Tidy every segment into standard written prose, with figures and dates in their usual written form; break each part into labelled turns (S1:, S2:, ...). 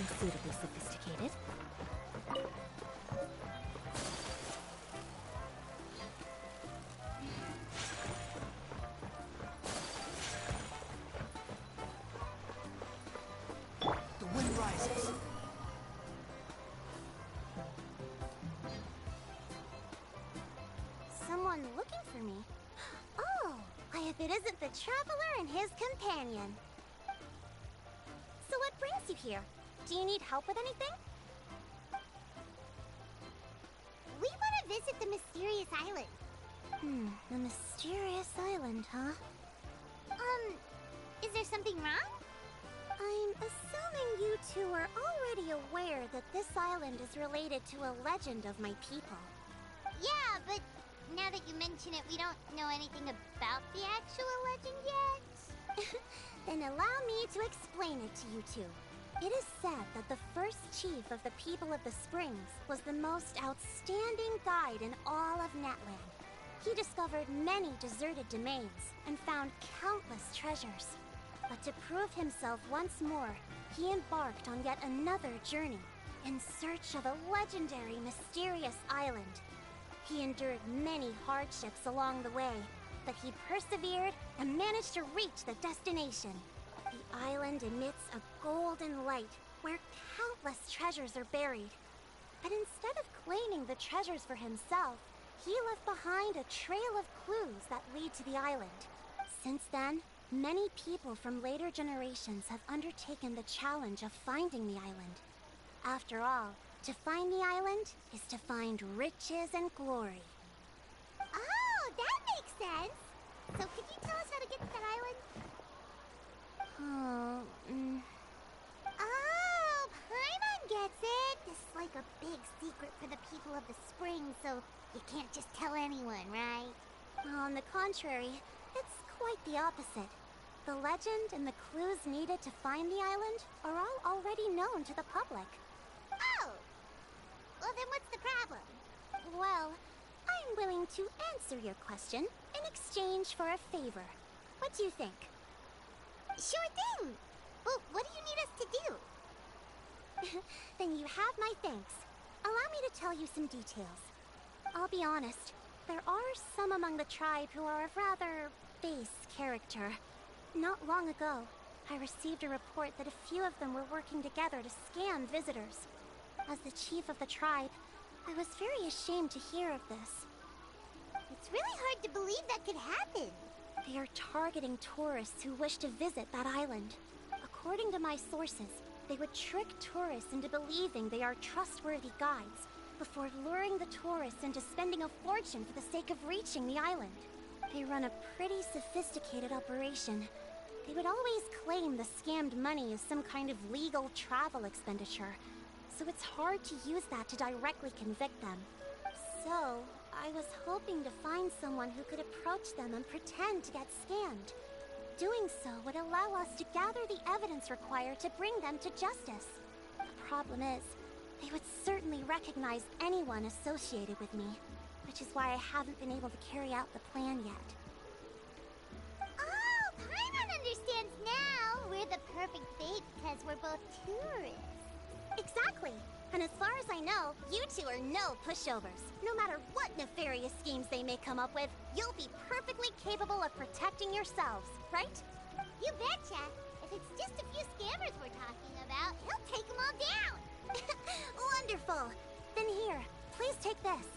S1: Nothing suitably sophisticated.
S2: The wind rises.
S3: Someone looking for me? Oh, why if it isn't the Traveler and his companion. So what brings you here? Do you need help with anything? We want to visit the mysterious island. The mysterious island, huh? Is there something wrong? I'm assuming you two are already aware that this island is related to a legend of my people. Yeah, but now that you mention it, we don't know anything about the actual legend yet. Then allow me to explain it to you two. It is said that the first chief of the people of the Springs was the most outstanding guide in all of Natland. He discovered many deserted domains and found countless treasures. But to prove himself once more, he embarked on yet another journey in search of a legendary, mysterious island. He endured many hardships along the way, but he persevered and managed to reach the destination. The island emits a golden light where countless treasures are buried. But instead of claiming the treasures for himself, he left behind a trail of clues that lead to the island. Since then, many people from later generations have undertaken the challenge of finding the island. After all, to find the island is to find riches and glory. Oh, that makes sense! So could you tell us how to get to that island? Oh, Paimon gets it! This is like a big secret for the people of the spring, so you can't just tell anyone, right? On the contrary, it's quite the opposite. The legend and the clues needed to find the island are all already known to the public. Oh! Well, then what's the problem? Well, I'm willing to answer your question in exchange for a favor. What do you think? Sure thing! Well, what do you need us to do? Then you have my thanks. Allow me to tell you some details. I'll be honest, there are some among the tribe who are of rather base character. Not long ago, I received a report that a few of them were working together to scam visitors. As the chief of the tribe, I was very ashamed to hear of this. It's really hard to believe that could happen. They are targeting tourists who wish to visit that island. According to my sources, they would trick tourists into believing they are trustworthy guides before luring the tourists into spending a fortune for the sake of reaching the island. They run a pretty sophisticated operation. They would always claim the scammed money is some kind of legal travel expenditure, so it's hard to use that to directly convict them. So, I was hoping to find someone who could approach them and pretend to get scammed. Doing so would allow us to gather the evidence required to bring them to justice. The problem is, they would certainly recognize anyone associated with me, which is why I haven't been able to carry out the plan yet. Oh, Paimon understands now! We're the perfect bait because we're both tourists. Exactly! And as far as I know, you two are no pushovers. No matter what nefarious schemes they may come up with, you'll be perfectly capable of protecting yourselves, right? You betcha! If it's just a few scammers we're talking about, he'll take them all down! Wonderful! Then here, please take this.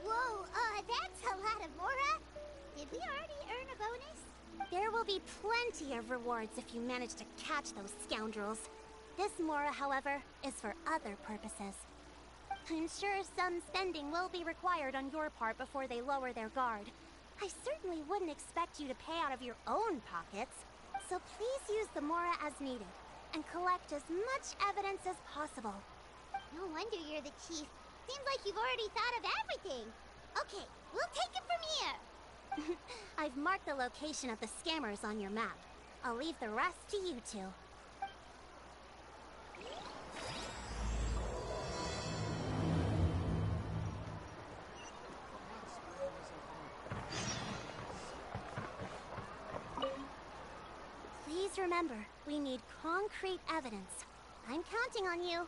S3: Whoa, that's a lot of Mora! Did we already earn a bonus? There will be plenty of rewards if you manage to catch those scoundrels. This Mora, however, is for other purposes. I'm sure some spending will be required on your part before they lower their guard. I certainly wouldn't expect you to pay out of your own pockets. So please use the Mora as needed, and collect as much evidence as possible. No wonder you're the chief. Seems like you've already thought of everything. Okay, we'll take it from here. I've marked the location of the scammers on your map. I'll leave the rest to you two. Please remember, We need concrete evidence. I'm counting on you.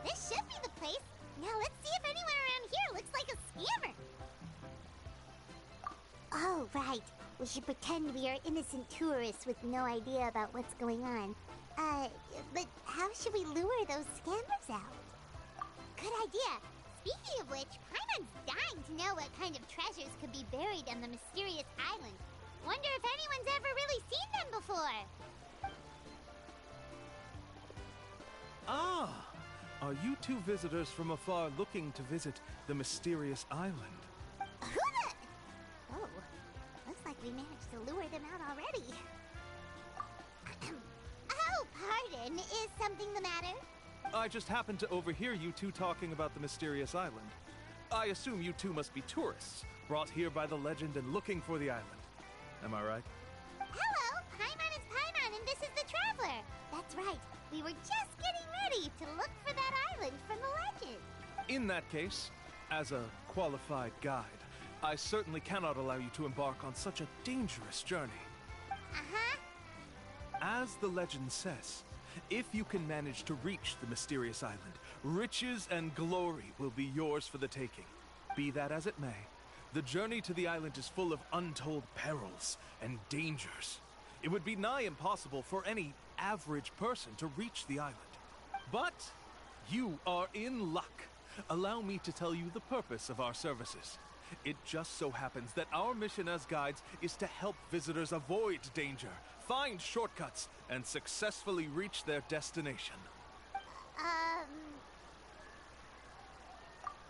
S3: This should be the place. Now let's see if anyone around here looks like a scammer. Oh, right. We should pretend we are innocent tourists with no idea about what's going on. But how should we lure those scammers out? Good idea. Speaking of which, Paimon's dying to know what kind of treasures could be buried on the mysterious island. Wonder if anyone's ever really seen them before.
S1: Ah! Are you two visitors from afar looking to visit the mysterious island?
S3: Who the... Oh, looks like we managed to lure them out already. Oh, pardon. Is something the matter?
S1: I just happened to overhear you two talking about the mysterious island. I assume you two must be tourists, brought here by the legend and looking for the island. Am I right?
S3: Hello, Paimon is Paimon and this is the Traveler. That's right. We were just getting ready to look for that island from the legend.
S1: In that case, as a qualified guide, I certainly cannot allow you to embark on such a dangerous journey.
S3: Uh-huh.
S1: As the legend says, if you can manage to reach the mysterious island, riches and glory will be yours for the taking. Be that as it may, the journey to the island is full of untold perils and dangers. It would be nigh impossible for any average person to reach the island. But you are in luck. Allow me to tell you the purpose of our services. It just so happens that our mission as guides is to help visitors avoid danger, find shortcuts, and successfully reach their destination.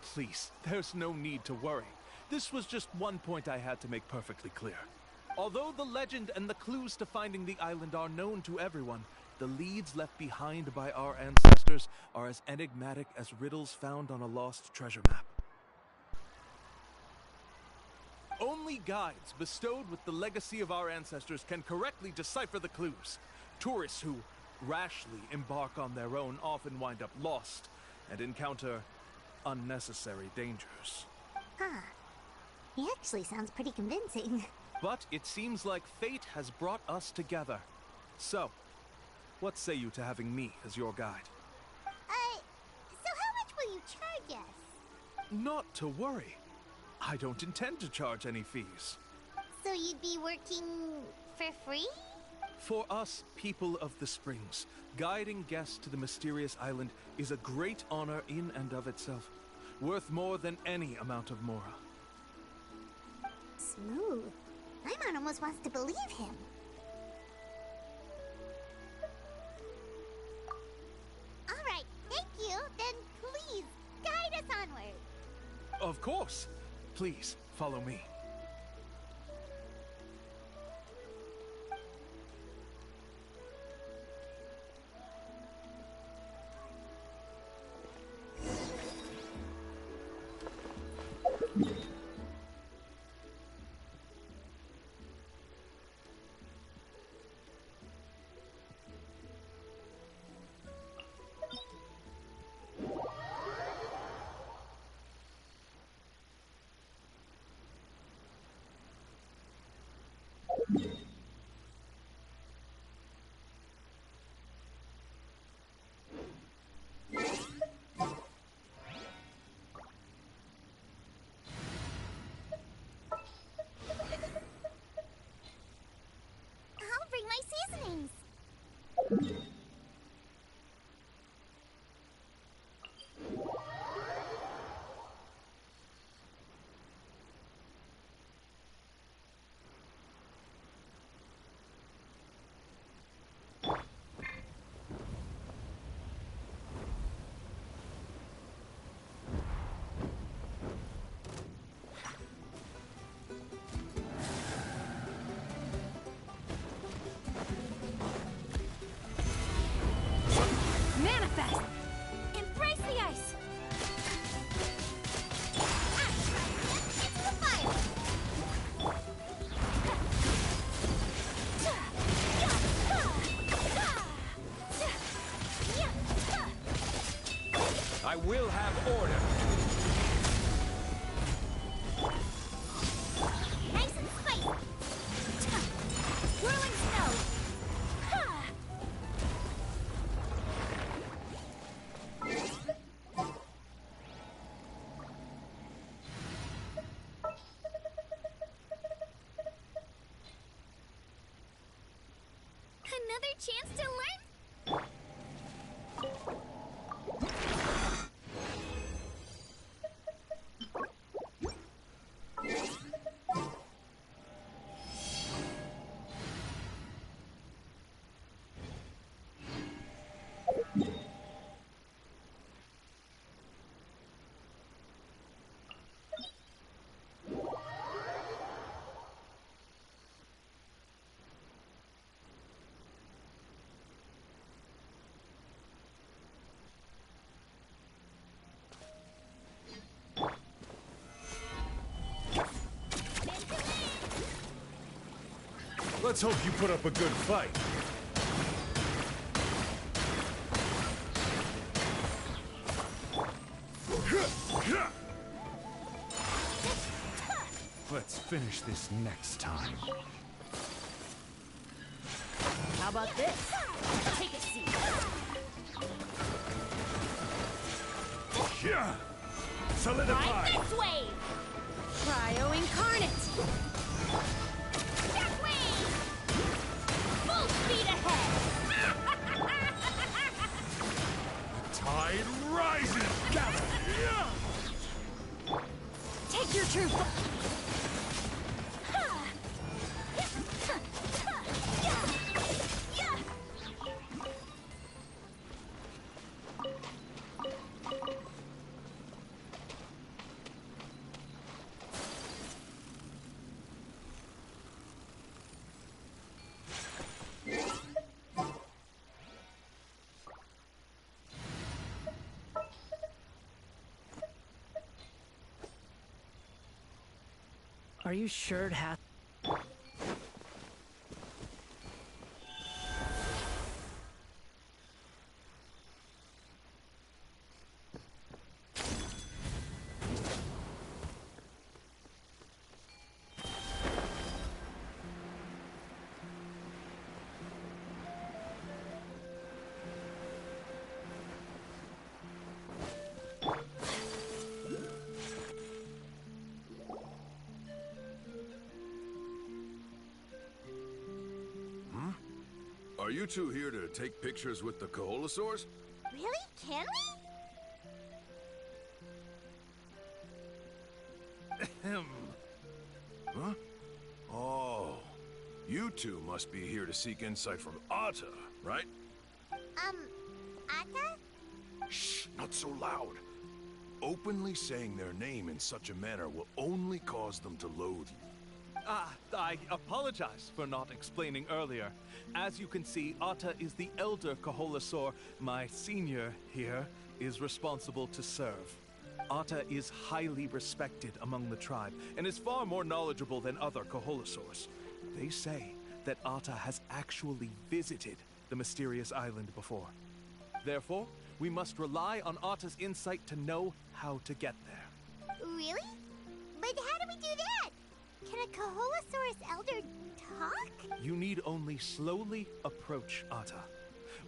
S1: Please, there's no need to worry. This was just one point I had to make perfectly clear. Although the legend and the clues to finding the island are known to everyone, the leads left behind by our ancestors are as enigmatic as riddles found on a lost treasure map. Only guides bestowed with the legacy of our ancestors can correctly decipher the clues. Tourists who rashly embark on their own often wind up lost and encounter unnecessary dangers.
S3: Huh. He actually sounds pretty convincing.
S1: But it seems like fate has brought us together. So, what say you to having me as your guide?
S3: So how much will you charge us?
S1: Not to worry. I don't intend to charge any fees.
S3: So you'd be working for free?
S1: For us, people of the Springs, guiding guests to the mysterious island is a great honor in and of itself, worth more than any amount of mora.
S3: Smooth. Paimon almost wants to believe him. All right, thank you. Then please, guide us onward.
S1: Of course. Please, follow me.
S4: will have order.
S3: Nice and spicy. Whirling snow. Ha! Another chance to learn.
S5: Let's hope you put up a good fight. Let's finish this next time.
S2: How about this? Take a seat.
S5: Yeah.
S2: Right
S5: Solidify.
S2: this way! Cryo Incarnate! That way! Full speed ahead!
S5: Tide rises. Gather.
S2: Take your true
S6: Are you sure it has?
S7: Are you two here to take pictures with the Koholosaurs?
S3: Really? Can we?
S7: Huh? Oh, you two must be here to seek insight from Atta, right?
S3: Atta?
S7: Shh, not so loud. Openly saying their name in such a manner will only cause them to loathe you.
S1: I apologize for not explaining earlier. As you can see, Atta is the elder Koholosaur. My senior here is responsible to serve. Atta is highly respected among the tribe and is far more knowledgeable than other Koholosaurs. They say that Atta has actually visited the mysterious island before. Therefore, we must rely on Atta's insight to know how to get there.
S3: Really? But how do we do that? Can a Koholosaurus elder talk?
S1: You need only slowly approach Atta.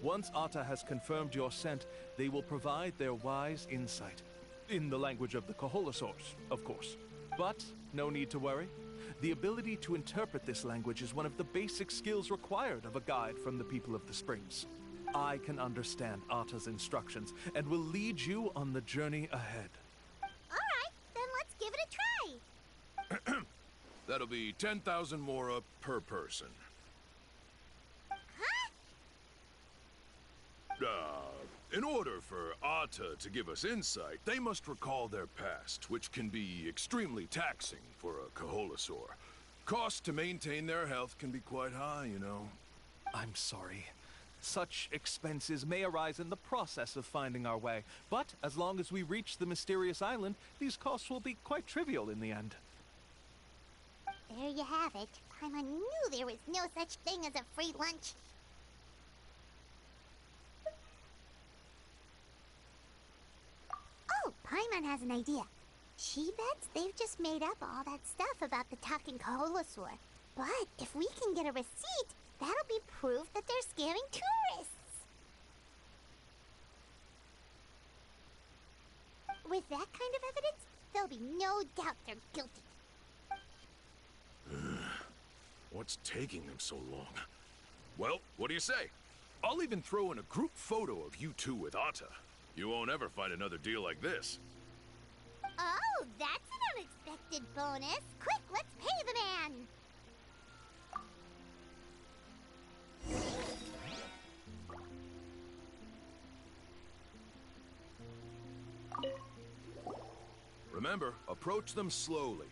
S1: Once Atta has confirmed your scent, they will provide their wise insight. In the language of the Koholosaurs, of course. But no need to worry. The ability to interpret this language is one of the basic skills required of a guide from the people of the Springs. I can understand Atta's instructions and will lead you on the journey ahead.
S3: Alright, then let's give it a try.
S7: That'll be 10,000 mora per person.
S3: Huh?
S7: In order for Atta to give us insight, they must recall their past, which can be extremely taxing for a Koholosaur. Costs to maintain their health can be quite high, you know.
S1: I'm sorry. Such expenses may arise in the process of finding our way, but as long as we reach the mysterious island, these costs will be quite trivial in the end.
S3: There you have it. I knew there was no such thing as a free lunch. Paimon has an idea. She bets they've just made up all that stuff about the talking Kaholosaur. But if we can get a receipt, that'll be proof that they're scamming tourists. With that kind of evidence, there'll be no doubt they're guilty.
S7: What's taking them so long? Well, what do you say? I'll even throw in a group photo of you two with Atta. You won't ever find another deal like this.
S3: Oh, that's an unexpected bonus. Quick, let's pay the man.
S7: Remember, approach them slowly.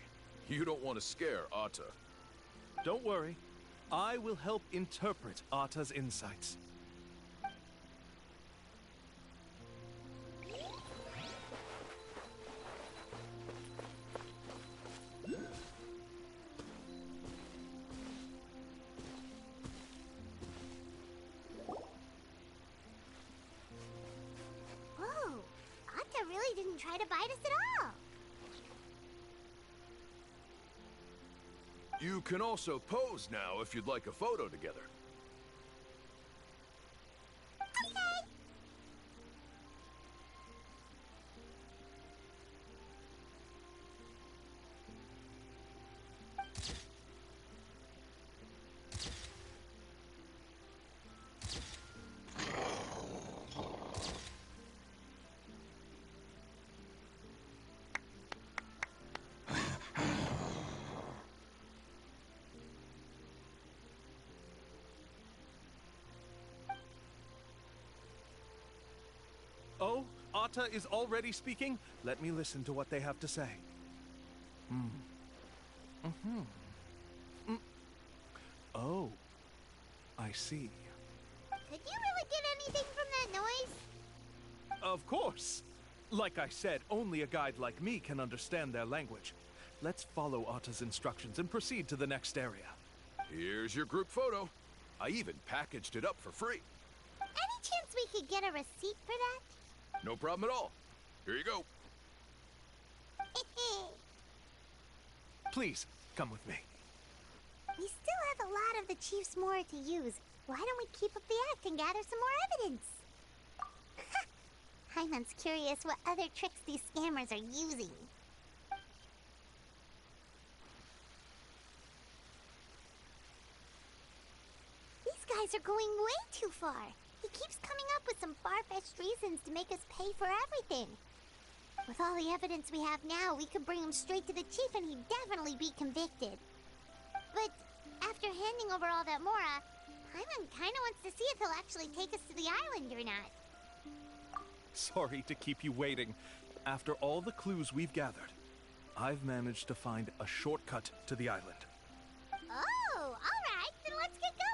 S7: You don't want to scare Atta.
S1: Don't worry. I will help interpret Atta's insights.
S3: Whoa, Atta really didn't try to bite us at all.
S7: You can also pose now if you'd like a photo together.
S3: Okay.
S1: Oh, Atta is already speaking? Let me listen to what they have to say. Oh, I see.
S3: Could you really get anything from that noise?
S1: Of course. Like I said, only a guide like me can understand their language. Let's follow Atta's instructions and proceed to the next area.
S7: Here's your group photo. I even packaged it up for free.
S3: Any chance we could get a receipt for that?
S7: No problem at all. Here you go.
S1: Please, come with me.
S3: We still have a lot of the Chief's Mora to use. Why don't we keep up the act and gather some more evidence? Hyman's curious what other tricks these scammers are using. These guys are going way too far. He keeps coming up with some far-fetched reasons to make us pay for everything. With all the evidence we have now, we could bring him straight to the chief and he'd definitely be convicted. But after handing over all that Mora, Paimon kinda wants to see if he'll actually take us to the island or not.
S1: Sorry to keep you waiting. After all the clues we've gathered, I've managed to find a shortcut to the island.
S3: Oh, alright, then let's get going!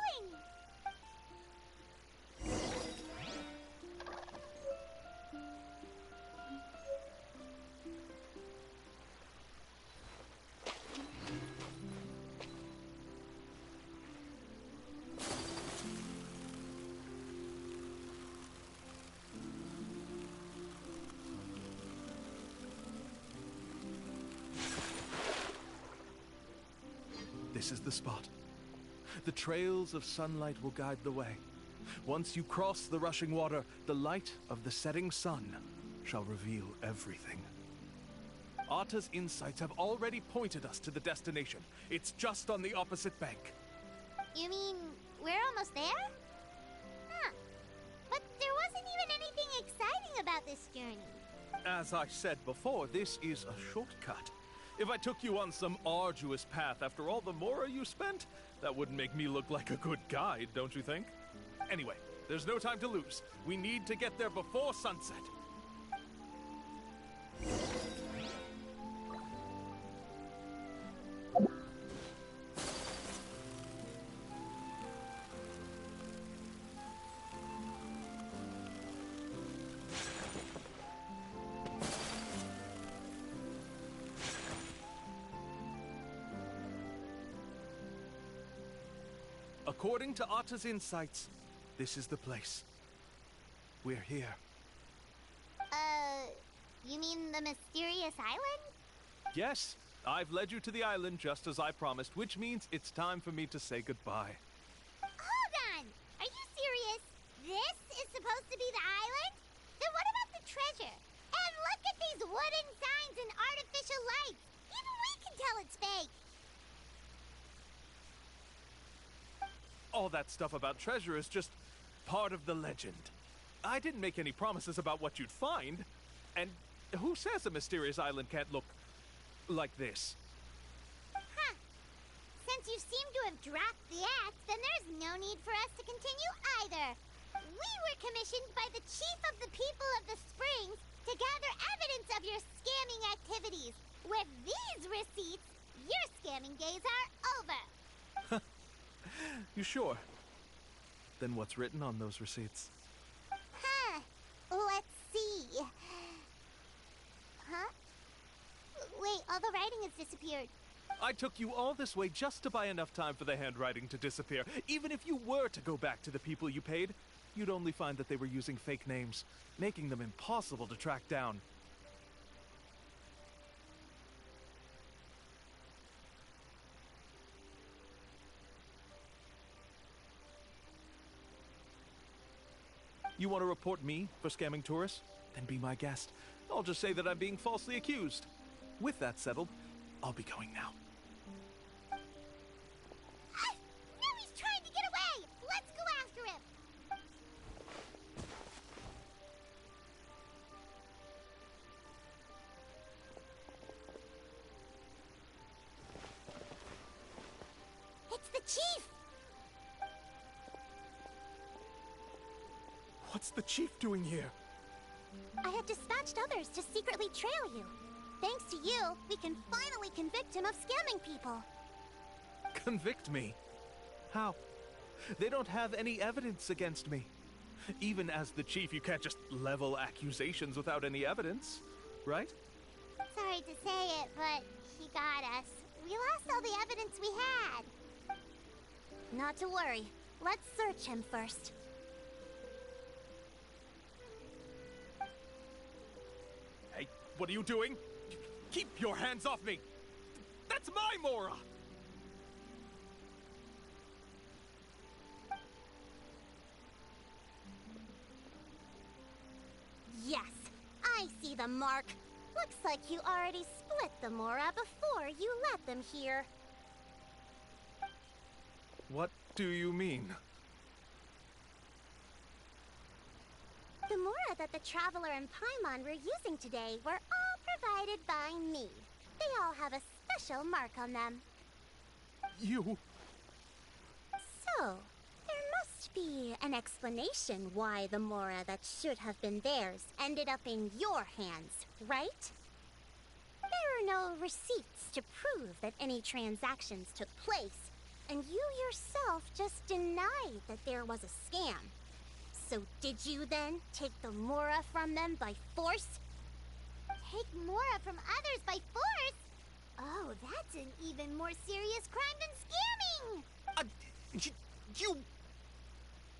S1: This is the spot. The trails of sunlight will guide the way. Once you cross the rushing water, the light of the setting sun shall reveal everything. Atta's insights have already pointed us to the destination. It's just on the opposite bank.
S3: You mean, we're almost there? Huh. But there wasn't even anything exciting about this journey.
S1: As I said before, this is a shortcut. If I took you on some arduous path after all the Mora you spent, that wouldn't make me look like a good guide, don't you think? Anyway, there's no time to lose. We need to get there before sunset. According to Atta's insights, this is the place. We're here.
S3: You mean the mysterious island?
S1: Yes, I've led you to the island just as I promised, which means it's time for me to say goodbye.
S3: Hold on! Are you serious? This is supposed to be the island? Then what about the treasure? And look at these wooden signs and artificial lights! Even we can tell it's fake!
S1: All that stuff about treasure is just part of the legend. I didn't make any promises about what you'd find. And who says a mysterious island can't look like this?
S3: Huh. Since you seem to have dropped the axe, then there's no need for us to continue either. We were commissioned by the chief of the people of the Springs to gather evidence of your scamming activities. With these receipts, your scamming days are over.
S1: You sure? Then what's written on those receipts?
S3: Huh. Let's see. Huh? Wait, all the writing has disappeared.
S1: I took you all this way just to buy enough time for the handwriting to disappear. Even if you were to go back to the people you paid, you'd only find that they were using fake names, making them impossible to track down. You want to report me for scamming tourists? Then be my guest. I'll just say that I'm being falsely accused. With that settled, I'll be going now.
S3: Now he's trying to get away! Let's go after him! It's the chief!
S1: What's the chief doing here?
S3: I have dispatched others to secretly trail you. Thanks to you, we can finally convict him of scamming people.
S1: Convict me? How? They don't have any evidence against me. Even as the chief, you can't just level accusations without any evidence, right?
S3: Sorry to say it, but he got us. We lost all the evidence we had. Not to worry. Let's search him first.
S1: Hey, what are you doing? Keep your hands off me! That's my Mora!
S3: Yes, I see the mark. Looks like you already split the Mora before you let them here.
S1: What do you mean?
S3: The Mora that the Traveler and Paimon were using today were all provided by me. They all have a special mark on them.
S1: You...
S3: So, there must be an explanation why the Mora that should have been theirs ended up in your hands, right? There are no receipts to prove that any transactions took place, and you yourself just denied that there was a scam. So did you then take the Mora from them by force? Take Mora from others by force? Oh, that's an even more serious crime than scamming!
S1: You...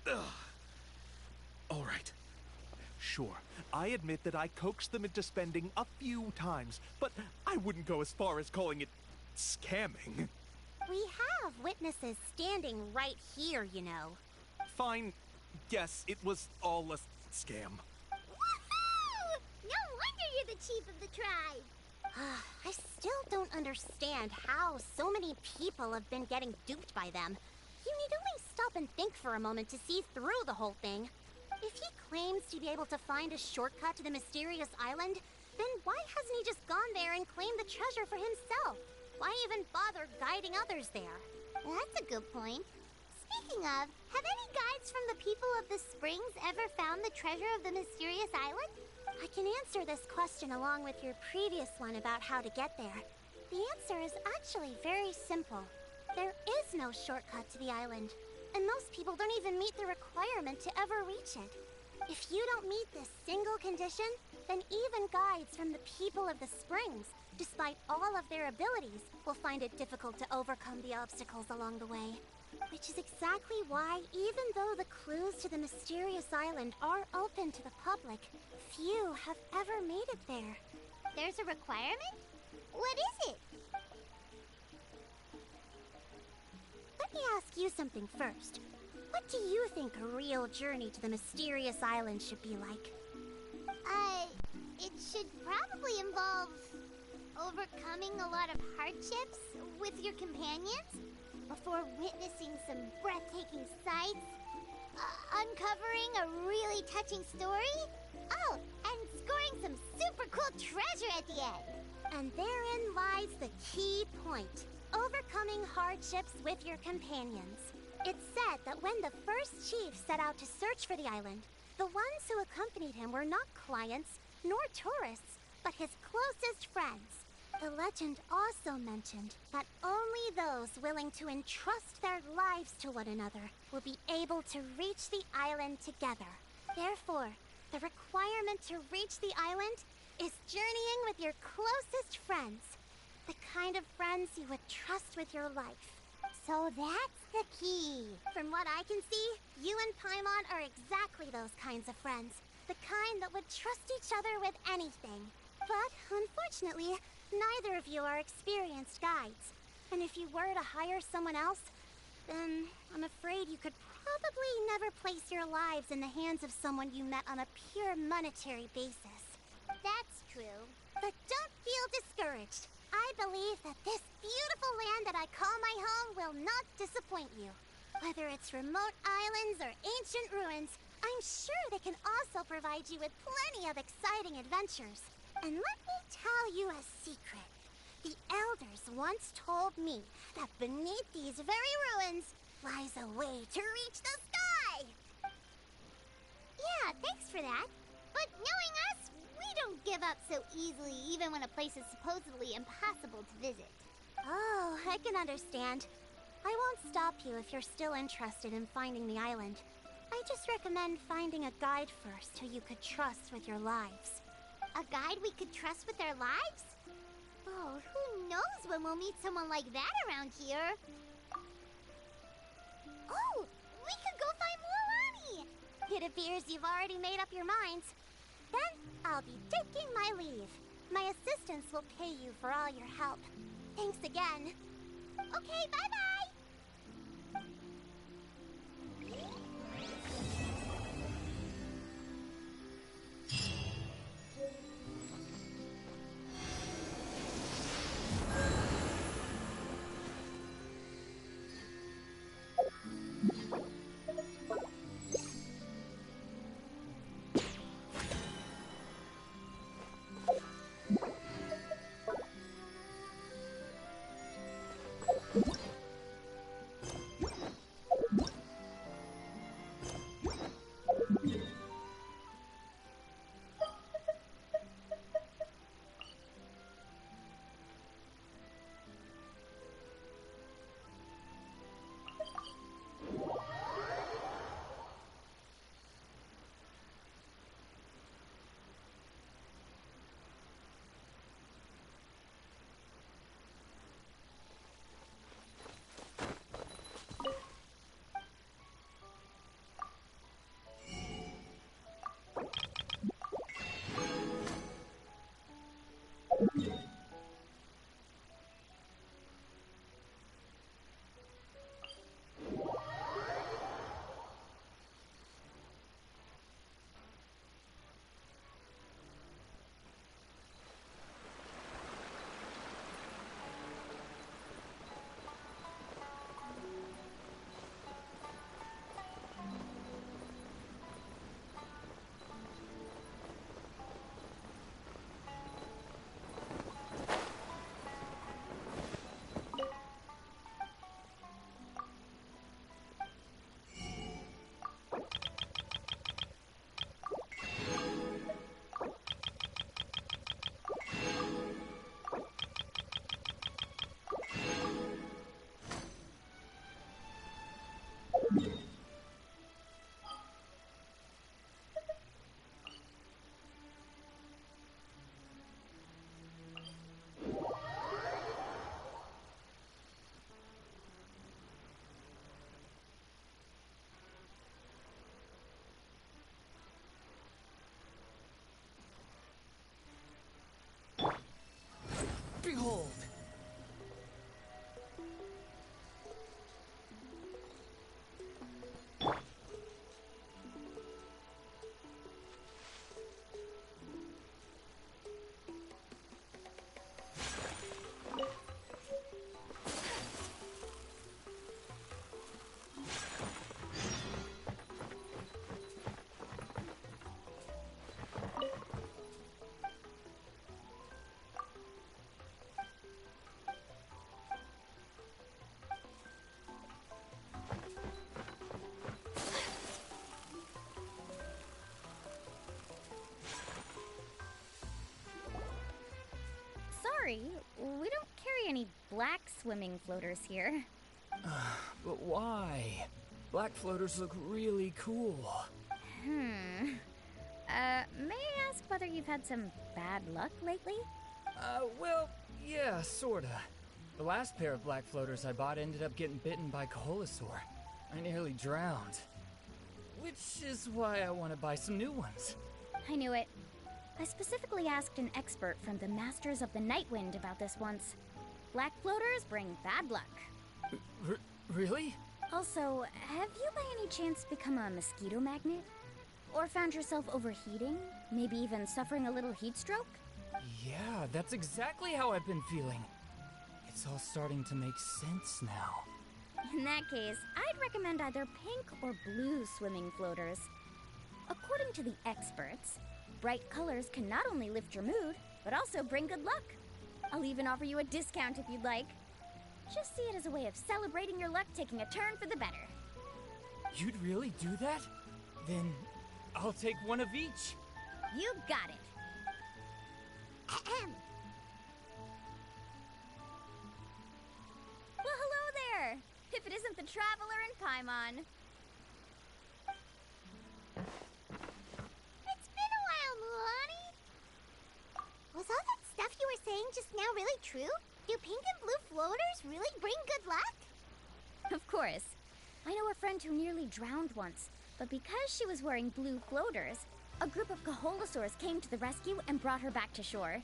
S1: Ugh. All right. Sure, I admit that I coaxed them into spending a few times, but I wouldn't go as far as calling it scamming.
S3: We have witnesses standing right here, you know.
S1: Fine. Yes, it was all a scam.
S3: Woohoo! No wonder you're the chief of the tribe! I still don't understand how so many people have been getting duped by them. You need only stop and think for a moment to see through the whole thing. If he claims to be able to find a shortcut to the mysterious island, then why hasn't he just gone there and claimed the treasure for himself? Why even bother guiding others there? That's a good point. Speaking of, have any guides from the people of the Springs ever found the treasure of the mysterious island? I can answer this question along with your previous one about how to get there. The answer is actually very simple. There is no shortcut to the island, and most people don't even meet the requirement to ever reach it. If you don't meet this single condition, then even guides from the people of the Springs, despite all of their abilities, will find it difficult to overcome the obstacles along the way. Which is exactly why, even though the clues to the mysterious island are open to the public, few have ever made it there.
S2: There's a requirement? What is it?
S3: Let me ask you something first. What do you think a real journey to the mysterious island should be like?
S2: It should probably involve overcoming a lot of hardships with your companions before witnessing some breathtaking sights, uncovering a really touching story, oh, and scoring some super cool treasure at the end.
S3: And therein lies the key point. Overcoming hardships with your companions. It's said that when the first chief set out to search for the island, the ones who accompanied him were not clients nor tourists, but his closest friends. The legend also mentioned that only those willing to entrust their lives to one another will be able to reach the island together. Therefore, the requirement to reach the island is journeying with your closest friends. The kind of friends you would trust with your life.
S2: So that's the key.
S3: From what I can see, you and Paimon are exactly those kinds of friends. The kind that would trust each other with anything. But, unfortunately, neither of you are experienced guides. And if you were to hire someone else, then I'm afraid you could probably never place your lives in the hands of someone you met on a pure monetary basis.
S2: That's true.
S3: But don't feel discouraged. I believe that this beautiful land that I call my home will not disappoint you. Whether it's remote islands or ancient ruins, I'm sure they can also provide you with plenty of exciting adventures. And let me tell you a secret. The elders once told me that beneath these very ruins lies a way to reach the sky.
S2: Yeah, thanks for that. But knowing us, we don't give up so easily even when a place is supposedly impossible to visit.
S3: Oh, I can understand. I won't stop you if you're still interested in finding the island. I just recommend finding a guide first who you could trust with your lives.
S2: A guide we could trust with our lives? Oh, who knows when we'll meet someone like that around here? Oh, we could go find Mualani!
S3: It appears you've already made up your minds. Then I'll be taking my leave. My assistants will pay you for all your help. Thanks again.
S2: Okay, bye-bye!
S3: sorry. We don't carry any black swimming floaters here.
S6: But why? Black floaters look really cool.
S3: May I ask whether you've had some bad luck lately?
S6: Well, yeah, sorta. The last pair of black floaters I bought ended up getting bitten by Kaholasaur. I nearly drowned. Which is why I want to buy some new ones.
S3: I knew it. I specifically asked an expert from the Masters of the Nightwind about this once. Black floaters bring bad luck.
S6: Really?
S3: Also, have you by any chance become a mosquito magnet? Or found yourself overheating? Maybe even suffering a little heat stroke?
S6: Yeah, that's exactly how I've been feeling. It's all starting to make sense now.
S3: In that case, I'd recommend either pink or blue swimming floaters. According to the experts, bright colors can not only lift your mood, but also bring good luck. I'll even offer you a discount if you'd like. Just see it as a way of celebrating your luck taking a turn for the better.
S6: You'd really do that? Then I'll take one of each.
S3: You got it.
S2: Ahem.
S3: Well, hello there! If it isn't the Traveler in Paimon.
S2: It's been a while, Mualani. Was all that stuff you were saying just now really true? Do pink and blue floaters really bring good luck?
S3: Of course. I know a friend who nearly drowned once, but because she was wearing blue floaters, a group of Kaholasaurs came to the rescue and brought her back to shore.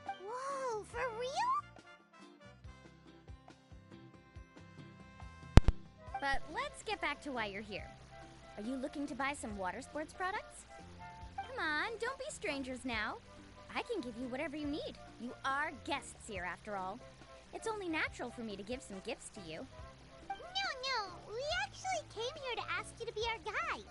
S2: Whoa, for real?
S3: But let's get back to why you're here. Are you looking to buy some water sports products? Come on, don't be strangers now. I can give you whatever you need. You are guests here, after all. It's only natural for me to give some gifts to you.
S2: No, we actually came here to ask you to be our guide.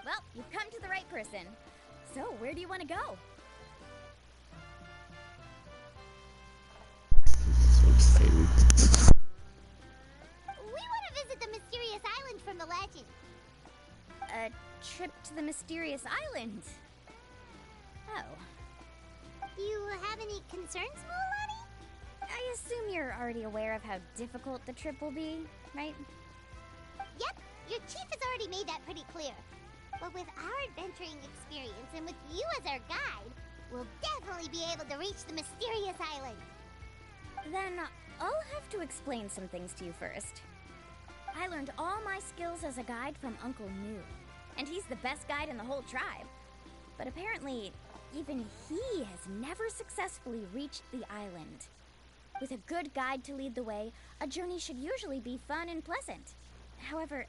S3: Well, you've come to the right person. So, where do you want to go?
S2: We want to visit the mysterious island from the legend.
S3: A trip to the mysterious island. Oh.
S2: Do you have any concerns, Mualani?
S3: I assume you're already aware of how difficult the trip will be, right?
S2: Yep, your chief has already made that pretty clear. But with our adventuring experience and with you as our guide, we'll definitely be able to reach the mysterious island.
S3: Then I'll have to explain some things to you first. I learned all my skills as a guide from Uncle New, and he's the best guide in the whole tribe. But apparently, even he has never successfully reached the island. With a good guide to lead the way, a journey should usually be fun and pleasant. However,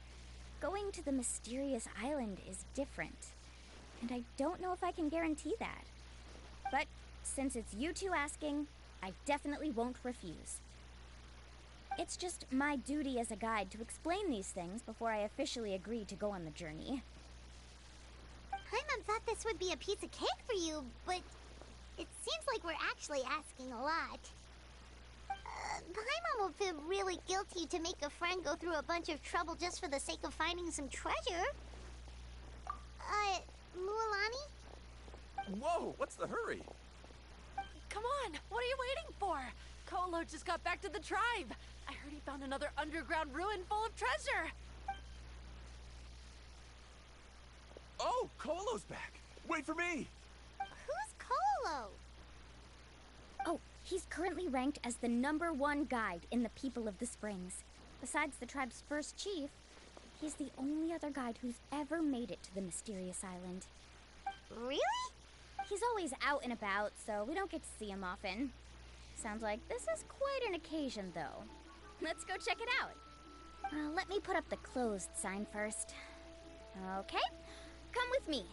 S3: going to the mysterious island is different, and I don't know if I can guarantee that. But since it's you two asking, I definitely won't refuse. It's just my duty as a guide to explain these things before I officially agree to go on the journey.
S2: Paimon thought this would be a piece of cake for you, but it seems like we're actually asking a lot. Paimon will feel really guilty to make a friend go through a bunch of trouble just for the sake of finding some treasure. Mualani?
S4: Whoa, what's the hurry?
S8: Come on, what are you waiting for? Kolo just got back to the tribe. I heard he found another underground ruin full of treasure.
S4: Oh, Kolo's back. Wait for me.
S2: Who's Kolo?
S3: Oh, he's currently ranked as the #1 guide in the People of the Springs. Besides the tribe's first chief, he's the only other guide who's ever made it to the mysterious island.
S2: Really?
S3: He's always out and about, so we don't get to see him often. Sounds like this is quite an occasion, though. Let's go check it out. Let me put up the closed sign first. Okay, come with me.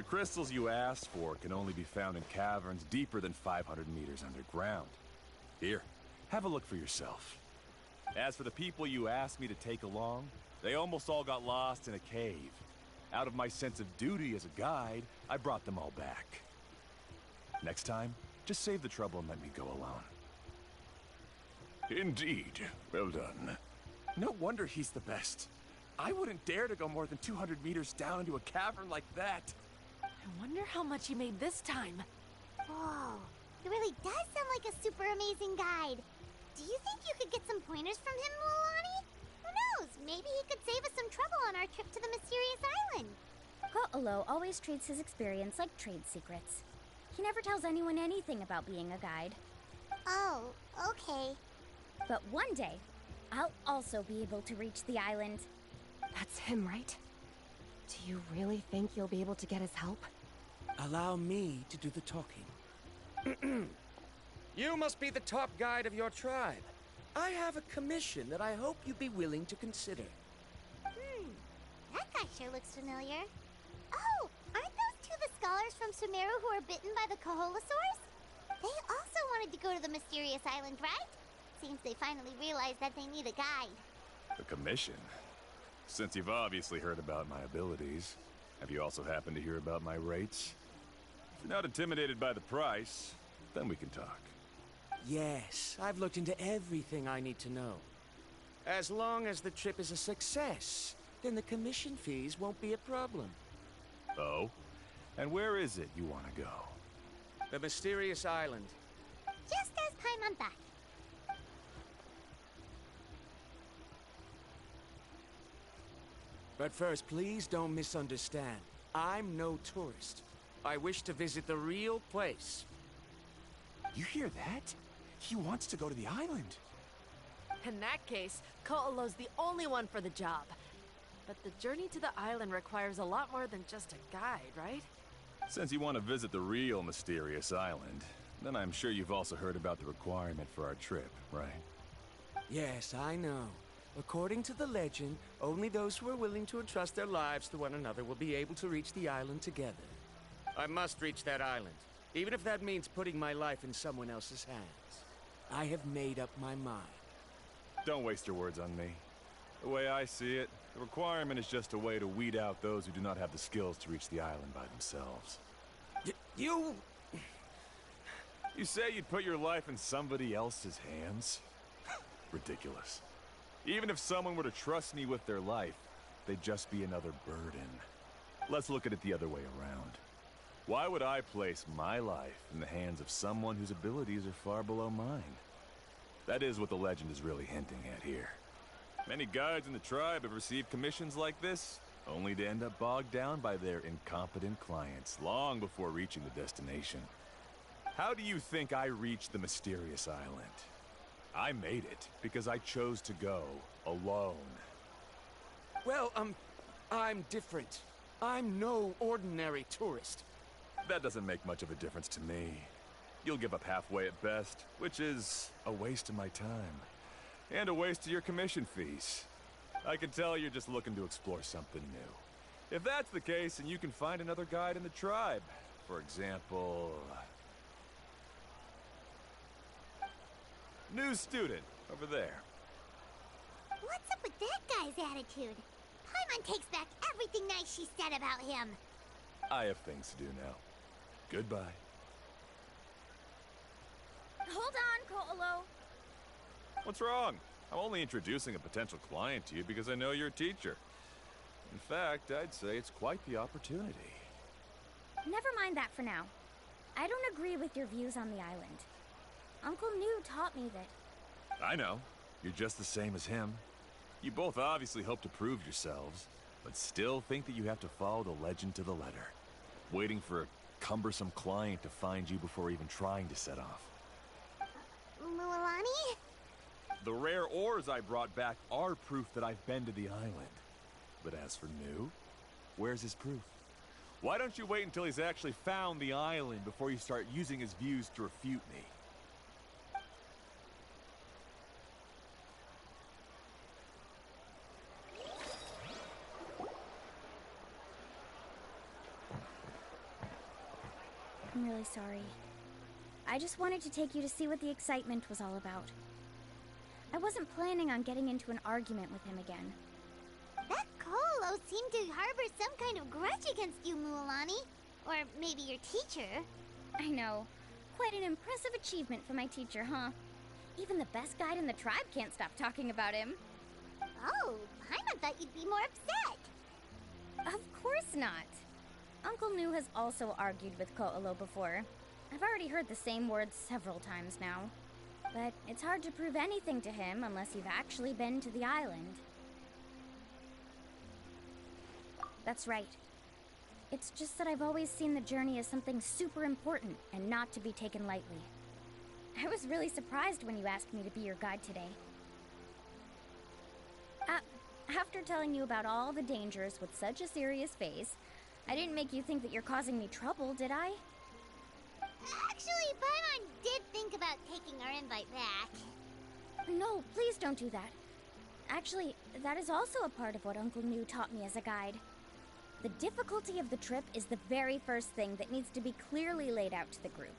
S9: crystals you asked for can only be found in caverns deeper than 500 meters underground. Here, have a look for yourself. As for the people you asked me to take along, they almost all got lost in a cave. Out of my sense of duty as a guide, I brought them all back. Next time, just save the trouble and let me go alone.
S7: Indeed. Well done.
S4: No wonder he's the best. I wouldn't dare to go more than 200 meters down into a cavern like that.
S8: I wonder how much he made this time.
S2: Whoa, he really does sound like a super amazing guide. Do you think you could get some pointers from him, Milani? Who knows? Maybe he could save us some trouble on our trip to the mysterious island.
S3: Ko'olo always treats his experience like trade secrets. He never tells anyone anything about being a guide.
S2: Oh, okay.
S3: But one day, I'll also be able to reach the island.
S10: That's him, right? Do you really think you'll be able to get his help?
S11: Allow me to do the talking. You must be the top guide of your tribe. I have a commission that I hope you'd be willing to consider.
S2: That guy sure looks familiar. Oh, aren't those two the scholars from Sumeru who are bitten by the Kaholasaurs? They also wanted to go to the mysterious island, right? Seems they finally realized that they need a guide.
S9: The commission? Since you've obviously heard about my abilities, have you also happened to hear about my rates? If you're not intimidated by the price, then we can talk.
S11: Yes, I've looked into everything I need to know. As long as the trip is a success, then the commission fees won't be a problem.
S9: Oh? And where is it you want to go?
S11: The mysterious island.
S2: Just as Paimon thought.
S11: But first, please don't misunderstand. I'm no tourist. I wish to visit the real place.
S4: You hear that? He wants to go to the island.
S8: In that case, Ko'olo's the only one for the job. But the journey to the island requires a lot more than just a guide, right?
S9: Since you want to visit the real mysterious island, then I'm sure you've also heard about the requirement for our trip, right?
S11: Yes, I know. According to the legend, only those who are willing to entrust their lives to one another will be able to reach the island together. I must reach that island, even if that means putting my life in someone else's hands. I have made up my mind.
S9: Don't waste your words on me. The way I see it, the requirement is just a way to weed out those who do not have the skills to reach the island by themselves.
S11: You
S9: say you'd put your life in somebody else's hands? Ridiculous. Even if someone were to trust me with their life, they'd just be another burden. Let's look at it the other way around. Why would I place my life in the hands of someone whose abilities are far below mine? That is what the legend is really hinting at here. Many guides in the tribe have received commissions like this, only to end up bogged down by their incompetent clients long before reaching the destination. How do you think I reached the mysterious island? I made it because I chose to go alone.
S11: Well, I'm different. I'm no ordinary tourist.
S9: That doesn't make much of a difference to me. You'll give up halfway at best, which is a waste of my time. And a waste of your commission fees. I can tell you're just looking to explore something new. If that's the case, then you can find another guide in the tribe. For example... new student, over there.
S2: What's up with that guy's attitude? Paimon takes back everything nice she said about him.
S9: I have things to do now. Goodbye.
S3: Hold on, Ko'olo.
S9: What's wrong? I'm only introducing a potential client to you because I know you're a teacher. In fact, I'd say it's quite the opportunity.
S3: Never mind that for now. I don't agree with your views on the island. Uncle New taught me that.
S9: I know. You're just the same as him. You both obviously hope to prove yourselves, but still think that you have to follow the legend to the letter. Waiting for a cumbersome client to find you before even trying to set off.
S2: Milani?
S9: The rare ores I brought back are proof that I've been to the island. But as for New, where's his proof? Why don't you wait until he's actually found the island before you start using his views to refute me?
S3: really sorry. I just wanted to take you to see what the excitement was all about. I wasn't planning on getting into an argument with him again.
S2: That Colo seemed to harbor some kind of grudge against you, Mualani. Or maybe your teacher.
S3: I know. Quite an impressive achievement for my teacher, huh? Even the best guide in the tribe can't stop talking about him.
S2: Oh, Paimon thought you'd be more upset.
S3: Of course not. Uncle Nu has also argued with Ko'olo before. I've already heard the same words several times now. But it's hard to prove anything to him unless you've actually been to the island. That's right. It's just that I've always seen the journey as something super important and not to be taken lightly. I was really surprised when you asked me to be your guide today. After telling you about all the dangers with such a serious face, I didn't make you think that you're causing me trouble, did I?
S2: Actually, Paimon did think about taking our invite back.
S3: No, please don't do that. Actually, that is also a part of what Uncle Nu taught me as a guide. The difficulty of the trip is the very first thing that needs to be clearly laid out to the group.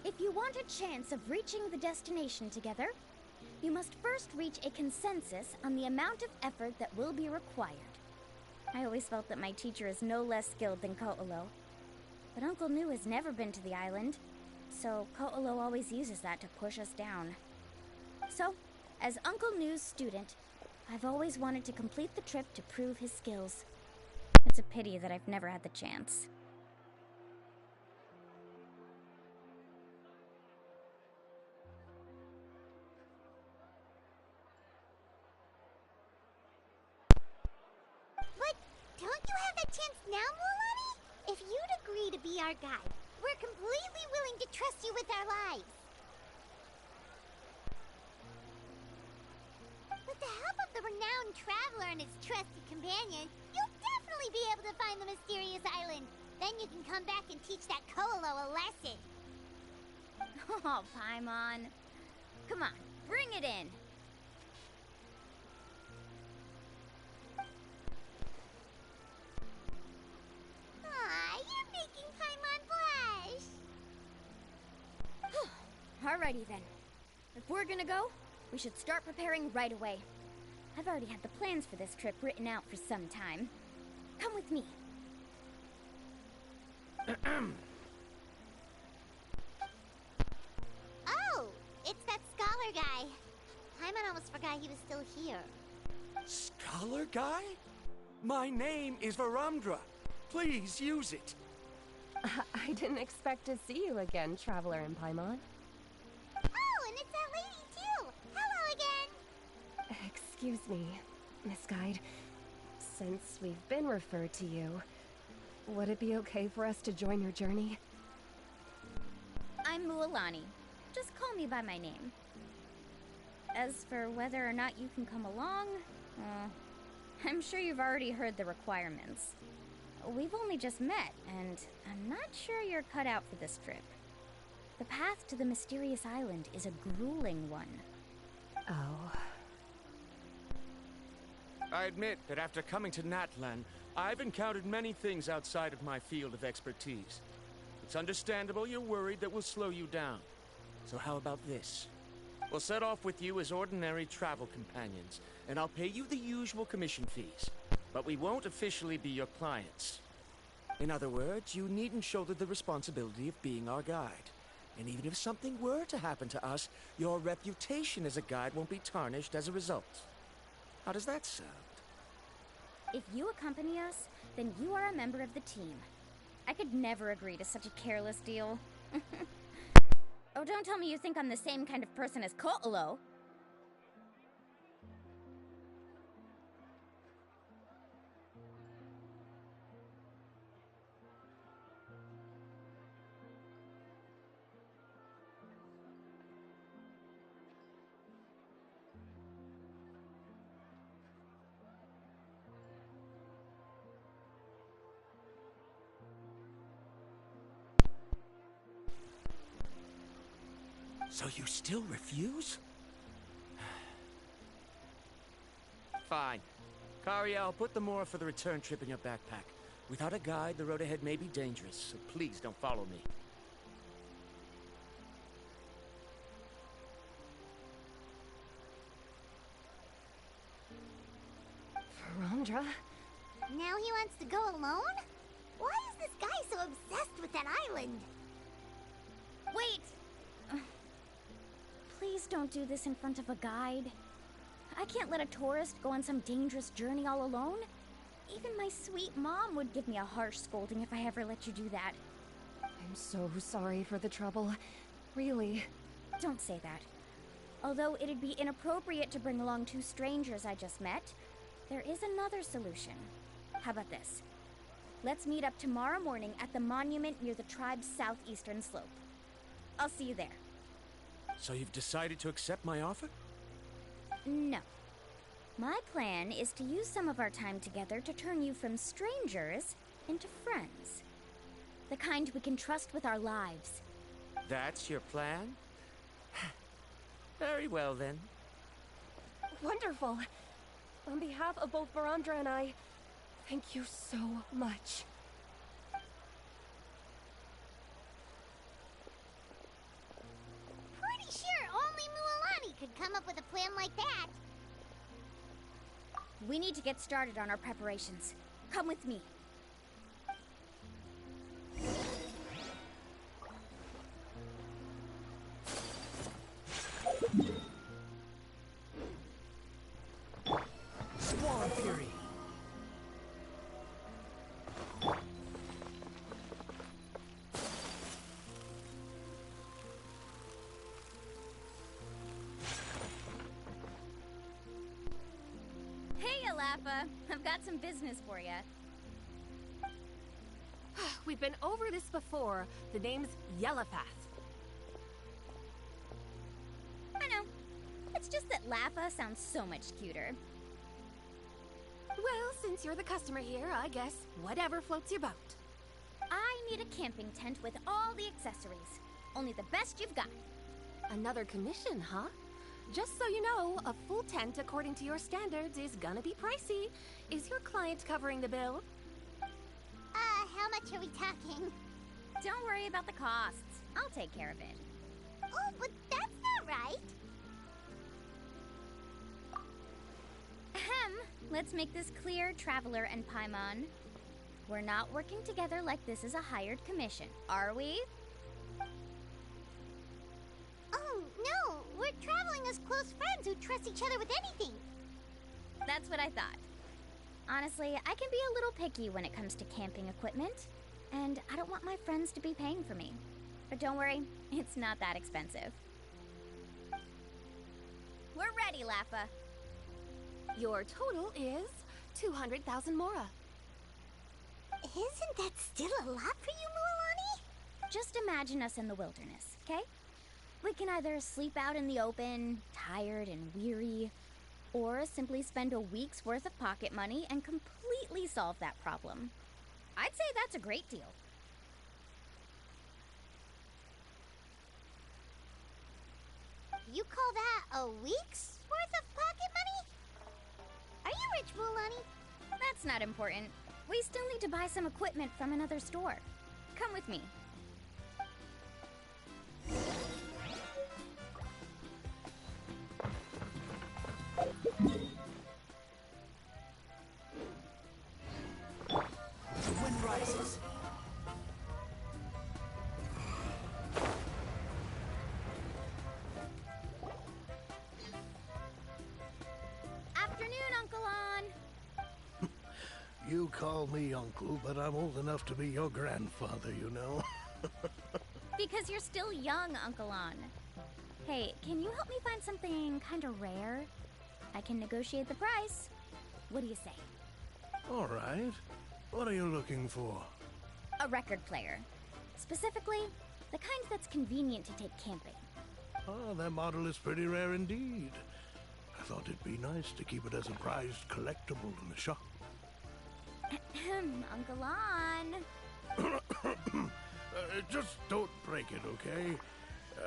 S3: If you want a chance of reaching the destination together, you must first reach a consensus on the amount of effort that will be required. I always felt that my teacher is no less skilled than Ko'olo. But Uncle Nu has never been to the island, so Ko'olo always uses that to push us down. So, as Uncle Nu's student, I've always wanted to complete the trip to prove his skills. It's a pity that I've never had the chance.
S2: But don't you have that chance now, Mualani? If you'd agree to be our guide, we're completely willing to trust you with our lives. With the help of the renowned traveler and his trusted companion, you'll definitely be able to find the mysterious island. Then you can come back and teach that Ko'olo a lesson.
S3: Oh, Paimon. Come on, bring it in.
S2: Aw, you're making Paimon blush.
S3: Alrighty then. If we're gonna go, we should start preparing right away. I've already had the plans for this trip written out for some time. Come with me.
S2: Oh, it's that scholar guy. Paimon almost forgot he was still here.
S11: Scholar guy? My name is Varamdra. Please use it.
S10: I didn't expect to see you again, Traveler in Paimon.
S2: Oh, and it's that lady too. Hello again.
S10: Excuse me, Miss Guide. Since we've been referred to you, would it be okay for us to join your journey?
S3: I'm Mualani. Just call me by my name. As for whether or not you can come along, I'm sure you've already heard the requirements. We've only just met, and I'm not sure you're cut out for this trip. The path to the mysterious island is a grueling one.
S10: Oh.
S11: I admit that after coming to Natlan, I've encountered many things outside of my field of expertise. It's understandable you're worried that we'll slow you down. So how about this? We'll set off with you as ordinary travel companions, and I'll pay you the usual commission fees. But we won't officially be your clients. In other words, you needn't shoulder the responsibility of being our guide. And even if something were to happen to us, your reputation as a guide won't be tarnished as a result. How does that sound?
S3: If you accompany us, then you are a member of the team. I could never agree to such a careless deal. Oh, don't tell me you think I'm the same kind of person as Ko'olo.
S11: So you still refuse? Fine. Kariel, put the more for the return trip in your backpack. Without a guide, the road ahead may be dangerous, so please don't follow me.
S10: Verandra?
S2: Now he wants to go alone? Why is this guy so obsessed with that island?
S3: Wait! Please don't do this in front of a guide. I can't let a tourist go on some dangerous journey all alone. Even my sweet mom would give me a harsh scolding if I ever let you do that.
S10: I'm so sorry for the trouble. Really.
S3: Don't say that. Although it'd be inappropriate to bring along two strangers I just met, there is another solution. How about this? Let's meet up tomorrow morning at the monument near the tribe's southeastern slope. I'll see you there.
S11: So you've decided to accept my offer?
S3: No. My plan is to use some of our time together to turn you from strangers into friends. The kind we can trust with our lives.
S11: That's your plan? Very well, then.
S10: Wonderful. On behalf of both Verandra and I, thank you so much.
S2: Pretty sure only Mualani could come up with a plan like that.
S3: We need to get started on our preparations. Come with me.
S6: Swan Fury!
S3: Hey, Alafa. I've got some business for you.
S8: We've been over this before. The name's Yellowpath.
S3: I know. It's just that Lafa sounds so much cuter.
S8: Well, since you're the customer here, I guess whatever floats your boat.
S3: I need a camping tent with all the accessories. Only the best you've got.
S8: Another commission, huh? Just so you know, a full tent according to your standards is gonna be pricey. Is your client covering the bill?
S2: How much are we talking?
S3: Don't worry about the costs. I'll take care of it.
S2: Oh, but that's not right.
S3: Ahem. Let's make this clear, Traveler and Paimon. We're not working together like this is a hired commission, are we?
S2: Oh, no. We're traveling as close friends who trust each other with anything.
S3: That's what I thought. Honestly, I can be a little picky when it comes to camping equipment, and I don't want my friends to be paying for me. But don't worry, it's not that expensive. We're ready, Lafa.
S8: Your total is 200,000 Mora.
S2: Isn't that still a lot for you, Mualani?
S3: Just imagine us in the wilderness, okay? We can either sleep out in the open, tired and weary, or simply spend a week's worth of pocket money and completely solve that problem. I'd say that's a great deal.
S2: You call that a week's worth of pocket money? Are you rich, Mualani?
S3: That's not important. We still need to buy some equipment from another store. Come with me.
S6: The wind rises.
S3: Afternoon, Uncle On.
S12: You call me uncle, but I'm old enough to be your grandfather, you know.
S3: Because you're still young, Uncle On. Hey, can you help me find something kind of rare? I can negotiate the price. What do you say?
S12: All right. What are you looking for?
S3: A record player. Specifically, the kind that's convenient to take camping.
S12: Oh, that model is pretty rare indeed. I thought it'd be nice to keep it as a prized collectible in the shop.
S3: Uncle On.
S12: Just don't break it, okay?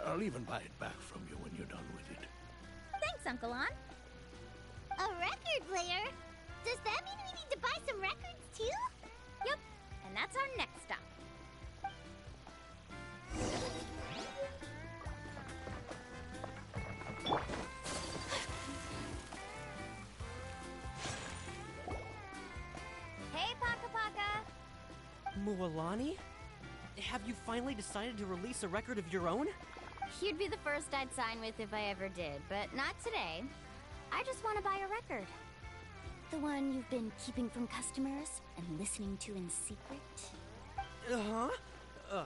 S12: I'll even buy it back from you when you're done with it.
S3: Thanks, Uncle On.
S2: A record player? Does that mean we need to buy some records too?
S3: Yep, And that's our next stop. Hey, Paka Paka!
S13: Mualani? Have you finally decided to release a record of your own?
S3: You'd be the first I'd sign with if I ever did, but not today. I just want to buy a record. The one you've been keeping from customers and listening to in secret.
S13: Uh-huh.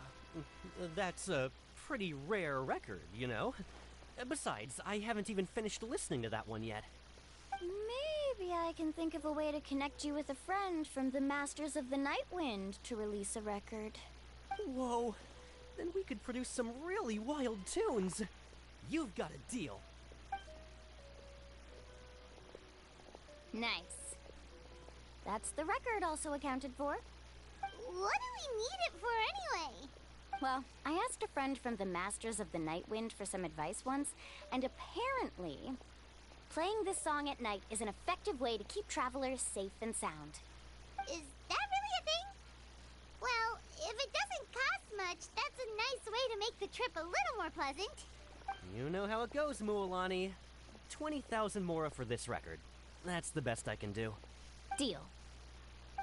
S13: That's a pretty rare record, you know? Besides, I haven't even finished listening to that one yet.
S3: Maybe I can think of a way to connect you with a friend from the Masters of the Night Wind to release a record.
S13: Whoa, then we could produce some really wild tunes. You've got a deal.
S3: Nice. That's the record also accounted for.
S2: What do we need it for anyway?
S3: Well, I asked a friend from the Masters of the Night Wind for some advice once, and apparently, playing this song at night is an effective way to keep travelers safe and sound.
S2: Is that really a thing? Well, if it doesn't cost much, that's a nice way to make the trip a little more pleasant.
S13: You know how it goes, Mualani. 20,000 mora for this record. That's the best I can do.
S3: Deal.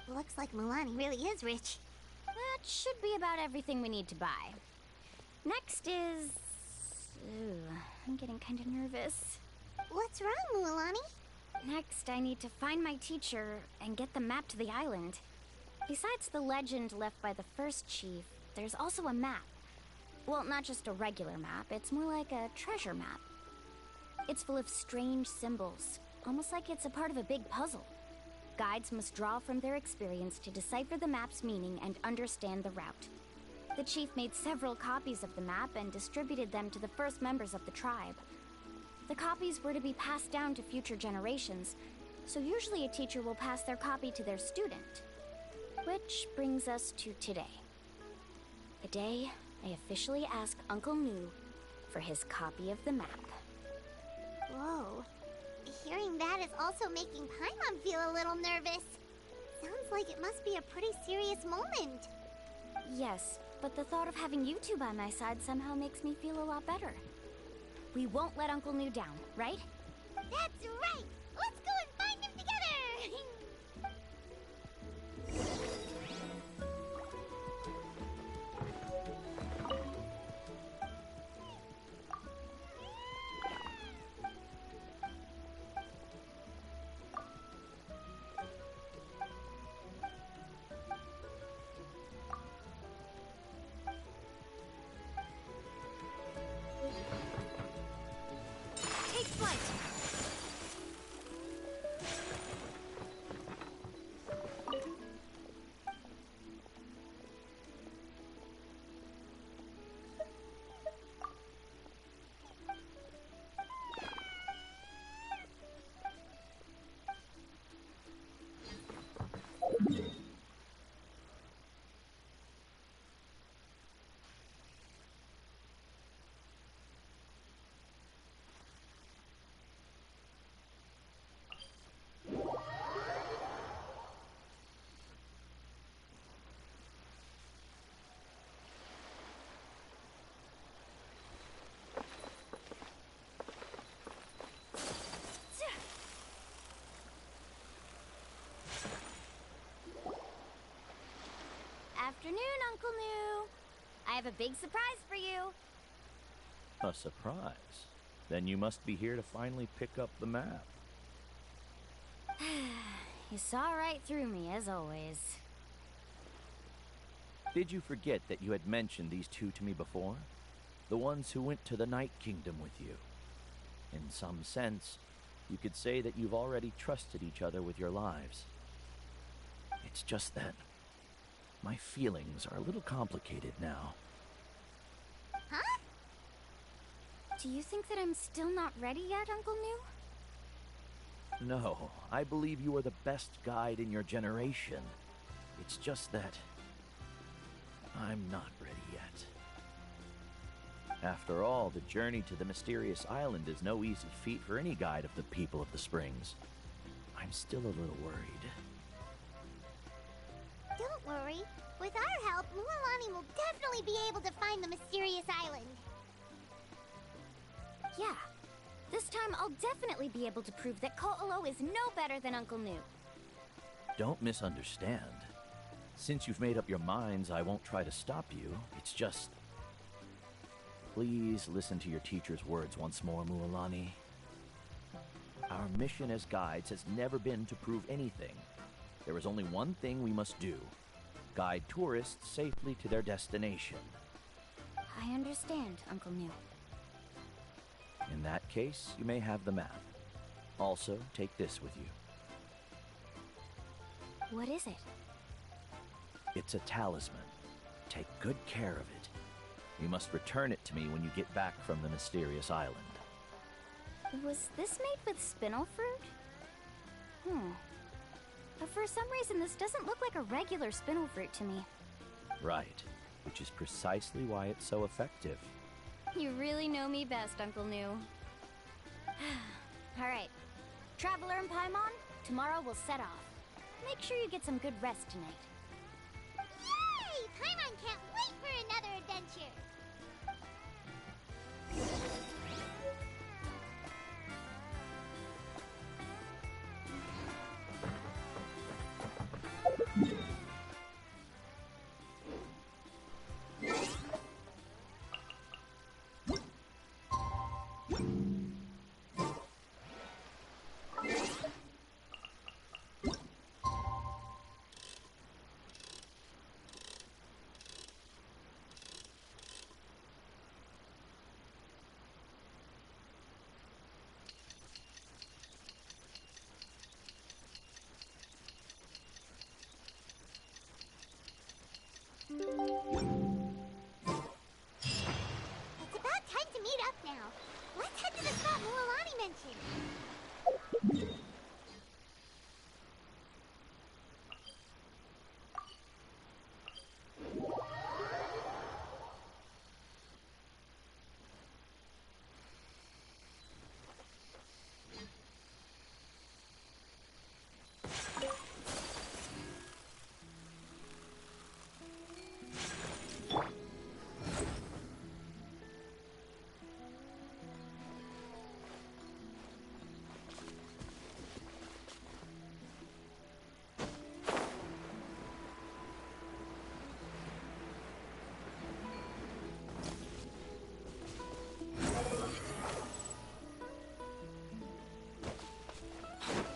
S2: Looks like Mualani really is rich.
S3: That should be about everything we need to buy. Next is... Ooh, I'm getting kind of nervous.
S2: What's wrong, Mualani?
S3: Next, I need to find my teacher and get the map to the island. Besides the legend left by the first chief, there's also a map. Well, not just a regular map, it's more like a treasure map. It's full of strange symbols, almost like it's a part of a big puzzle. Guides must draw from their experience to decipher the map's meaning and understand the route. The chief made several copies of the map and distributed them to the first members of the tribe. The copies were to be passed down to future generations, so usually a teacher will pass their copy to their student. Which brings us to today. The day I officially ask Uncle Nu for his copy of the map.
S2: Whoa. Hearing that is also making Paimon feel a little nervous. Sounds like it must be a pretty serious moment.
S3: Yes, but the thought of having you two by my side somehow makes me feel a lot better. We won't let Uncle Nu down, right?
S2: That's right! Let's go and find him together!
S3: Take flight! Afternoon, Uncle Nu. I have a big surprise for you.
S14: A surprise? Then you must be here to finally pick up the map.
S3: You saw right through me, as always.
S14: Did you forget that you had mentioned these two to me before? The ones who went to the Night Kingdom with you. In some sense, you could say that you've already trusted each other with your lives. It's just that my feelings are a little complicated now.
S2: Huh?
S3: Do you think that I'm still not ready yet, Uncle Nu?
S14: No, I believe you are the best guide in your generation. It's just that I'm not ready yet. After all, the journey to the mysterious island is no easy feat for any guide of the people of the Springs. I'm still a little worried.
S2: Don't worry. With our help, Mualani will definitely be able to find the mysterious island.
S3: Yeah. This time I'll definitely be able to prove that Ko'olo is no better than Uncle New.
S14: Don't misunderstand. Since you've made up your minds, I won't try to stop you. It's just... Please listen to your teacher's words once more, Mualani. Our mission as guides has never been to prove anything. There is only one thing we must do. Guide tourists safely to their destination.
S3: I understand, Uncle New.
S14: In that case, you may have the map. Also, take this with you.
S3: What is it?
S14: It's a talisman. Take good care of it. You must return it to me when you get back from the mysterious island.
S3: Was this made with spinel fruit? But for some reason, this doesn't look like a regular spinel fruit to me.
S14: Right, which is precisely why it's so effective.
S3: You really know me best, Uncle New. Alright. Traveler and Paimon, tomorrow we'll set off. Make sure you get some good rest tonight.
S2: Yay! Paimon can't wait for another adventure! It's about time to meet up now. Let's head to the spot Mualani mentioned.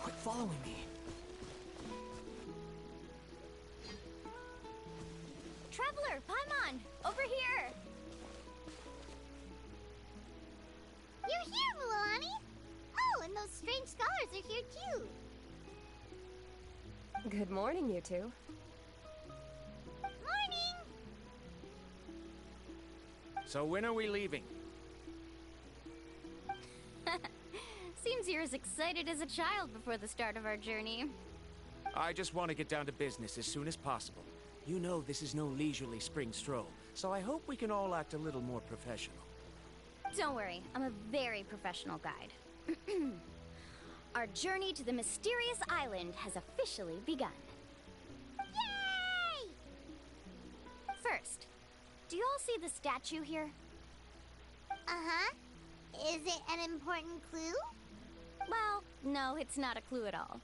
S11: Quit following me.
S3: Traveler, Paimon, over here!
S2: You're here, Mualani! Oh, and those strange scholars are here too.
S10: Good morning, you two.
S2: Morning!
S11: So when are we leaving?
S3: Seems you're as excited as a child before the start of our journey.
S11: I just want to get down to business as soon as possible. You know this is no leisurely spring stroll, so I hope we can all act a little more professional.
S3: Don't worry, I'm a very professional guide. Our journey to the mysterious island has officially begun.
S2: Yay!
S3: First, do you all see the statue here?
S2: Uh-huh. Is it an important clue?
S3: Well, no, it's not a clue at all.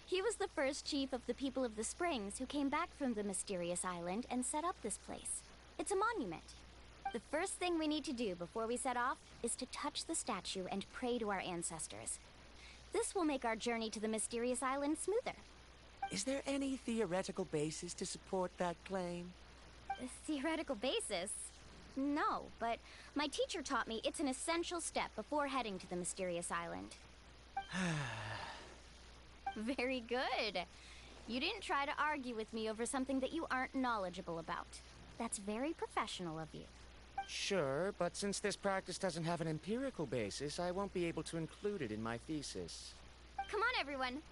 S3: He was the first chief of the people of the Springs who came back from the mysterious island and set up this place. It's a monument. The first thing we need to do before we set off is to touch the statue and pray to our ancestors. This will make our journey to the mysterious island smoother.
S11: Is there any theoretical basis to support that claim?
S3: A theoretical basis? No, but my teacher taught me it's an essential step before heading to the mysterious island. Very good. You didn't try to argue with me over something that you aren't knowledgeable about. That's very professional of you.
S11: Sure, but since this practice doesn't have an empirical basis, I won't be able to include it in my thesis.
S3: Come on, everyone.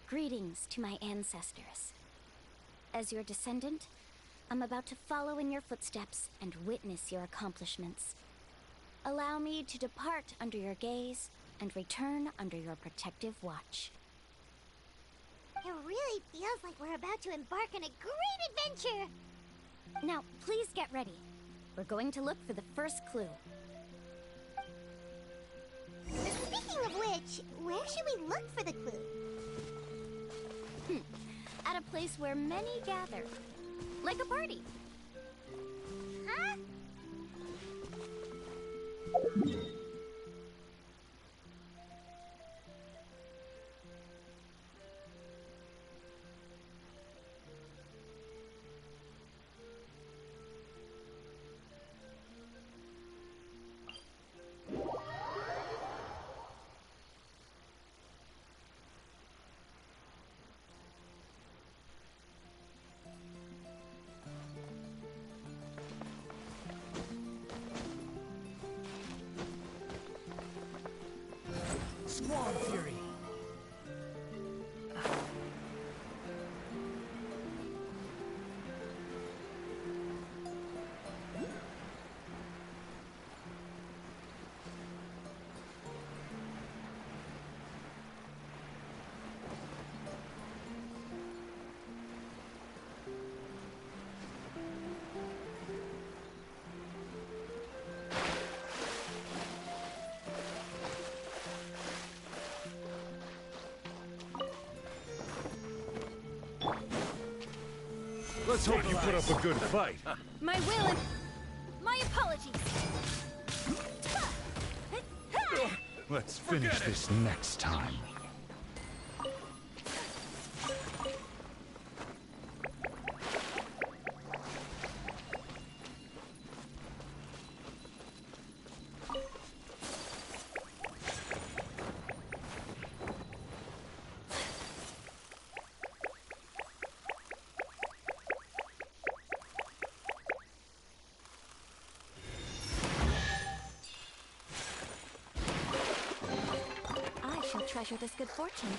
S3: Greetings to my ancestors. As your descendant, I'm about to follow in your footsteps and witness your accomplishments. Allow me to depart under your gaze and return under your protective watch.
S2: It really feels like we're about to embark on a great adventure!
S3: Now, please get ready. We're going to look for the first clue.
S2: Speaking of which, where should we look for the clue?
S3: At a place where many gather. Like a party.
S2: Huh?
S6: Squall Fury!
S5: Let's hope you put up a good fight.
S3: My will and... my apologies!
S5: Let's finish this next time.
S3: Treasure this good fortune.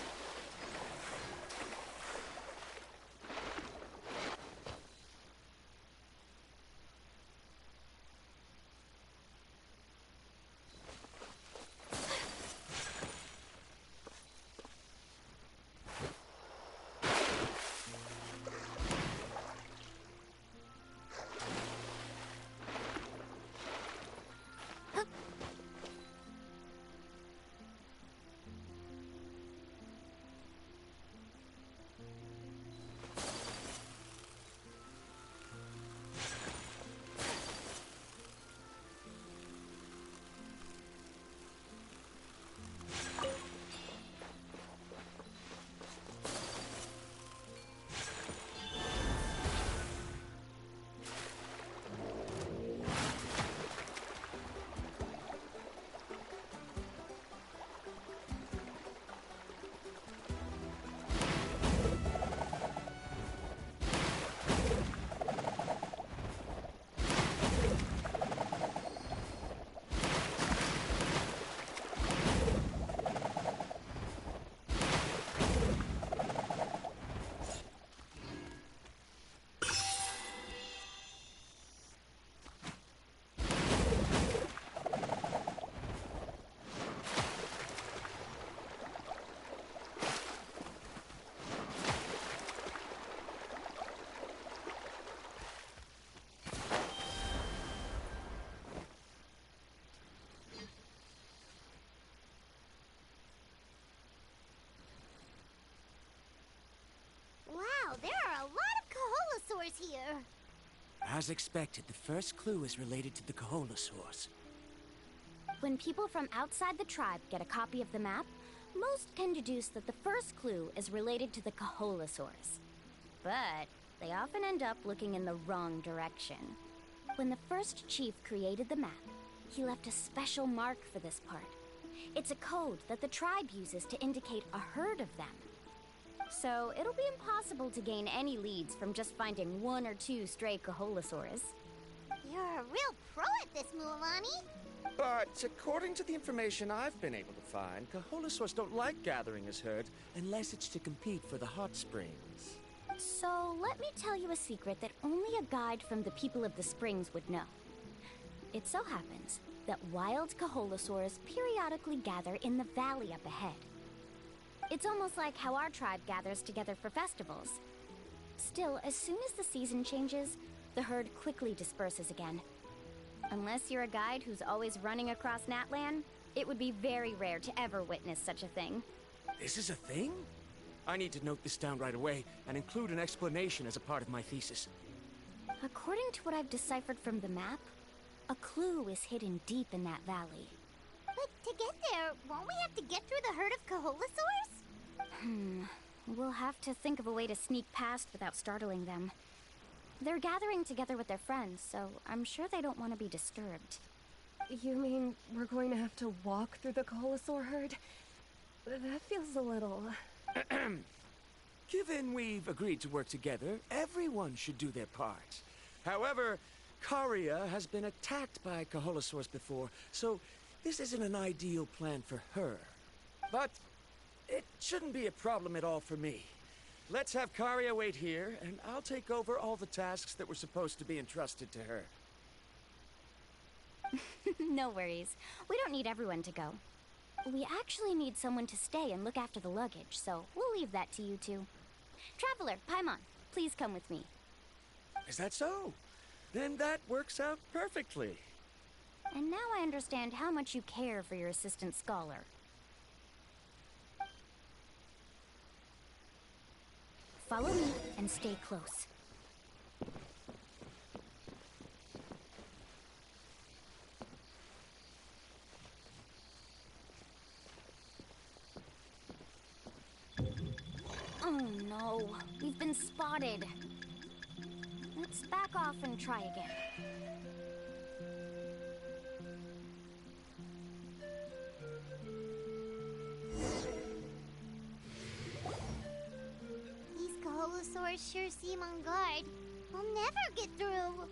S2: Wow, there are a lot of Coholosaurs here!
S11: As expected, the first clue is related to the Coholosaurs.
S3: When people from outside the tribe get a copy of the map, most can deduce that the first clue is related to the Coholosaurs. But they often end up looking in the wrong direction. When the first chief created the map, he left a special mark for this part. It's a code that the tribe uses to indicate a herd of them. So it'll be impossible to gain any leads from just finding one or two stray Coholosaurs.
S2: You're a real pro at this, Mualani.
S11: But according to the information I've been able to find, Coholosaurs don't like gathering as herds unless it's to compete for the hot springs.
S3: So let me tell you a secret that only a guide from the people of the springs would know. It so happens that wild Kaholosaurs periodically gather in the valley up ahead. It's almost like how our tribe gathers together for festivals. Still, as soon as the season changes, the herd quickly disperses again. Unless you're a guide who's always running across Natlan, it would be very rare to ever witness such a thing.
S11: This is a thing? I need to note this down right away and include an explanation as a part of my thesis.
S3: According to what I've deciphered from the map, a clue is hidden deep in that valley.
S2: But to get there, won't we have to get through the herd of Kaholosaurs?
S3: We'll have to think of a way to sneak past without startling them. They're gathering together with their friends, so I'm sure they don't want to be disturbed.
S10: You mean we're going to have to walk through the Kaholosaur herd? That feels a little...
S11: Given we've agreed to work together, everyone should do their part. However, Karia has been attacked by Kaholosaurs before, so this isn't an ideal plan for her. But it shouldn't be a problem at all for me. Let's have Karia wait here, and I'll take over all the tasks that were supposed to be entrusted to her.
S3: No worries. We don't need everyone to go. We actually need someone to stay and look after the luggage, so we'll leave that to you two. Traveler, Paimon, please come with me.
S11: Is that so? Then that works out perfectly.
S3: And now I understand how much you care for your assistant scholar. Follow me and stay close. Oh no, we've been spotted. Let's back off and try again.
S2: These Kaholosaurs sure seem on guard. We'll never get through.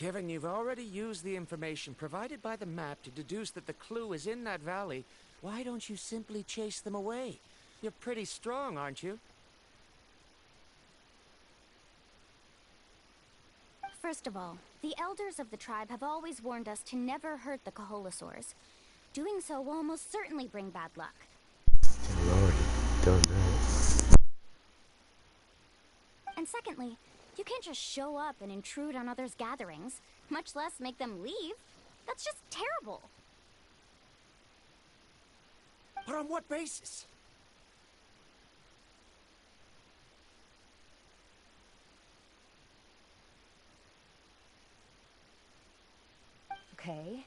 S11: Kevin, you've already used the information provided by the map to deduce that the clue is in that valley. Why don't you simply chase them away? You're pretty strong, aren't you?
S3: First of all, the elders of the tribe have always warned us to never hurt the Kaholasaurs. Doing so will almost certainly bring bad luck.
S15: I've already done that.
S3: And secondly, you can't just show up and intrude on others' gatherings, much less make them leave. That's just terrible.
S11: But on what basis?
S10: Okay.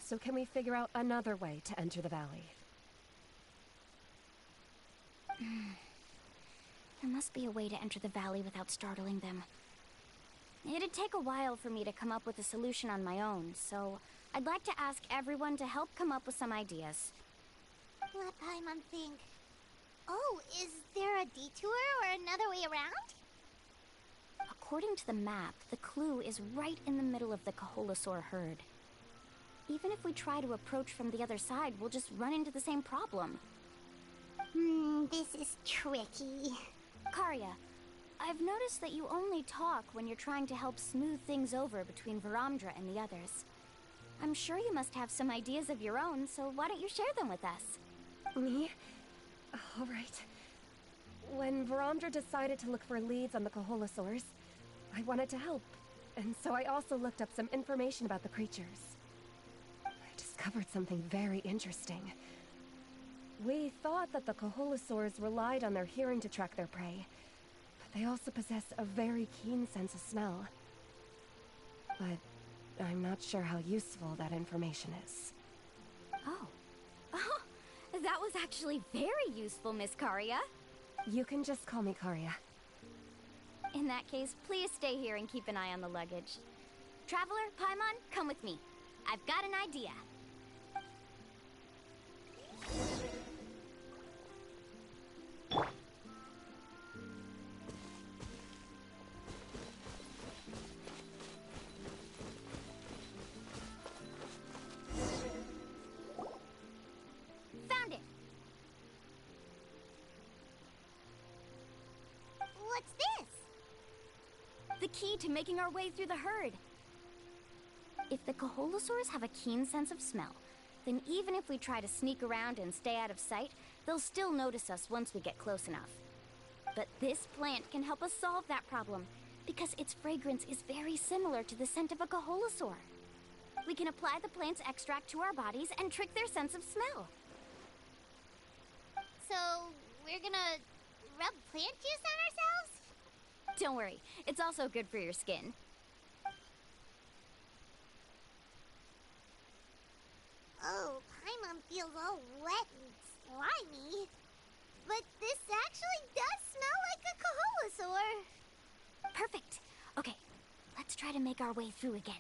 S10: So can we figure out another way to enter the valley?
S3: There must be a way to enter the valley without startling them. It'd take a while for me to come up with a solution on my own, so I'd like to ask everyone to help come up with some ideas.
S2: Let Paimon think. Oh, is there a detour or another way around?
S3: According to the map, the clue is right in the middle of the Kaholasaur herd. Even if we try to approach from the other side, we'll just run into the same problem.
S2: This is tricky.
S3: Karya, I've noticed that you only talk when you're trying to help smooth things over between Varamdra and the others. I'm sure you must have some ideas of your own, so why don't you share them with us?
S10: Me? All right. When Varamdra decided to look for leads on the Kaholasaurs, I wanted to help, and so I also looked up some information about the creatures. I discovered something very interesting. We thought that the Kaholasaurs relied on their hearing to track their prey, but they also possess a very keen sense of smell. But I'm not sure how useful that information is.
S3: Oh. Oh, that was actually very useful, Miss Karya.
S10: You can just call me Karya.
S3: In that case, please stay here and keep an eye on the luggage. Traveler, Paimon, come with me. I've got an idea. Found it!
S2: What's this?
S3: The key to making our way through the herd. If the Kaholasaurs have a keen sense of smell, then even if we try to sneak around and stay out of sight, they'll still notice us once we get close enough. But this plant can help us solve that problem, because its fragrance is very similar to the scent of a Kaholasaur. We can apply the plant's extract to our bodies and trick their sense of smell.
S2: So, we're gonna rub plant juice on ourselves?
S3: Don't worry, it's also good for your skin.
S2: Oh, Paimon feels all wet and slimy. But this actually does smell like a Kaholasaur.
S3: Perfect. Okay, let's try to make our way through again.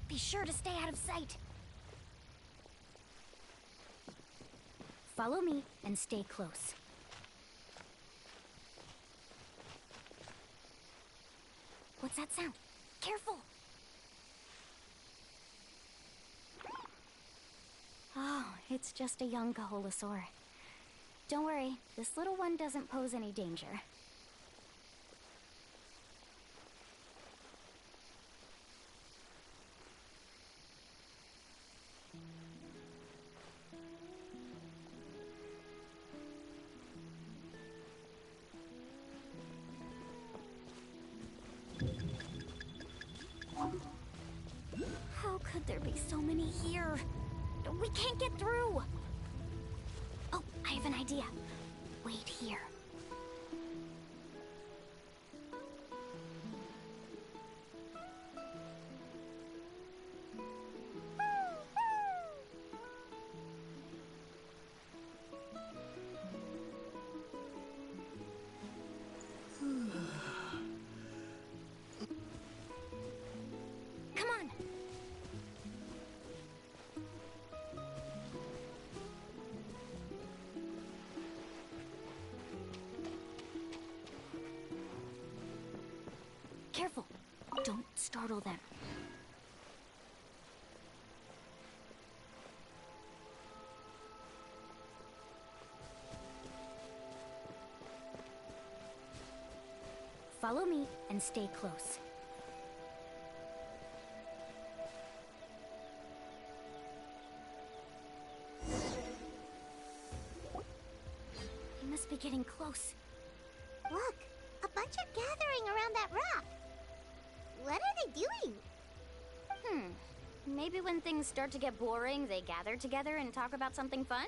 S3: Be sure to stay out of sight. Follow me and stay close. What's that sound? Careful! Oh, it's just a young Kaholasaur. Don't worry, this little one doesn't pose any danger. How could there be so many here? We can't get through! Oh, I have an idea. Wait here. Don't startle them. Follow me and stay close. They must be getting close.
S2: Look, a bunch are gathering around that rock. What are they doing?
S3: Maybe when things start to get boring, they gather together and talk about something fun?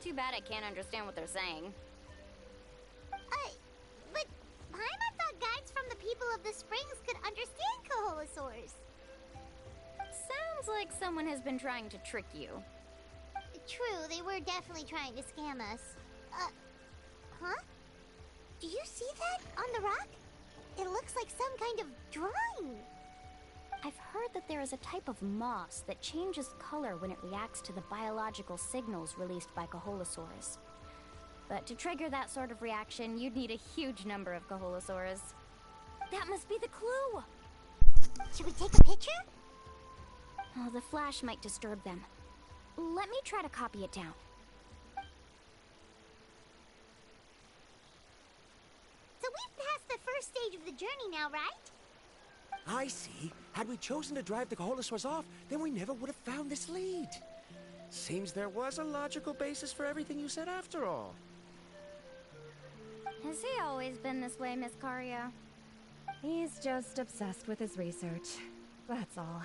S3: Too bad I can't understand what they're saying.
S2: But Paimon thought guides from the people of the springs could understand Kaholosaurs.
S3: Sounds like someone has been trying to trick you.
S2: True, they were definitely trying to scam us. Huh? Do you see that on the rock? It looks like some kind of drawing.
S3: I've heard that there is a type of moss that changes color when it reacts to the biological signals released by Kaholosaurs. But to trigger that sort of reaction, you'd need a huge number of Kaholosaurs. That must be the clue!
S2: Should we take a picture?
S3: Oh, the flash might disturb them. Let me try to copy it down.
S2: So we've passed the first stage of the journey now, right?
S11: I see. Had we chosen to drive the Kaholosaurs off, then we never would have found this lead. Seems there was a logical basis for everything you said after all.
S3: Has he always been this way, Miss Karia?
S10: He's just obsessed with his research. That's all.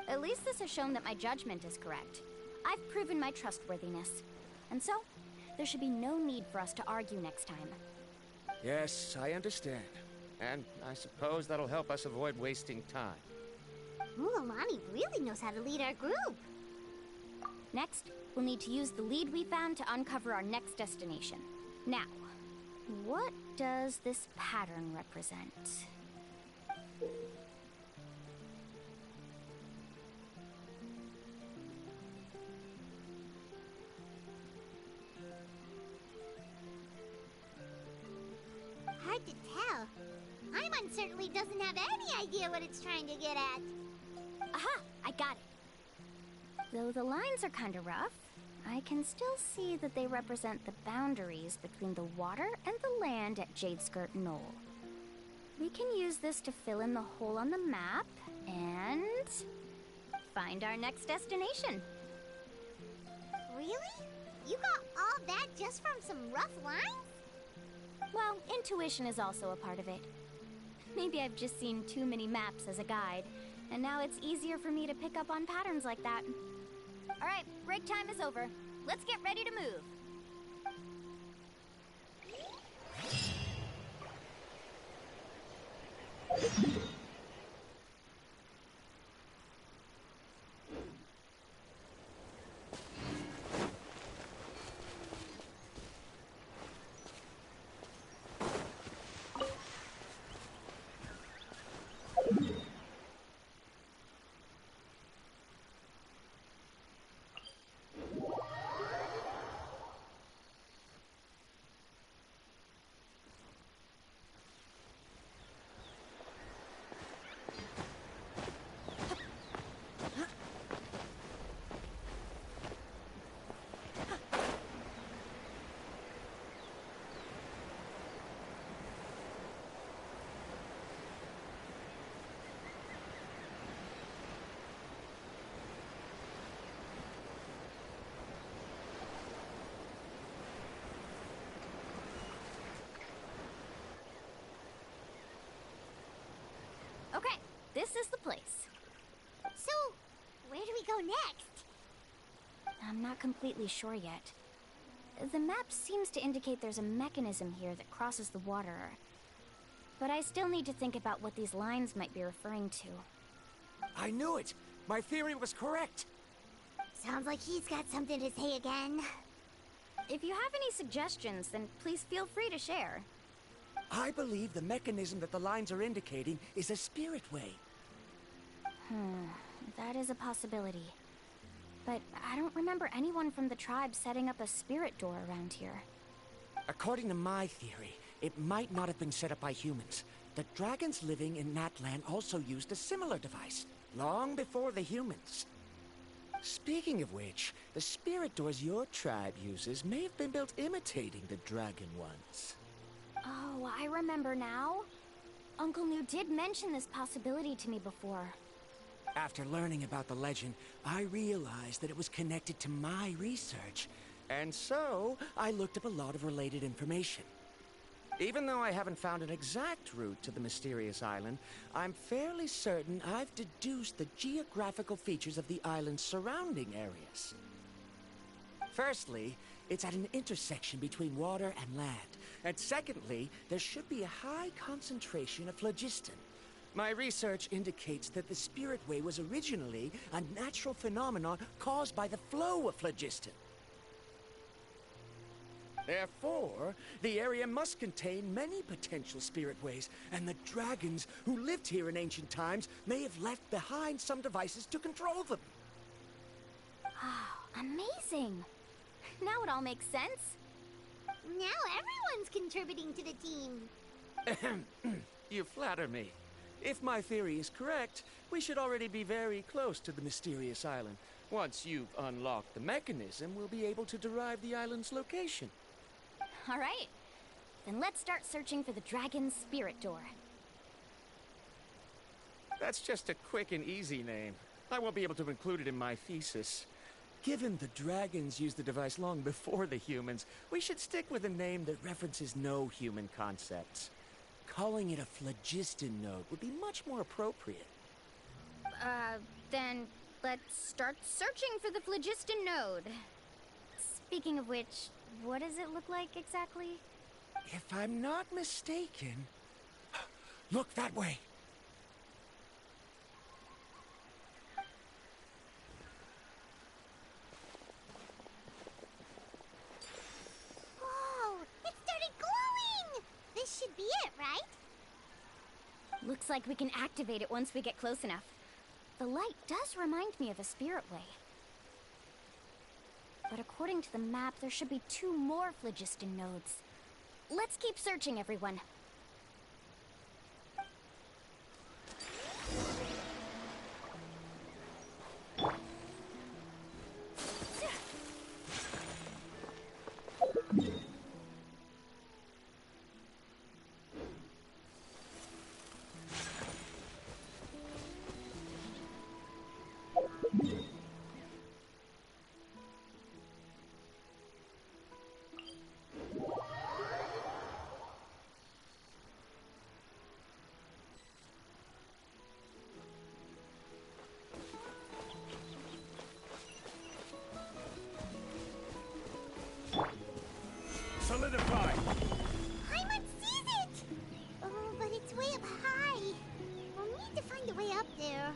S3: At least this has shown that my judgment is correct. I've proven my trustworthiness. And so, there should be no need for us to argue next time.
S11: Yes, I understand. And I suppose that'll help us avoid wasting time.
S2: Mualani really knows how to lead our group.
S3: Next, we'll need to use the lead we found to uncover our next destination. Now, what does this pattern represent?
S2: Hard to tell. Paimon certainly doesn't have any idea what it's trying to get at.
S3: Aha! I got it! Though the lines are kinda rough, I can still see that they represent the boundaries between the water and the land at Jadeskirt Knoll. We can use this to fill in the hole on the map and find our next destination.
S2: Really? You got all that just from some rough lines?
S3: Well, intuition is also a part of it. Maybe I've just seen too many maps as a guide, and now it's easier for me to pick up on patterns like that. All right, break time is over. Let's get ready to move. Okay, this is the place.
S2: So, where do we go next?
S3: I'm not completely sure yet. The map seems to indicate there's a mechanism here that crosses the water. But I still need to think about what these lines might be referring to.
S11: I knew it! My theory was correct!
S2: Sounds like he's got something to say again.
S3: If you have any suggestions, then please feel free to share.
S11: I believe the mechanism that the lines are indicating is a spirit way.
S3: That is a possibility. But I don't remember anyone from the tribe setting up a spirit door around here.
S11: According to my theory, it might not have been set up by humans. the dragons living in Natlan also used a similar device, long before the humans. Speaking of which, the spirit doors your tribe uses may have been built imitating the dragon ones.
S3: Oh, I remember now. Uncle New did mention this possibility to me before.
S11: After learning about the legend, I realized that it was connected to my research, and so I looked up a lot of related information. Even though I haven't found an exact route to the mysterious island, I'm fairly certain I've deduced the geographical features of the island's surrounding areas. Firstly, it's at an intersection between water and land. And secondly, there should be a high concentration of phlogiston. My research indicates that the Spirit Way was originally a natural phenomenon caused by the flow of phlogiston. Therefore, the area must contain many potential spirit ways, and the dragons who lived here in ancient times may have left behind some devices to control them.
S3: Oh, amazing! Now it all makes sense.
S2: Now everyone's contributing to the team.
S11: You flatter me. If my theory is correct, we should already be very close to the mysterious island. Once you've unlocked the mechanism, we'll be able to derive the island's location.
S3: All right. Then let's start searching for the dragon's spirit door.
S11: That's just a quick and easy name. I won't be able to include it in my thesis. Given the dragons used the device long before the humans, we should stick with a name that references no human concepts. Calling it a phlogiston node would be much more appropriate.
S3: Then let's start searching for the phlogiston node. Speaking of which, what does it look like exactly?
S11: If I'm not mistaken... Look that way!
S2: Whoa! It started glowing! This should be it, right?
S3: Looks like we can activate it once we get close enough. The light does remind me of a spirit way. But according to the map, there should be 2 more phlogiston nodes. Let's keep searching, everyone.
S5: Solidify!
S2: Paimon sees it! Oh, but it's way up high. We'll need to find a way up there.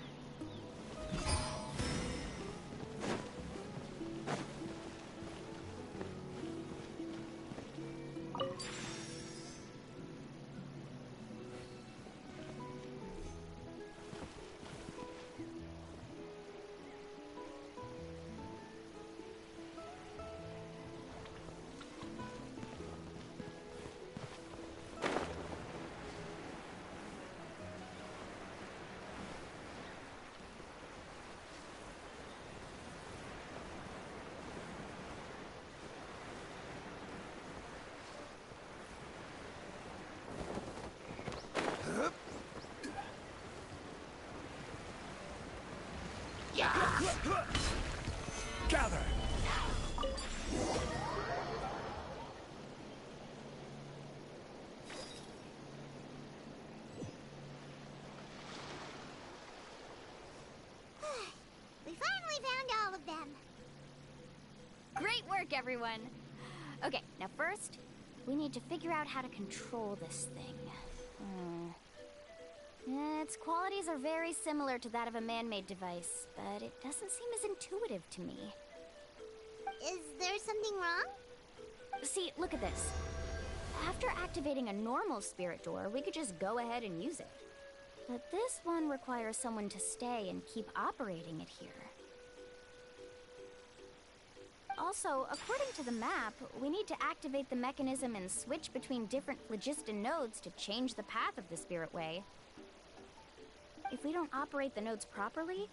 S5: Gather!
S2: We finally found all of them.
S3: Great work, everyone. Okay, now first, we need to figure out how to control this thing. Its qualities are very similar to that of a man-made device, but it doesn't seem as intuitive to me.
S2: Is there something wrong?
S3: See, look at this. After activating a normal spirit door, we could just go ahead and use it. But this one requires someone to stay and keep operating it here. Also, according to the map, we need to activate the mechanism and switch between different phlogiston nodes to change the path of the Spirit Way. If we don't operate the nodes properly,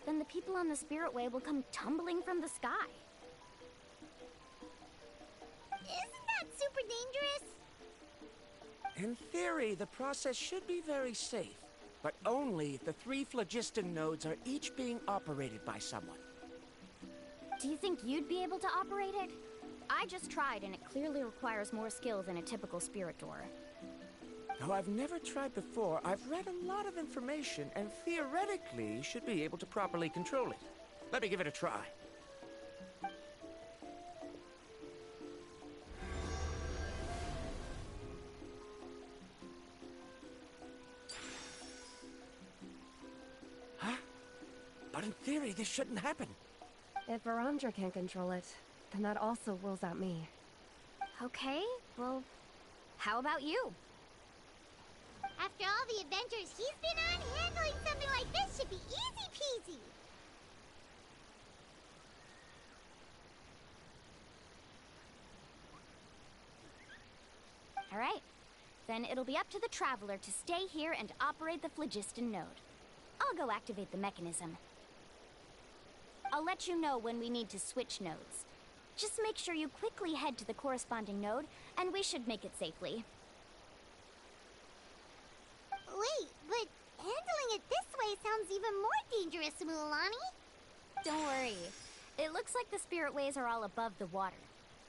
S3: then the people on the Spirit Way will come tumbling from the sky.
S2: Isn't that super dangerous?
S11: In theory, the process should be very safe, but only if the 3 phlogiston nodes are each being operated by someone.
S3: Do you think you'd be able to operate it? I just tried, and it clearly requires more skill than a typical spirit door.
S11: Though I've never tried before, I've read a lot of information and theoretically should be able to properly control it. Let me give it a try. Huh? But in theory, this shouldn't happen.
S10: If Varamdra can't control it, then that also rules out me.
S3: Okay, well, how about you?
S2: After all the adventures he's been on, handling something like this should be easy peasy.
S3: All right, then it'll be up to the Traveler to stay here and operate the phlogiston node. I'll go activate the mechanism. I'll let you know when we need to switch nodes. Just make sure you quickly head to the corresponding node, and we should make it safely.
S2: Wait, but handling it this way sounds even more dangerous, Mualani.
S3: Don't worry. It looks like the Spirit Ways are all above the water.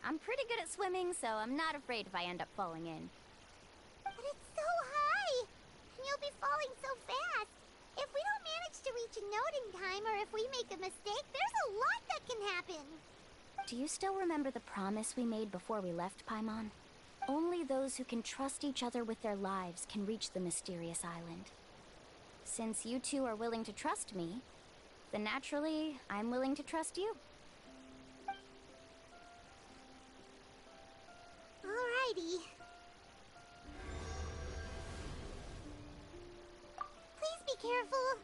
S3: I'm pretty good at swimming, so I'm not afraid if I end up falling in.
S2: But it's so high! And you'll be falling so fast! If we don't manage to reach a node in time, or if we make a mistake, there's a lot that can happen!
S3: Do you still remember the promise we made before we left, Paimon? Only those who can trust each other with their lives can reach the mysterious island. Since you two are willing to trust me, then naturally, I'm willing to trust you.
S2: Alrighty. Please be careful.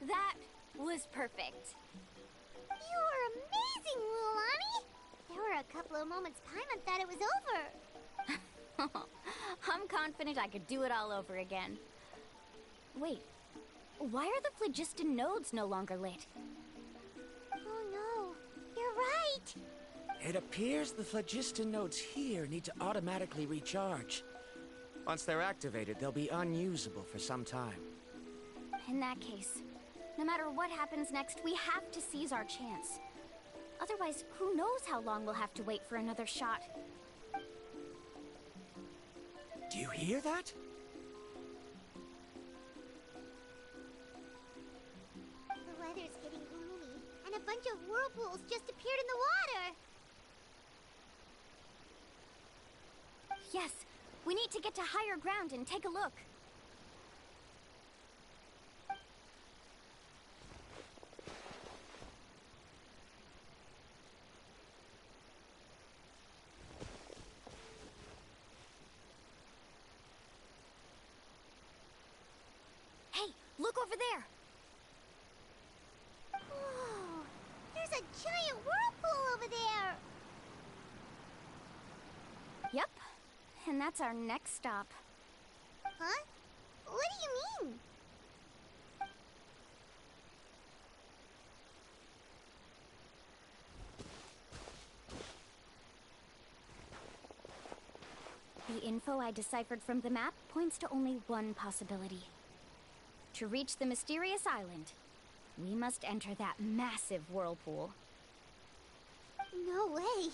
S3: That was perfect.
S2: You were amazing, Mualani! There were a couple of moments Paimon thought it was over.
S3: I'm confident I could do it all over again. Wait, why are the phlogiston nodes no longer lit?
S2: Oh no, you're right!
S11: It appears the phlogiston nodes here need to automatically recharge. Once they're activated, they'll be unusable for some time.
S3: In that case, no matter what happens next, we have to seize our chance. Otherwise, who knows how long we'll have to wait for another shot.
S11: Do you hear that?
S2: The weather's getting gloomy, and a bunch of whirlpools just appeared in the water!
S3: Yes, we need to get to higher ground and take a look. Look over there!
S2: Whoa! There's a giant whirlpool over there!
S3: Yep, and that's our next stop.
S2: Huh? What do you mean?
S3: The info I deciphered from the map points to only one possibility. To reach the mysterious island, we must enter that massive whirlpool.
S2: No way!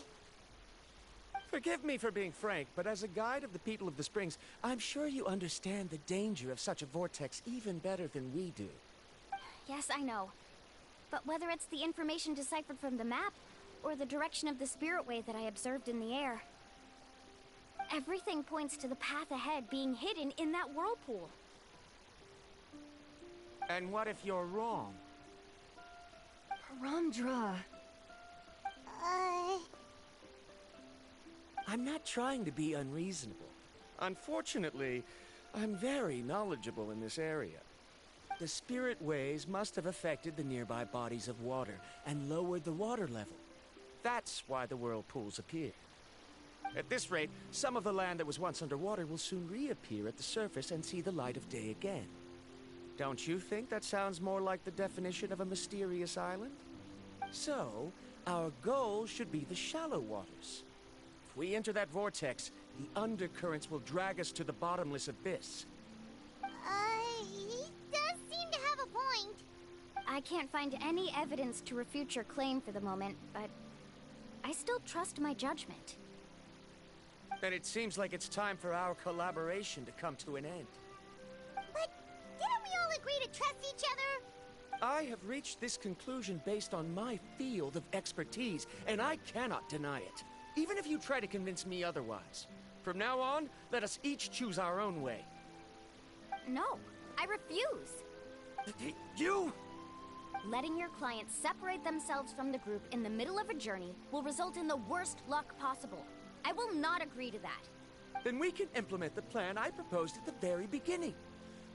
S11: Forgive me for being frank, but as a guide of the people of the Springs, I'm sure you understand the danger of such a vortex even better than we do.
S3: Yes, I know. But whether it's the information deciphered from the map, or the direction of the spirit way that I observed in the air, everything points to the path ahead being hidden in that whirlpool.
S11: And what if you're wrong?
S10: Paramdra.
S11: I'm not trying to be unreasonable. Unfortunately, I'm very knowledgeable in this area. The spirit waves must have affected the nearby bodies of water and lowered the water level. That's why the whirlpools appear. At this rate, some of the land that was once underwater will soon reappear at the surface and see the light of day again. Don't you think that sounds more like the definition of a mysterious island? So, our goal should be the shallow waters. If we enter that vortex, the undercurrents will drag us to the bottomless abyss.
S2: He does seem to have a point.
S3: I can't find any evidence to refute your claim for the moment, but I still trust my judgment.
S11: Then it seems like it's time for our collaboration to come to an end.
S2: But didn't we all agree to trust each other?
S11: I have reached this conclusion based on my field of expertise, and I cannot deny it, even if you try to convince me otherwise. From now on, let us each choose our own way.
S3: No, I refuse.
S11: You?
S3: Letting your clients separate themselves from the group in the middle of a journey will result in the worst luck possible. I will not agree to that.
S11: Then we can implement the plan I proposed at the very beginning.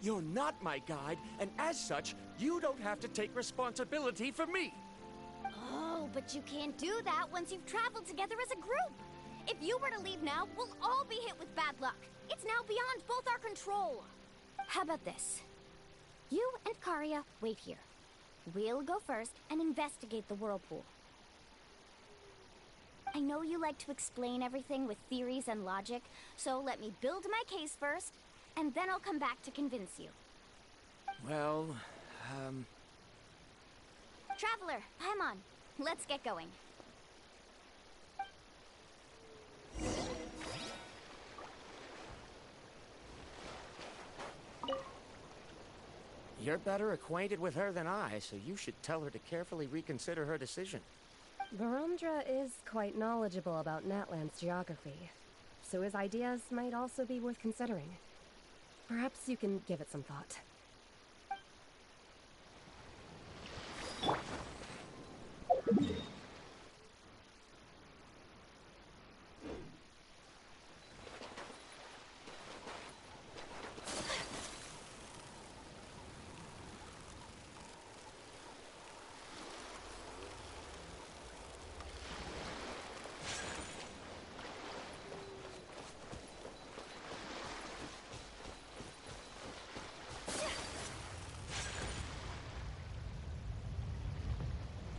S11: You're not my guide, and as such, you don't have to take responsibility for me.
S3: Oh, but you can't do that once you've traveled together as a group. If you were to leave now, we'll all be hit with bad luck. It's now beyond both our control. How about this? You and Karia wait here. We'll go first and investigate the whirlpool. I know you like to explain everything with theories and logic, so let me build my case first, and then I'll come back to convince you.
S11: Well,
S3: Traveler, Paimon, let's get going.
S11: You're better acquainted with her than I, so you should tell her to carefully reconsider her decision.
S10: Varamdra is quite knowledgeable about Natlan's geography, so his ideas might also be worth considering. Perhaps you can give it some thought.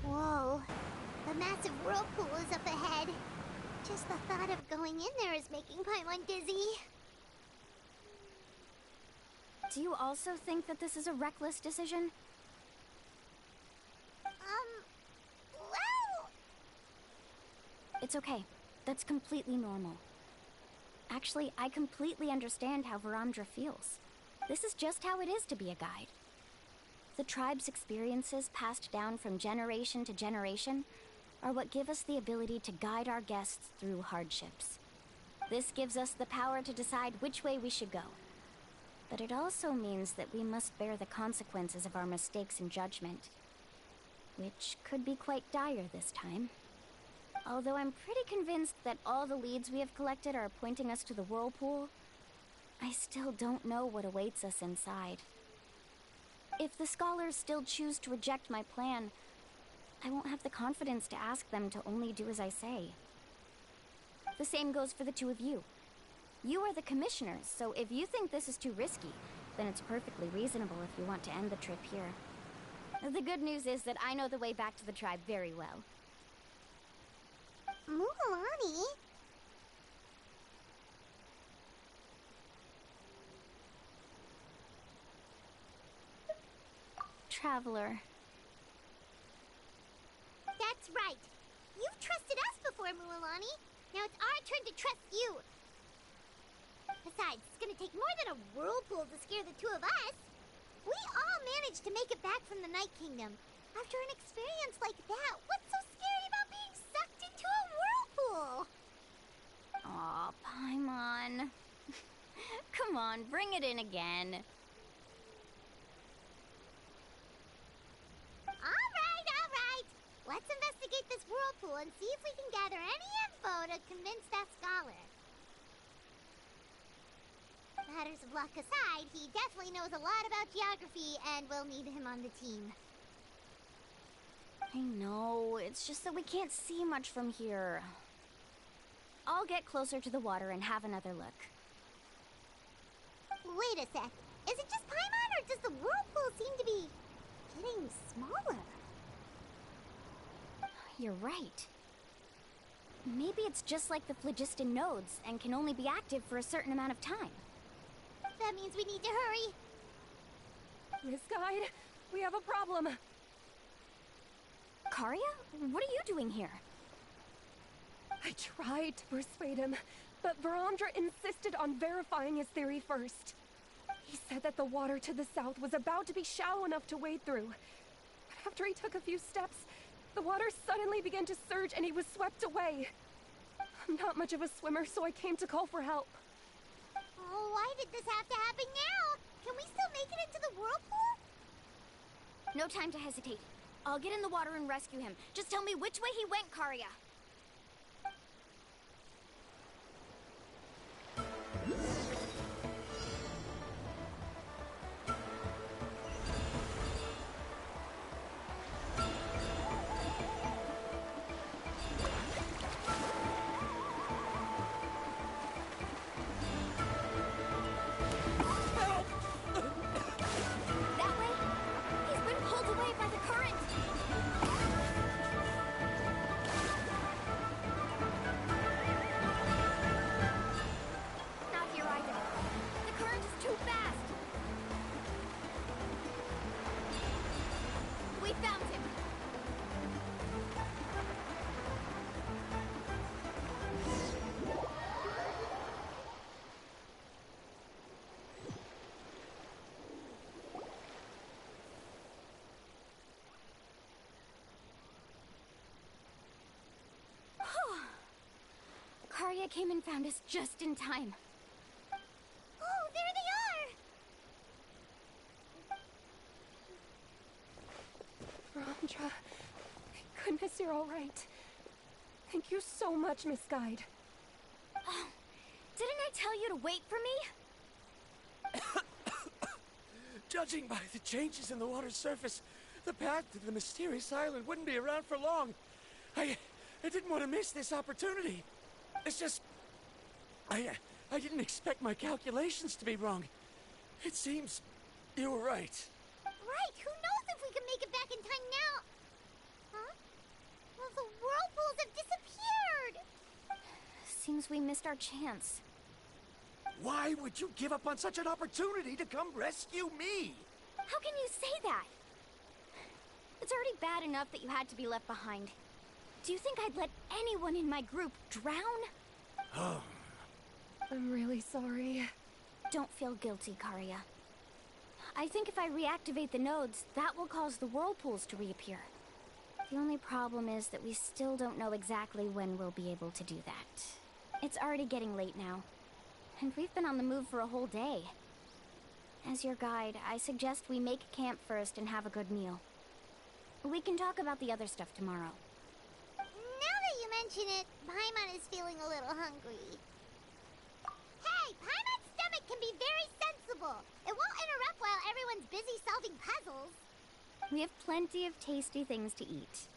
S2: Whoa, the massive whirlpool is up ahead. Just the thought of going in there is making Paimon dizzy.
S3: Do you also think that this is a reckless decision?
S2: Well...
S3: It's okay. That's completely normal. Actually, I completely understand how Varamdra feels. This is just how it is to be a guide. The tribe's experiences passed down from generation to generation are what give us the ability to guide our guests through hardships. This gives us the power to decide which way we should go. But it also means that we must bear the consequences of our mistakes and judgment, which could be quite dire this time. Although I'm pretty convinced that all the leads we have collected are pointing us to the whirlpool, I still don't know what awaits us inside. If the scholars still choose to reject my plan, I won't have the confidence to ask them to only do as I say. The same goes for the two of you. You are the commissioners, so if you think this is too risky, then it's perfectly reasonable if you want to end the trip here. The good news is that I know the way back to the tribe very well.
S2: Mualani?
S3: Traveler.
S2: That's right. You've trusted us before, Mualani. Now it's our turn to trust you. Besides, it's gonna take more than a whirlpool to scare the two of us. We all managed to make it back from the Night Kingdom. After an experience like that, what's so scary about being sucked into a whirlpool?
S3: Aw, Paimon. Come on, bring it in again.
S2: All right. Let's investigate this whirlpool and see if we can gather any info to convince that scholar. Matters of luck aside, he definitely knows a lot about geography, and we'll need him on the team.
S3: I know, it's just that we can't see much from here. I'll get closer to the water and have another look.
S2: Wait a sec. Is it just Paimon, or does the whirlpool seem to be getting smaller?
S3: You're right. Maybe it's just like the phlogiston nodes and can only be active for a certain amount of time.
S2: That means we need to hurry.
S10: Miss Guide, we have a problem.
S3: Karia? What are you doing here?
S10: I tried to persuade him, but Varamdra insisted on verifying his theory first. He said that the water to the south was about to be shallow enough to wade through. But after he took a few steps, the water suddenly began to surge and he was swept away. I'm not much of a swimmer, so I came to call for help.
S2: Oh, why did this have to happen now? Can we still make it into the whirlpool?
S3: No time to hesitate. I'll get in the water and rescue him. Just tell me which way he went, Karia. Karya came and found us just in time.
S2: Oh, there they are!
S10: Bromdra, thank goodness you're all right. Thank you so much, Miss Guide.
S3: Oh, didn't I tell you to wait for me?
S11: Judging by the changes in the water's surface, the path to the mysterious island wouldn't be around for long. I didn't want to miss this opportunity. It's just... I didn't expect my calculations to be wrong. It seems you were right.
S2: Right, who knows if we can make it back in time now? Huh? Well, the whirlpools have disappeared!
S3: Seems we missed our chance.
S11: Why would you give up on such an opportunity to come rescue me?
S3: How can you say that? It's already bad enough that you had to be left behind. Do you think I'd let anyone in my group drown?
S11: Oh.
S10: I'm really sorry.
S3: Don't feel guilty, Karya. I think if I reactivate the nodes, that will cause the whirlpools to reappear. The only problem is that we still don't know exactly when we'll be able to do that. It's already getting late now, and we've been on the move for a whole day. As your guide, I suggest we make camp first and have a good meal. We can talk about the other stuff tomorrow.
S2: Now that you mention it, Paimon is feeling a little hungry. Hey, Paimon's stomach can be very sensible. It won't interrupt while everyone's busy solving puzzles.
S3: We have plenty of tasty things to eat.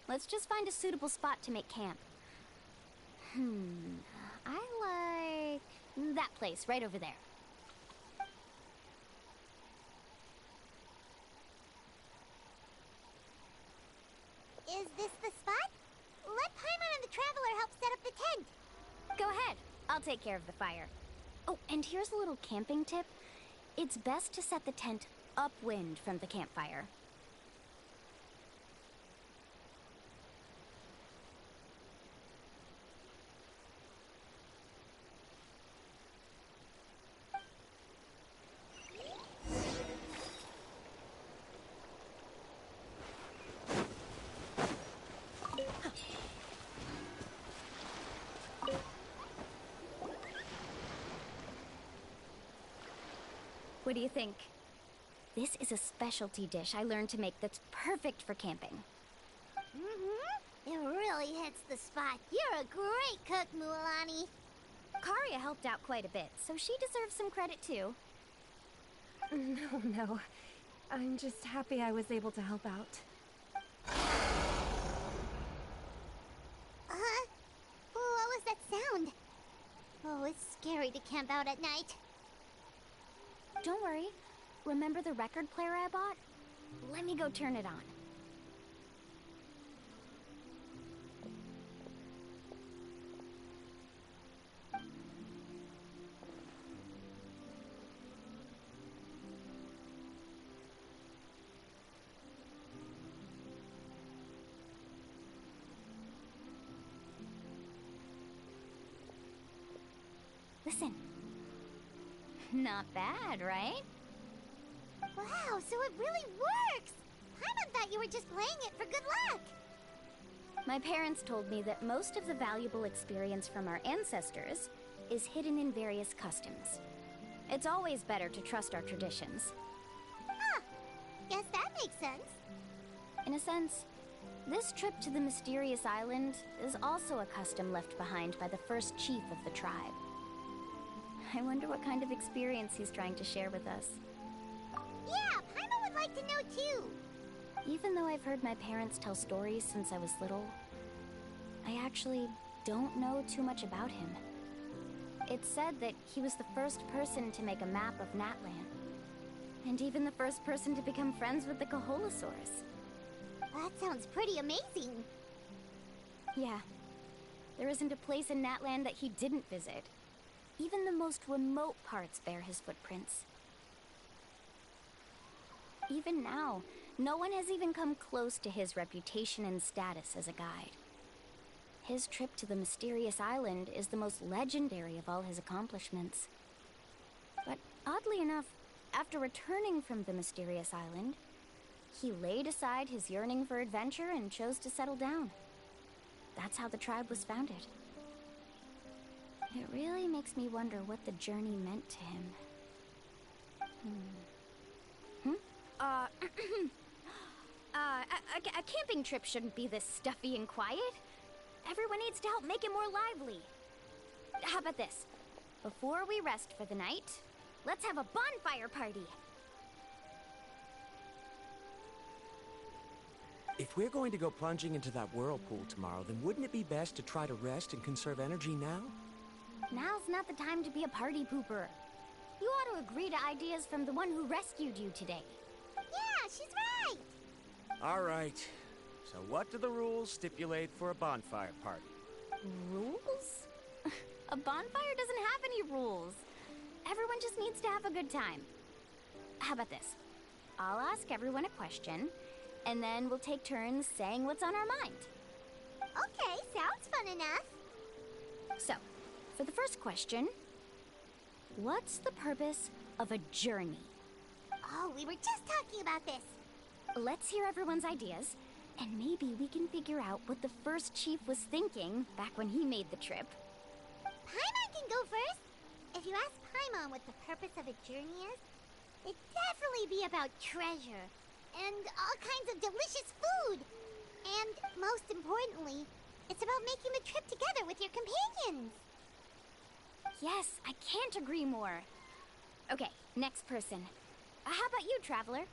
S3: Let's just find a suitable spot to make camp. I like that place right over there.
S2: Is this the spot? Let Paimon and the Traveler help set up the tent.
S3: Go ahead. I'll take care of the fire. Oh, and here's a little camping tip. It's best to set the tent upwind from the campfire. What do you think? This is a specialty dish I learned to make that's perfect for camping.
S2: It really hits the spot. You're a great cook, Mualani.
S3: Karya helped out quite a bit, so she deserves some credit too.
S10: No. I'm just happy I was able to help out.
S2: What was that sound? Oh, it's scary to camp out at night.
S3: Don't worry. Remember the record player I bought? Let me go turn it on. Listen. Not bad, right?
S2: Wow, so it really works! Paimon thought you were just playing it for good luck!
S3: My parents told me that most of the valuable experience from our ancestors is hidden in various customs. It's always better to trust our traditions.
S2: Huh. Guess that makes sense.
S3: In a sense, this trip to the mysterious island is also a custom left behind by the first chief of the tribe. I wonder what kind of experience he's trying to share with us.
S2: Yeah, Paimon would like to know too.
S3: Even though I've heard my parents tell stories since I was little, I actually don't know too much about him. It's said that he was the first person to make a map of Natlan, and even the first person to become friends with the Kaholasaurs.
S2: That sounds pretty amazing.
S3: Yeah. There isn't a place in Natlan that he didn't visit. Even the most remote parts bear his footprints. Even now, no one has even come close to his reputation and status as a guide. His trip to the mysterious island is the most legendary of all his accomplishments. But oddly enough, after returning from the mysterious island, he laid aside his yearning for adventure and chose to settle down. That's how the tribe was founded. It really makes me wonder what the journey meant to him. A camping trip shouldn't be this stuffy and quiet. Everyone needs to help make it more lively. How about this? Before we rest for the night, let's have a bonfire party.
S11: If we're going to go plunging into that whirlpool tomorrow, then wouldn't it be best to try to rest and conserve energy now?
S3: Now's not the time to be a party pooper. You ought to agree to ideas from the one who rescued you today.
S2: Yeah, she's right!
S11: All right. So what do the rules stipulate for a bonfire party?
S3: Rules? A bonfire doesn't have any rules. Everyone just needs to have a good time. How about this? I'll ask everyone a question, and then we'll take turns saying what's on our mind.
S2: Okay, sounds fun enough.
S3: So, for the first question, what's the purpose of a journey?
S2: Oh, we were just talking about this.
S3: Let's hear everyone's ideas, and maybe we can figure out what the first chief was thinking back when he made the trip.
S2: Paimon can go first. If you ask Paimon what the purpose of a journey is, it'd definitely be about treasure and all kinds of delicious food. And most importantly, it's about making the trip together with your companions.
S3: Yes, I can't agree more. Okay, next person. How about you, Traveler?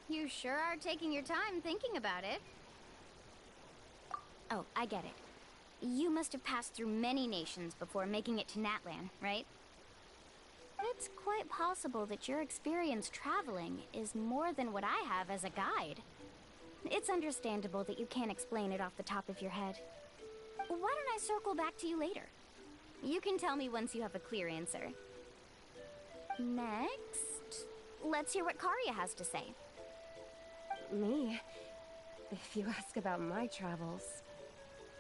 S3: You sure are taking your time thinking about it. Oh, I get it. You must have passed through many nations before making it to Natlan, right? It's quite possible that your experience traveling is more than what I have as a guide. It's understandable that you can't explain it off the top of your head. Why don't I circle back to you later? You can tell me once you have a clear answer. Next, let's hear what Karia has to say.
S10: Me? If you ask about my travels...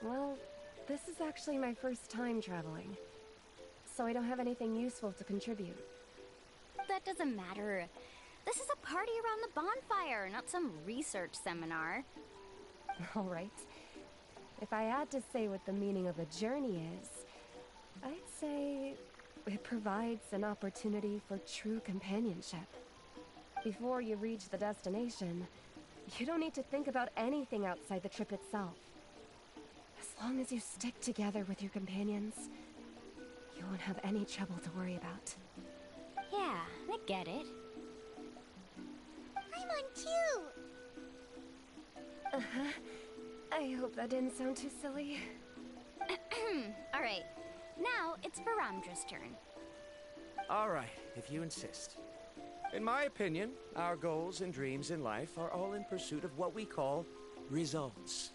S10: Well, this is actually my first time traveling. So I don't have anything useful to contribute.
S3: That doesn't matter. This is a party around the bonfire, not some research seminar.
S10: All right. If I had to say what the meaning of a journey is, I'd say it provides an opportunity for true companionship. Before you reach the destination, you don't need to think about anything outside the trip itself. As long as you stick together with your companions, you won't have any trouble to worry about.
S3: Yeah, I get it.
S2: I'm on too!
S10: Uh-huh. I hope that didn't sound too silly.
S3: Alright, now it's Varamdra's turn.
S11: All right, if you insist. In my opinion, our goals and dreams in life are all in pursuit of what we call results.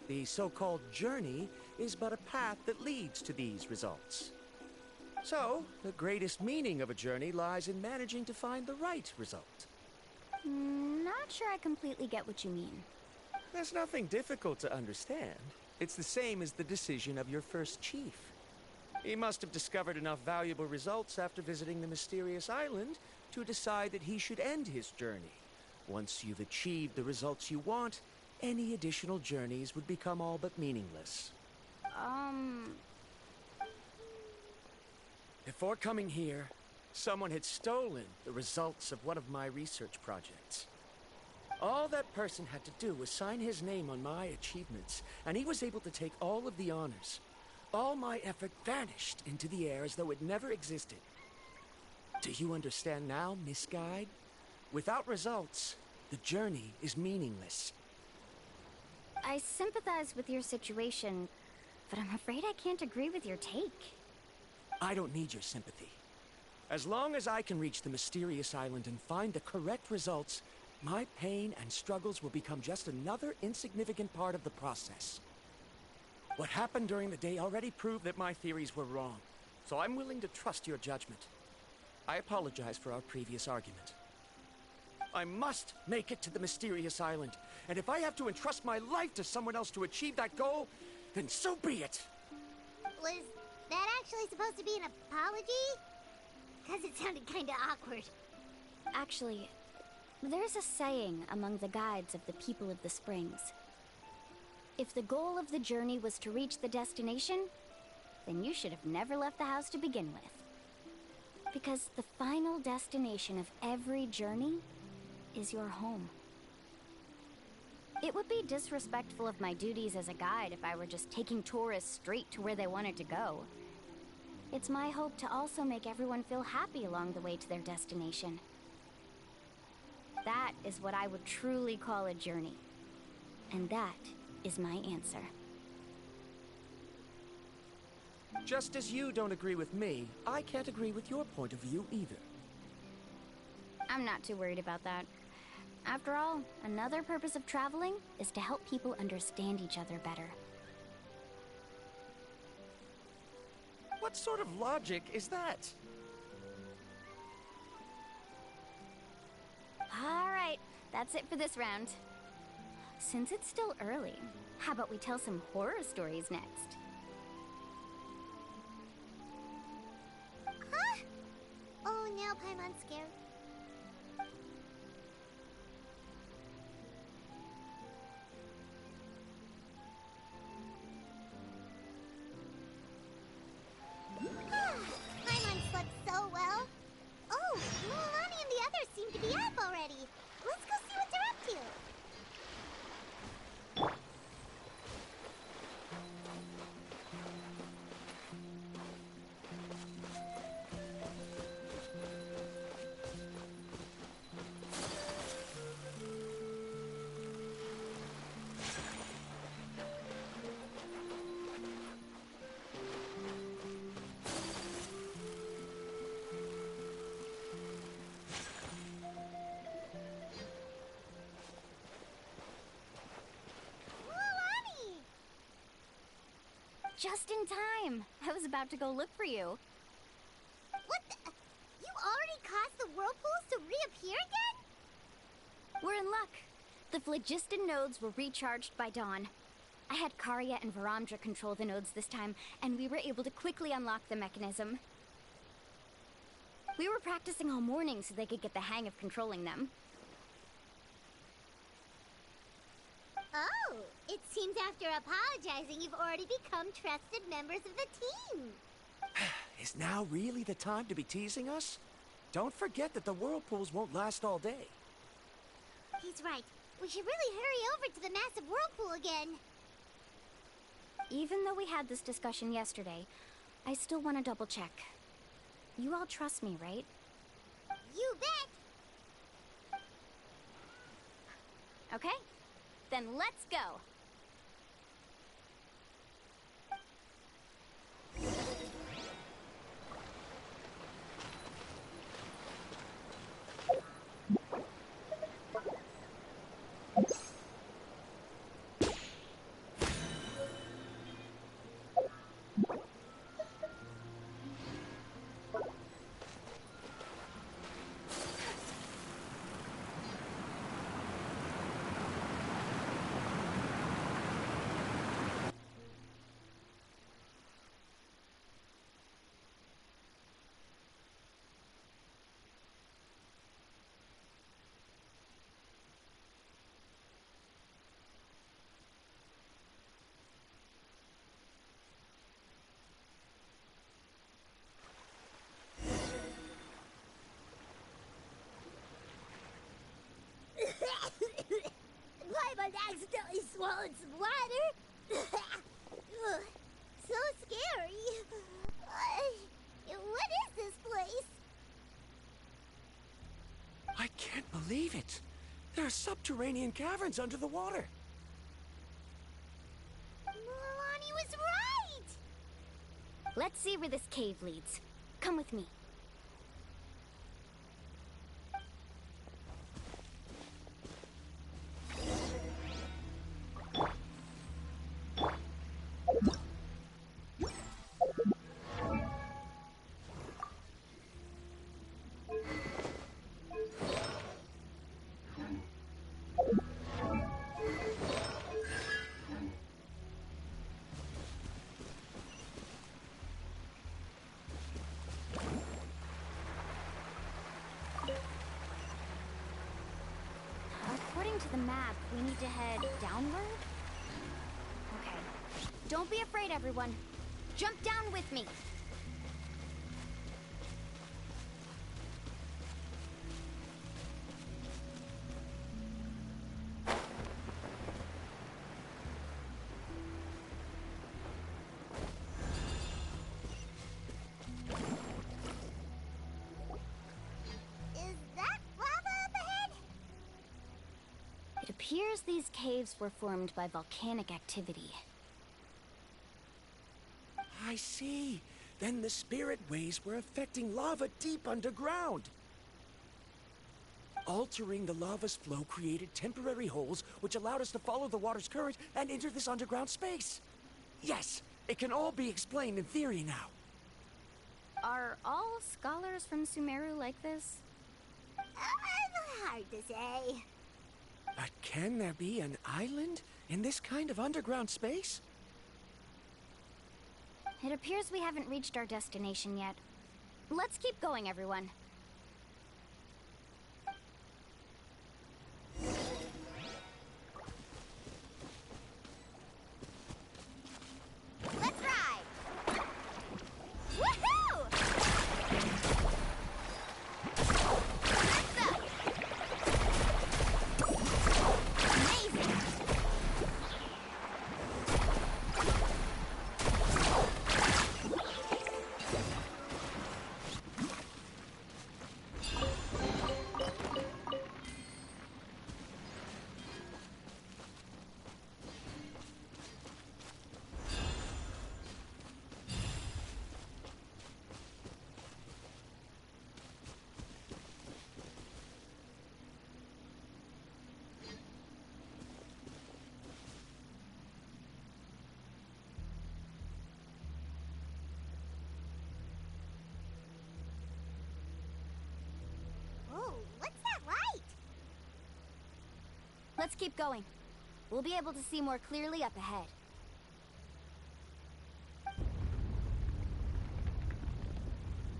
S11: The so-called journey is but a path that leads to these results. So, the greatest meaning of a journey lies in managing to find the right result.
S3: Not sure I completely get what you mean.
S11: There's nothing difficult to understand. It's the same as the decision of your first chief. He must have discovered enough valuable results after visiting the mysterious island to decide that he should end his journey. Once you've achieved the results you want, any additional journeys would become all but meaningless. Before coming here, someone had stolen the results of one of my research projects. All that person had to do was sign his name on my achievements, and he was able to take all of the honors. All my effort vanished into the air as though it never existed. Do you understand now, Miss Guide? Without results, the journey is meaningless.
S3: I sympathize with your situation, but I'm afraid I can't agree with your take.
S11: I don't need your sympathy. As long as I can reach the mysterious island and find the correct results, my pain and struggles will become just another insignificant part of the process. What happened during the day already proved that my theories were wrong, so I'm willing to trust your judgment. I apologize for our previous argument. I must make it to the mysterious island, and if I have to entrust my life to someone else to achieve that goal, then so be it!
S2: Was that actually supposed to be an apology? Because it sounded kinda awkward.
S3: Actually, there's a saying among the guides of the people of the Springs. If the goal of the journey was to reach the destination, then you should have never left the house to begin with. Because the final destination of every journey is your home. It would be disrespectful of my duties as a guide if I were just taking tourists straight to where they wanted to go. It's my hope to also make everyone feel happy along the way to their destination. That is what I would truly call a journey. And that is my answer.
S11: Just as you don't agree with me, I can't agree with your point of view either.
S3: I'm not too worried about that. After all, another purpose of traveling is to help people understand each other better.
S11: What sort of logic is that?
S3: All right, that's it for this round. Since it's still early, how about we tell some horror stories next?
S2: Huh? Oh, now Paimon's scared. Paimon slept so well. Oh, Mualani and the others seem to be up already. Let's go see what they're up to.
S3: Just in time. I was about to go look for you.
S2: What the? You already caused the whirlpools to reappear again?
S3: We're in luck. The phlogiston nodes were recharged by dawn. I had Karya and Varamdra control the nodes this time, and we were able to quickly unlock the mechanism. We were practicing all morning so they could get the hang of controlling them.
S2: Oh, it seems after apologizing, you've already become trusted members of the team.
S11: Is now really the time to be teasing us? Don't forget that the whirlpools won't last all day.
S2: He's right. We should really hurry over to the massive whirlpool again.
S3: Even though we had this discussion yesterday, I still want to double check. You all trust me, right?
S2: You bet!
S3: Okay, then let's go!
S2: Paimon accidentally swallowed some water. So scary. What is this place?
S11: I can't believe it. There are subterranean caverns under the water.
S3: Let's see where this cave leads. Come with me. According to the map, we need to head downward? Okay. Don't be afraid, everyone. Jump down with me. It appears these caves were formed by volcanic activity.
S11: I see. Then the spirit waves were affecting lava deep underground. Altering the lava's flow created temporary holes which allowed us to follow the water's current and enter this underground space. Yes, it can all be explained in theory now.
S3: Are all scholars from Sumeru like this?
S2: Hard to say.
S11: But can there be an island in this kind of underground space?
S3: It appears we haven't reached our destination yet. Let's keep going, everyone. Let's ride! Woohoo! That's up! Amazing! Let's keep going. We'll be able to see more clearly up ahead.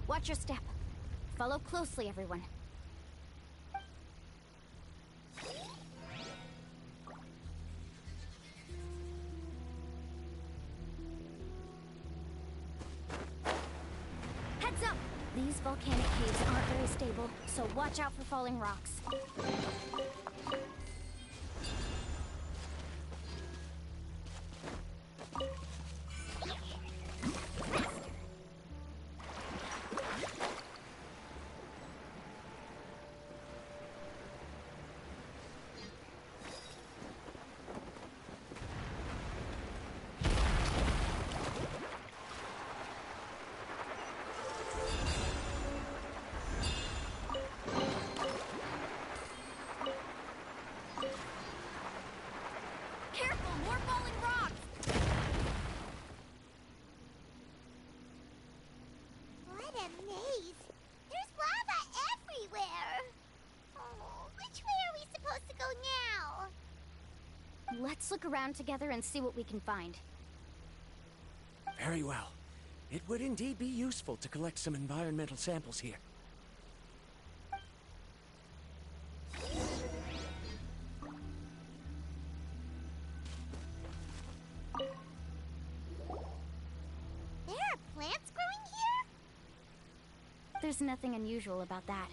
S3: Watch your step. Follow closely, everyone. Heads up! These volcanic caves aren't very stable, so watch out for falling rocks. Let's look around together and see what we can find.
S11: Very well. It would indeed be useful to collect some environmental samples here.
S2: There are plants growing here?
S3: There's nothing unusual about that.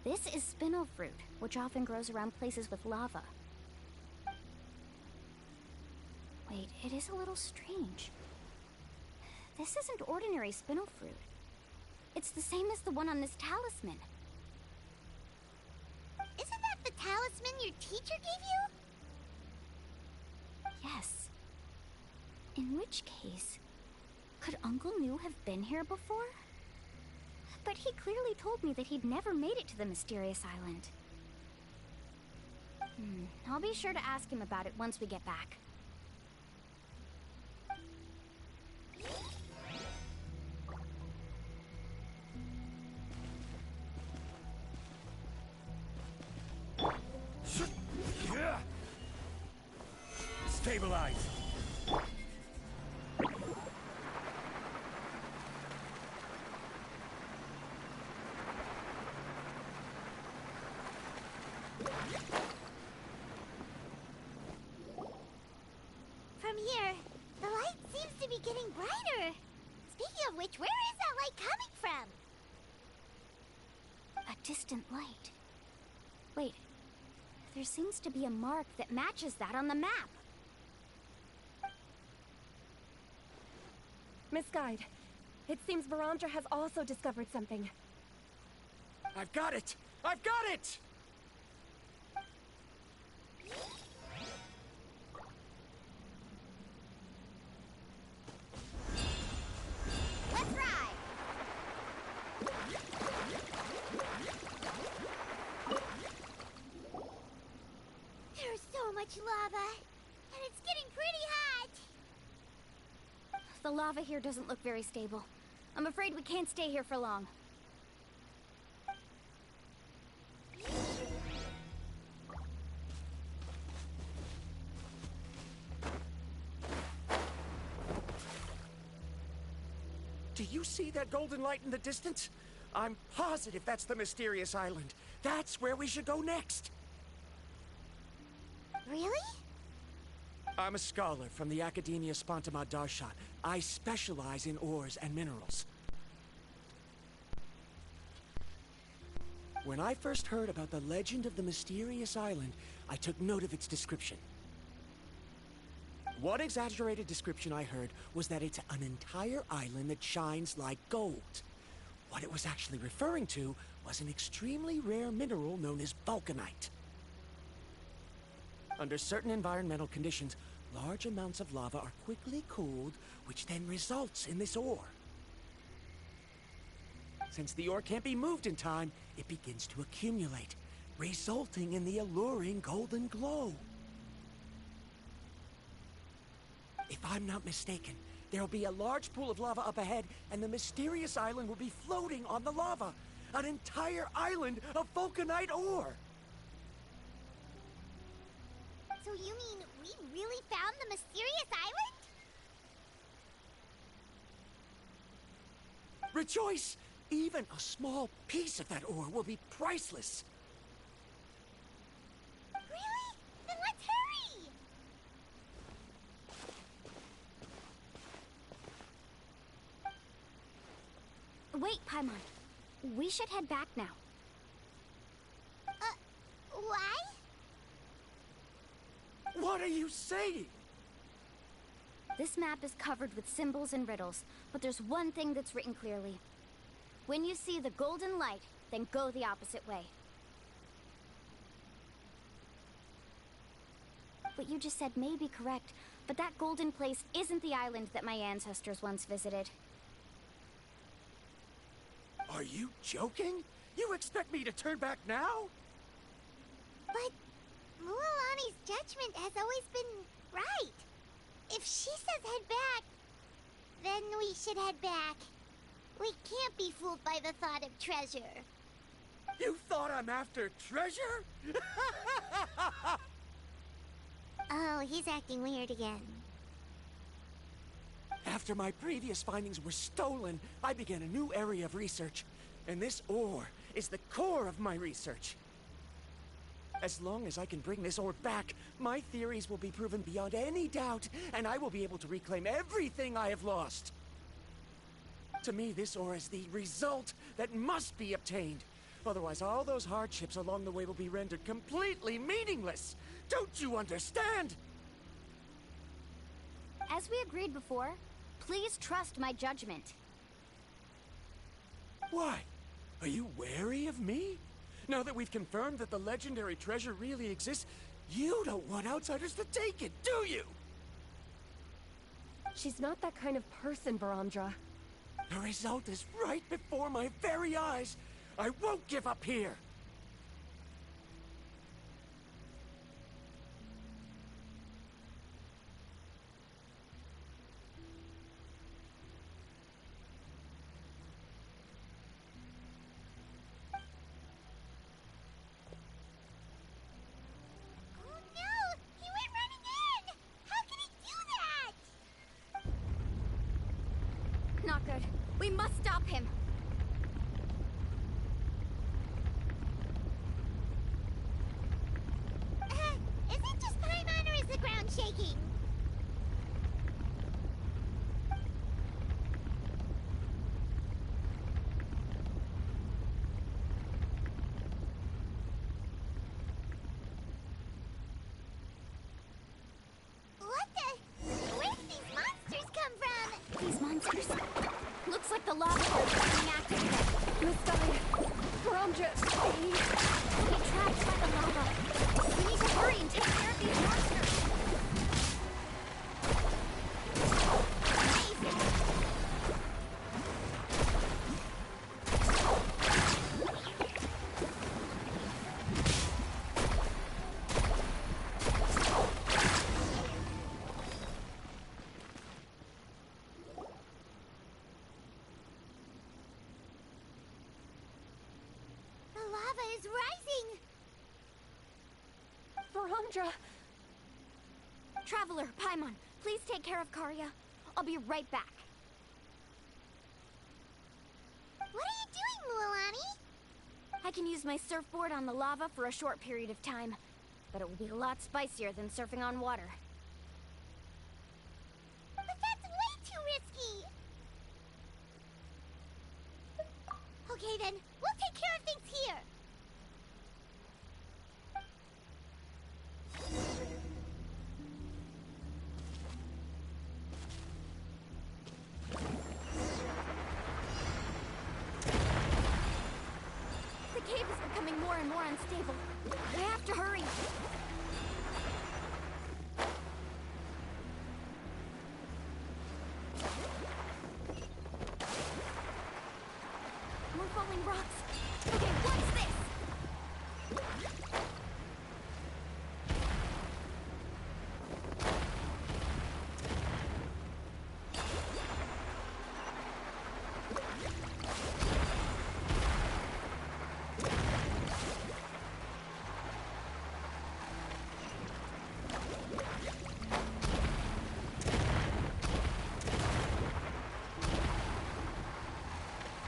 S3: This is spinel fruit, which often grows around places with lava. Wait, it is a little strange. This isn't ordinary spinel fruit. It's the same as the one on this talisman.
S2: Isn't that the talisman your teacher gave you?
S3: Yes. In which case, Could Uncle New have been here before? But he clearly told me that he'd never made it to the mysterious island. I'll be sure to ask him about it once we get back.
S11: Stabilize.
S2: From here, the light seems to be getting brighter. Speaking of which, where is that light coming from?
S3: A distant light. Wait, there seems to be a mark that matches that on the map.
S10: Miss Guide, it seems Varamdra has also discovered something.
S11: I've got it! I've got it!
S2: Let's ride! There's so much lava, and it's getting pretty hot.
S3: The lava here doesn't look very stable. I'm afraid we can't stay here for long.
S11: Do you see that golden light in the distance? I'm positive that's the mysterious island. That's where we should go next.
S2: Really?
S11: I'm a scholar from the Academia Spantamad Darshan. I specialize in ores and minerals. When I first heard about the legend of the mysterious island, I took note of its description. One exaggerated description I heard was that it's an entire island that shines like gold. What it was actually referring to was an extremely rare mineral known as vulcanite. Under certain environmental conditions, large amounts of lava are quickly cooled, which then results in this ore. Since the ore can't be moved in time, it begins to accumulate, resulting in the alluring golden glow. If I'm not mistaken, there'll be a large pool of lava up ahead, and the mysterious island will be floating on the lava. An entire island of vulcanite ore!
S2: So you mean we really found the mysterious island?
S11: Rejoice! Even a small piece of that ore will be priceless.
S2: Really? Then let's hurry!
S3: Wait, Paimon. We should head back now.
S2: Why?
S11: What are you saying?
S3: This map is covered with symbols and riddles, but there's one thing that's written clearly. When you see the golden light, then go the opposite way. What you just said may be correct, but that golden place isn't the island that my ancestors once visited.
S11: Are you joking? You expect me to turn back now?
S2: But Mualani's judgment has always been right. If she says head back, then we should head back. We can't be fooled by the thought of treasure.
S11: You thought I'm after treasure?
S2: Oh, he's acting weird again.
S11: After my previous findings were stolen, I began a new area of research. And this ore is the core of my research. As long as I can bring this ore back, my theories will be proven beyond any doubt, and I will be able to reclaim everything I have lost. To me, this ore is the result that must be obtained. Otherwise, all those hardships along the way will be rendered completely meaningless. Don't you understand?
S3: As we agreed before, please trust my judgment.
S11: Why? Are you wary of me? Now that we've confirmed that the legendary treasure really exists, you don't want outsiders to take it, do you?
S10: She's not that kind of person, Varamdra.
S11: The result is right before my very eyes. I won't give up here.
S3: Not good. We must stop him.
S2: Is it just Paimon or is the ground shaking? What the? Where did these monsters come from?
S3: These monsters. Looks like the lava is being active again.
S10: Miss Guide, Varamdra,
S3: We'll be trapped by the lava. We need to hurry and take care of these monsters.
S2: The lava is rising!
S10: Varamdra!
S3: Traveler, Paimon, please take care of Karya. I'll be right back.
S2: What are you doing, Mualani?
S3: I can use my surfboard on the lava for a short period of time, but it will be a lot spicier than surfing on water.
S2: But that's way too risky! Okay then, we'll take care of things here!
S3: The cave is becoming more and more unstable. I have to hurry. More falling rocks. Okay, what's this?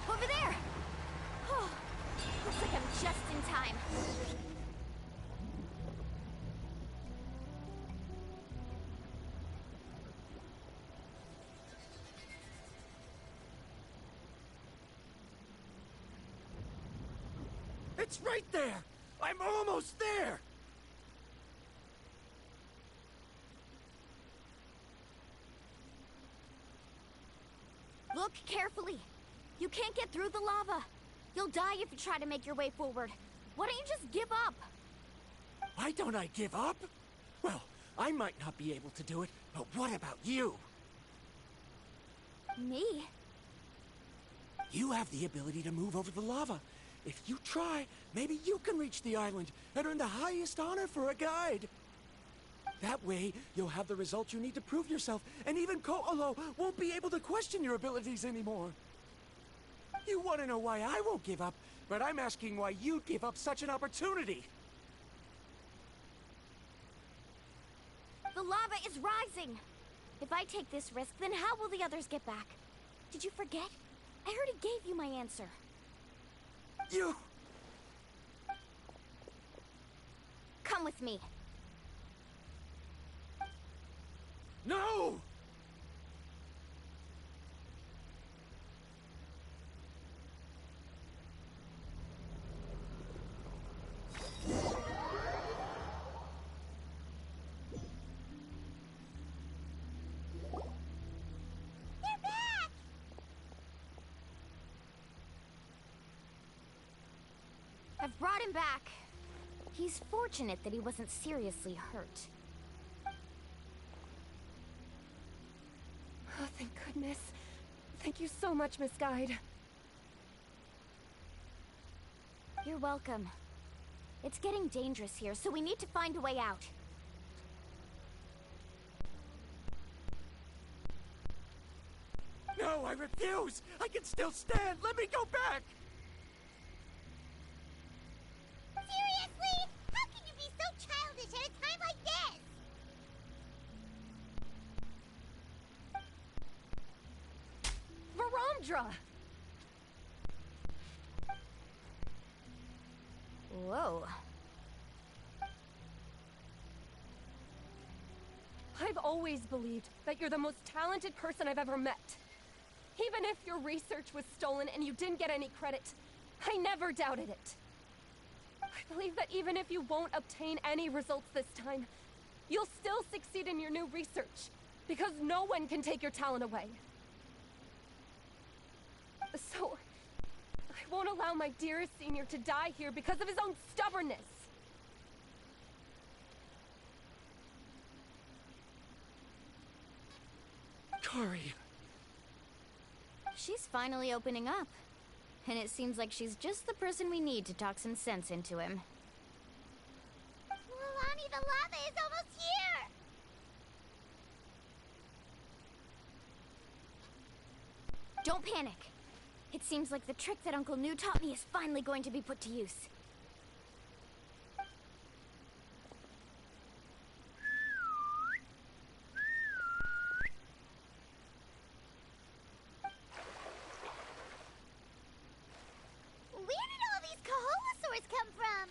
S3: Over there! Oh, looks like I'm just in time.
S11: It's right there! I'm almost there!
S3: Look carefully. You can't get through the lava. You'll die if you try to make your way forward. Why don't you just give up?
S11: Why don't I give up? Well, I might not be able to do it, but what about you?
S3: Me?
S11: You have the ability to move over the lava. If you try, maybe you can reach the island and earn the highest honor for a guide. That way, you'll have the results you need to prove yourself, and even Ko'olo won't be able to question your abilities anymore. You want to know why I won't give up, but I'm asking why you'd give up such an opportunity.
S3: The lava is rising. If I take this risk, then how will the others get back? Did you forget? I already gave you my answer.
S11: You...
S3: Come with me.
S11: No!
S2: They're back!
S3: I've brought him back. He's fortunate that he wasn't seriously hurt.
S10: Miss. Thank you so much, Miss Guide.
S3: You're welcome. It's getting dangerous here, so we need to find a way out.
S11: No, I refuse! I can still stand! Let me go back!
S2: Seriously? How can you be so childish at a time like this?
S10: Varamdra!
S3: Whoa.
S10: I've always believed that you're the most talented person I've ever met. Even if your research was stolen and you didn't get any credit, I never doubted it. I believe that even if you won't obtain any results this time, you'll still succeed in your new research, because no one can take your talent away. So, I won't allow my dearest senior to die here because of his own stubbornness.
S11: Kari.
S3: She's finally opening up. And it seems like she's just the person we need to talk some sense into him.
S2: Mualani, the lava is almost here!
S3: Don't panic. It seems like the trick that Uncle New taught me is finally going to be put to use.
S2: Where did all these Kaholosaurs come from?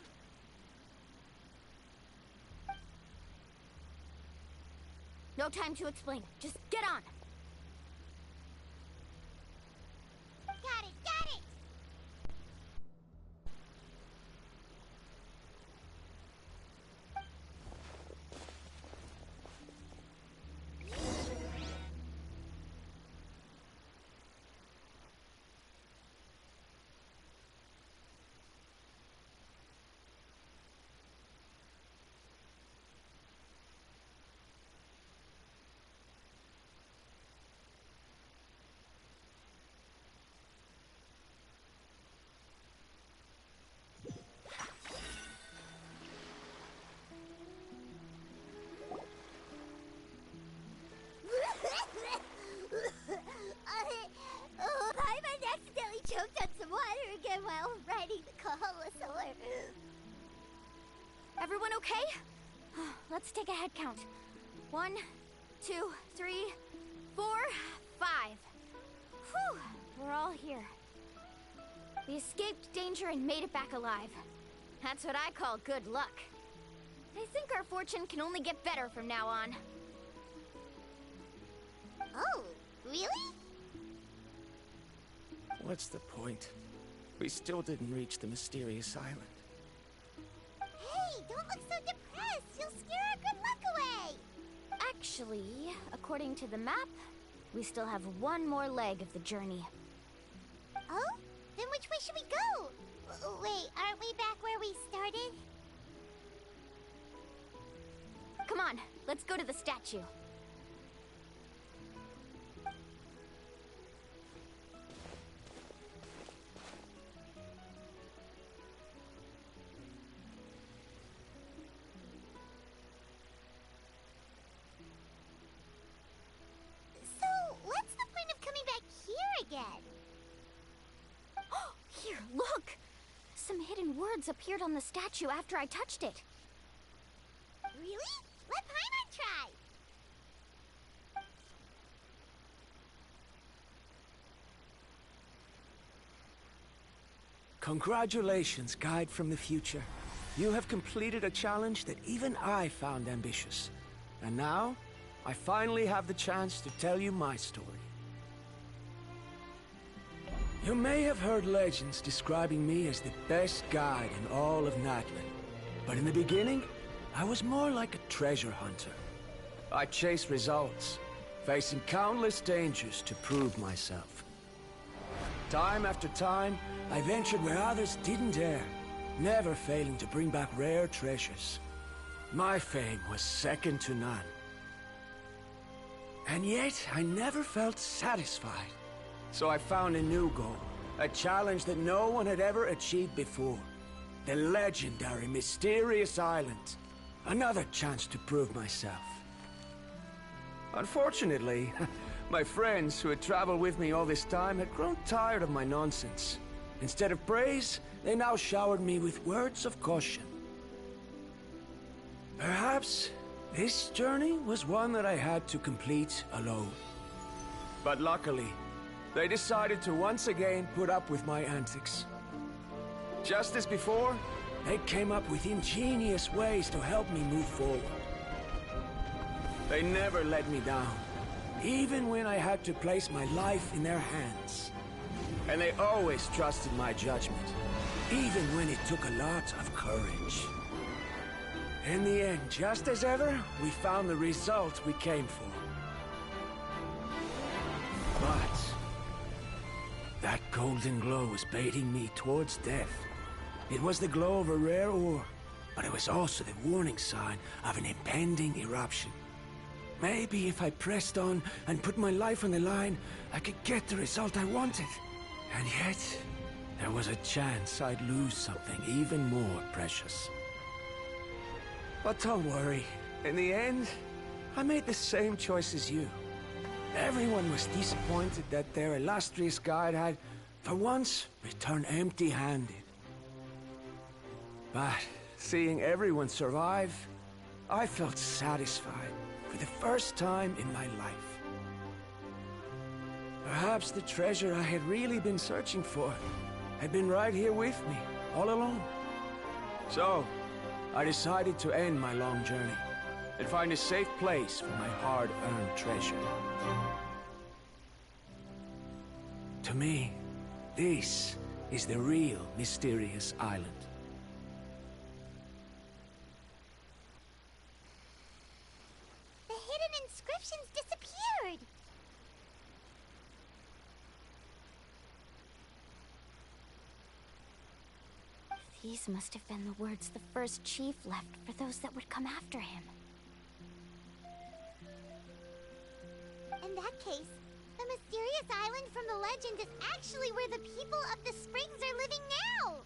S3: No time to explain. Just get on.
S2: Got it, got it! Paimon accidentally choked on some water again while riding the Kaholosaur.
S3: Everyone okay? Let's take a head count. 1, 2, 3, 4, 5. Whew, we're all here. We escaped danger and made it back alive. That's what I call good luck. I think our fortune can only get better from now on.
S2: Oh, really?
S11: What's the point? We still didn't reach the mysterious island.
S2: Hey, don't look so depressed. You'll scare our good luck away.
S3: Actually, according to the map, we still have one more leg of the journey.
S2: Oh? Then which way should we go? Wait, aren't we back where we started?
S3: Come on, let's go to the statue.
S2: So, what's the point of coming back here again?
S3: Here, look! Some hidden words appeared on the statue after I touched it.
S2: Really? Let Paimon try!
S11: Congratulations, Guide from the Future. You have completed a challenge that even I found ambitious. And now, I finally have the chance to tell you my story. You may have heard legends describing me as the best guide in all of Natlan. But in the beginning, I was more like a treasure hunter. I chased results, facing countless dangers to prove myself. Time after time, I ventured where others didn't dare, never failing to bring back rare treasures. My fame was second to none. And yet, I never felt satisfied. So I found a new goal. A challenge that no one had ever achieved before. The legendary Mysterious Island. Another chance to prove myself. Unfortunately, my friends who had traveled with me all this time had grown tired of my nonsense. Instead of praise, they now showered me with words of caution. Perhaps this journey was one that I had to complete alone. But luckily, they decided to once again put up with my antics. Just as before, they came up with ingenious ways to help me move forward. They never let me down, even when I had to place my life in their hands. And they always trusted my judgment, even when it took a lot of courage. In the end, just as ever, we found the result we came for. But that golden glow was baiting me towards death. It was the glow of a rare ore, but it was also the warning sign of an impending eruption. Maybe if I pressed on and put my life on the line, I could get the result I wanted. And yet, there was a chance I'd lose something even more precious. But don't worry. In the end, I made the same choice as you. Everyone was disappointed that their illustrious guide had, for once, returned empty-handed. But seeing everyone survive, I felt satisfied for the first time in my life. Perhaps the treasure I had really been searching for had been right here with me, all along. So, I decided to end my long journey and find a safe place for my hard-earned treasure. To me, this is the real Mysterious Island.
S2: The hidden inscriptions disappeared!
S3: These must have been the words the first chief left for those that would come after him.
S2: In that case, the mysterious island from the legend is actually where the people of the springs are living now!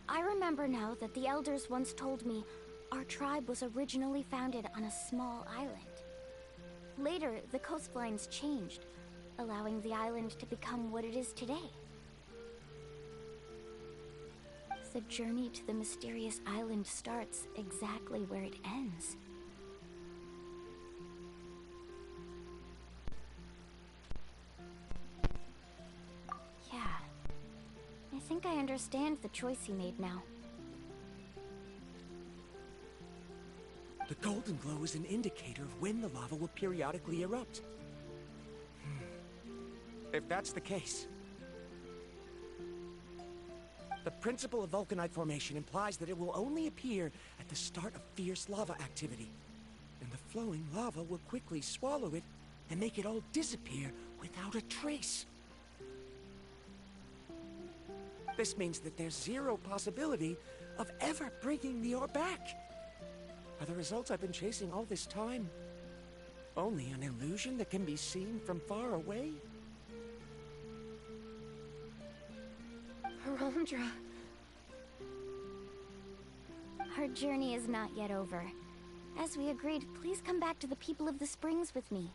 S3: I remember now that the elders once told me our tribe was originally founded on a small island. Later, the coastlines changed, allowing the island to become what it is today. The journey to the mysterious island starts exactly where it ends. Yeah. I think I understand the choice he made now.
S11: The golden glow is an indicator of when the lava will periodically erupt. If that's the case, the principle of vulcanite formation implies that it will only appear at the start of fierce lava activity, and the flowing lava will quickly swallow it and make it all disappear without a trace. This means that there's zero possibility of ever bringing the ore back. Are the results I've been chasing all this time only an illusion that can be seen from far away?
S10: Bromdra.
S3: Our journey is not yet over. As we agreed, please come back to the people of the springs with me.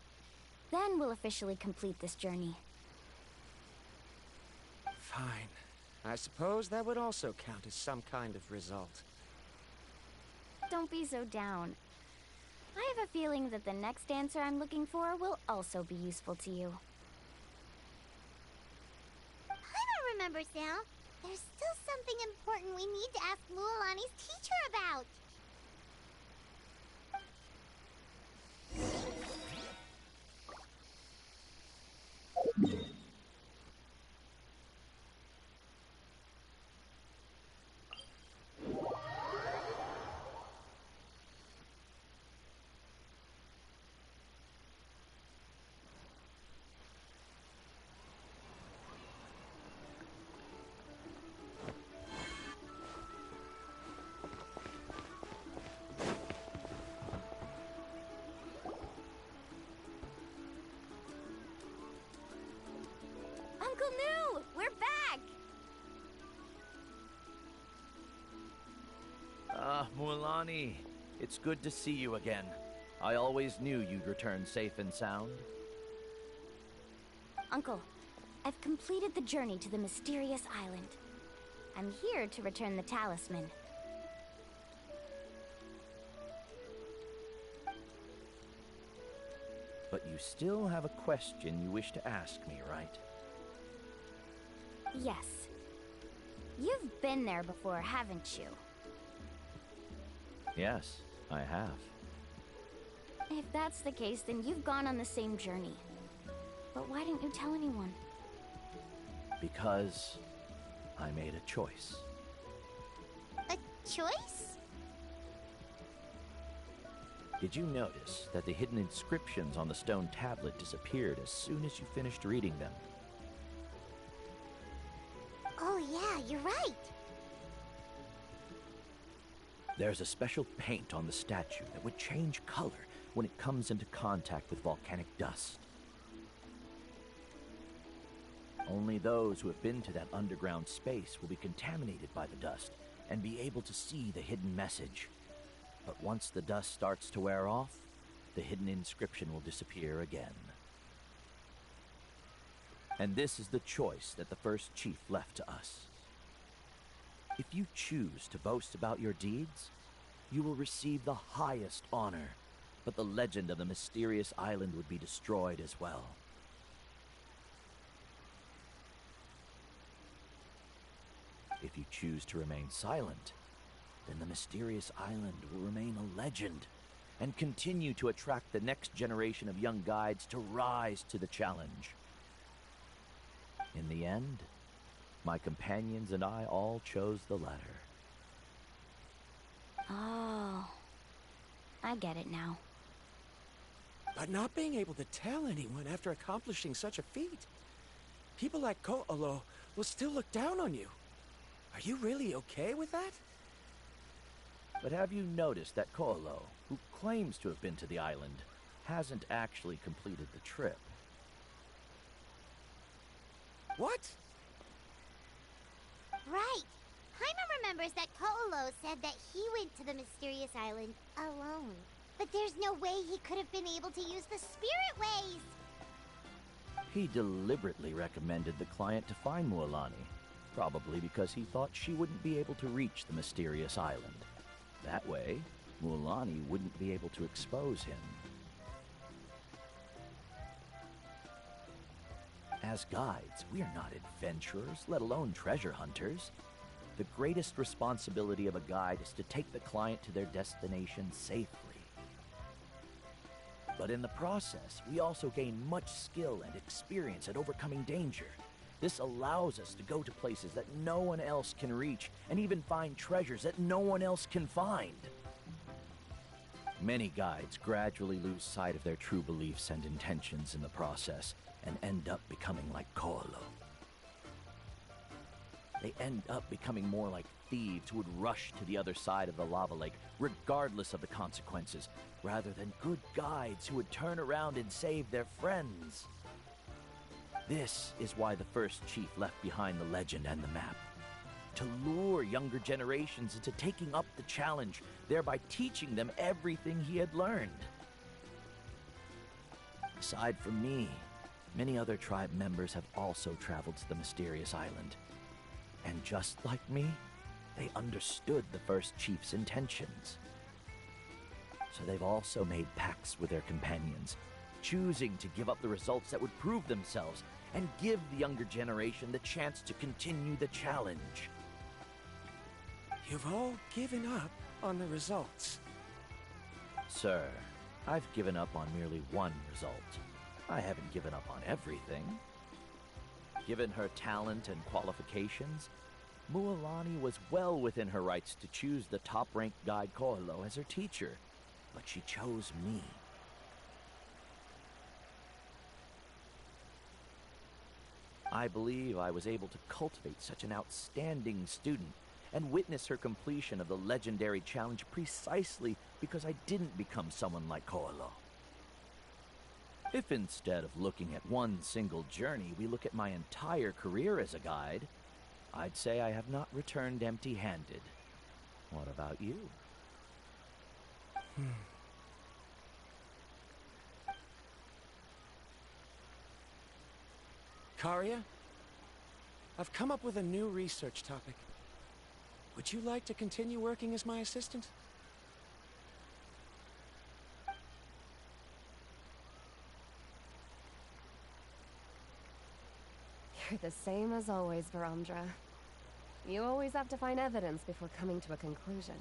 S3: Then we'll officially complete this journey.
S11: Fine. I suppose that would also count as some kind of result.
S3: Don't be so down. I have a feeling that the next answer I'm looking for will also be useful to you.
S2: I don't remember, Sal. There's still something important we need to ask Mualani's teacher about.
S3: New! We're back!
S14: Ah, Mualani. It's good to see you again. I always knew you'd return safe and sound.
S3: Uncle, I've completed the journey to the mysterious island. I'm here to return the talisman.
S14: But you still have a question you wish to ask me, right?
S3: Yes. You've been there before, haven't you?
S14: Yes, I have.
S3: If that's the case, then you've gone on the same journey. But why didn't you tell anyone?
S14: Because I made a choice.
S2: A choice?
S14: Did you notice that the hidden inscriptions on the stone tablet disappeared as soon as you finished reading them?
S2: Oh yeah, you're right.
S14: There's a special paint on the statue that would change color when it comes into contact with volcanic dust. Only those who have been to that underground space will be contaminated by the dust and be able to see the hidden message. But once the dust starts to wear off, the hidden inscription will disappear again. And this is the choice that the first chief left to us. If you choose to boast about your deeds, you will receive the highest honor, but the legend of the mysterious island would be destroyed as well. If you choose to remain silent, then the mysterious island will remain a legend and continue to attract the next generation of young guides to rise to the challenge. In the end, my companions and I all chose the latter.
S3: Oh, I get it now.
S11: But not being able to tell anyone after accomplishing such a feat. People like Ko'olo will still look down on you. Are you really okay with that?
S14: But have you noticed that Ko'olo, who claims to have been to the island, hasn't actually completed the trip?
S11: What?
S2: Right. Paimon remembers that Ko'olo said that he went to the mysterious island alone. But there's no way he could have been able to use the spirit ways.
S14: He deliberately recommended the client to find Mualani, probably because he thought she wouldn't be able to reach the mysterious island. That way, Mualani wouldn't be able to expose him. As guides, we are not adventurers, let alone treasure hunters. The greatest responsibility of a guide is to take the client to their destination safely. But in the process, we also gain much skill and experience at overcoming danger. This allows us to go to places that no one else can reach, and even find treasures that no one else can find. Many guides gradually lose sight of their true beliefs and intentions in the process, and end up becoming like Ko'olo. They end up becoming more like thieves who would rush to the other side of the lava lake, regardless of the consequences, rather than good guides who would turn around and save their friends. This is why the first chief left behind the legend and the map. To lure younger generations into taking up the challenge, thereby teaching them everything he had learned. Aside from me, many other tribe members have also traveled to the mysterious island. And just like me, they understood the first chief's intentions. So they've also made pacts with their companions, choosing to give up the results that would prove themselves and give the younger generation the chance to continue the challenge.
S11: You've all given up on the results.
S14: Sir, I've given up on merely one result. I haven't given up on everything. Given her talent and qualifications, Mualani was well within her rights to choose the top-ranked guide Ko'olo as her teacher, but she chose me. I believe I was able to cultivate such an outstanding student and witness her completion of the legendary challenge precisely because I didn't become someone like Ko'olo. If instead of looking at one single journey, we look at my entire career as a guide, I'd say I have not returned empty-handed. What about you?
S11: Karia, I've come up with a new research topic. Would you like to continue working as my assistant?
S10: You're the same as always, Varamdra. You always have to find evidence before coming to a conclusion.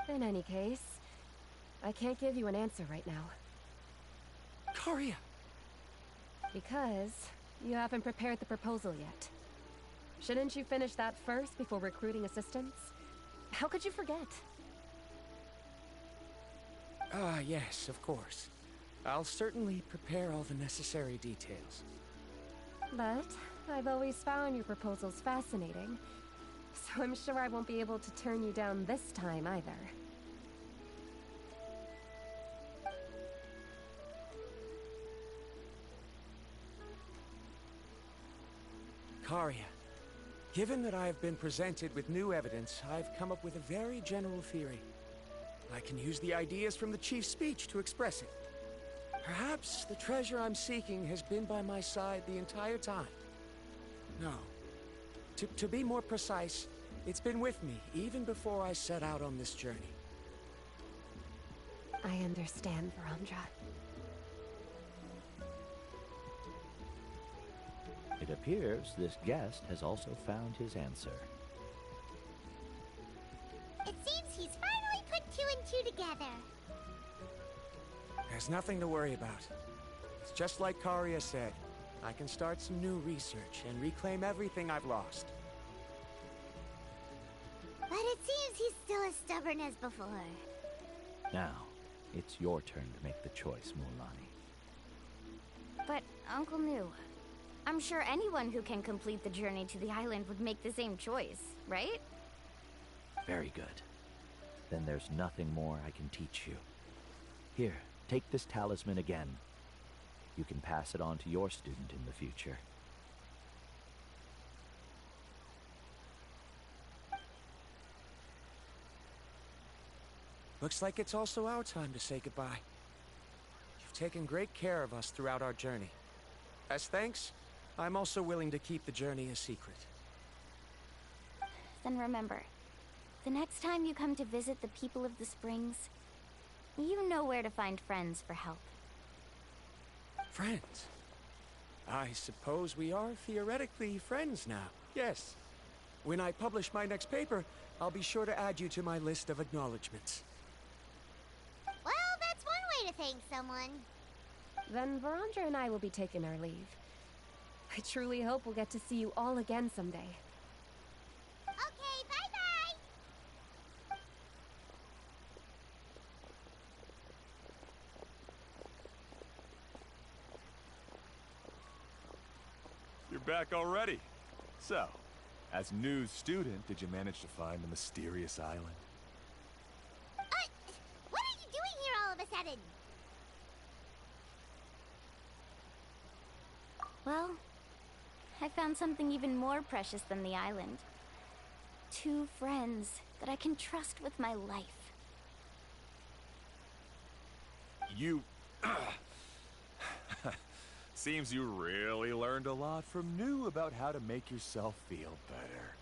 S10: In any case, I can't give you an answer right now.
S11: Karia!
S10: Because you haven't prepared the proposal yet. Shouldn't you finish that first before recruiting assistants? How could you forget?
S11: Yes, of course. I'll certainly prepare all the necessary details.
S10: But I've always found your proposals fascinating, so I'm sure I won't be able to turn you down this time either.
S11: Karia, given that I have been presented with new evidence, I've come up with a very general theory. I can use the ideas from the Chief's speech to express it. Perhaps the treasure I'm seeking has been by my side the entire time. No. To be more precise, it's been with me even before I set out on this journey.
S10: I understand, Varamdra.
S14: It appears this guest has also found his answer.
S2: It seems he's finally put two and two together.
S11: There's nothing to worry about. It's just like Karia said. I can start some new research and reclaim everything I've lost.
S2: But it seems he's still as stubborn as before.
S14: Now, it's your turn to make the choice, Mualani.
S3: But, Uncle New, I'm sure anyone who can complete the journey to the island would make the same choice, right?
S14: Very good. Then there's nothing more I can teach you. Here, take this talisman again. You can pass it on to your student in the future.
S11: Looks like it's also our time to say goodbye. You've taken great care of us throughout our journey. As thanks, I'm also willing to keep the journey a secret.
S3: Then remember, the next time you come to visit the people of the Springs, you know where to find friends for help.
S11: Friends? I suppose we are theoretically friends now. Yes. When I publish my next paper, I'll be sure to add you to my list of acknowledgements.
S2: Well, that's one way to thank someone.
S10: Then Varamdra and I will be taking our leave. I truly hope we'll get to see you all again someday.
S2: Okay, bye-bye!
S9: You're back already. So, as new student, did you manage to find the mysterious island?
S2: What are you doing here all of a sudden?
S3: Well, I found something even more precious than the island. 2 friends that I can trust with my life.
S9: You... Seems you really learned a lot from New about how to make yourself feel better.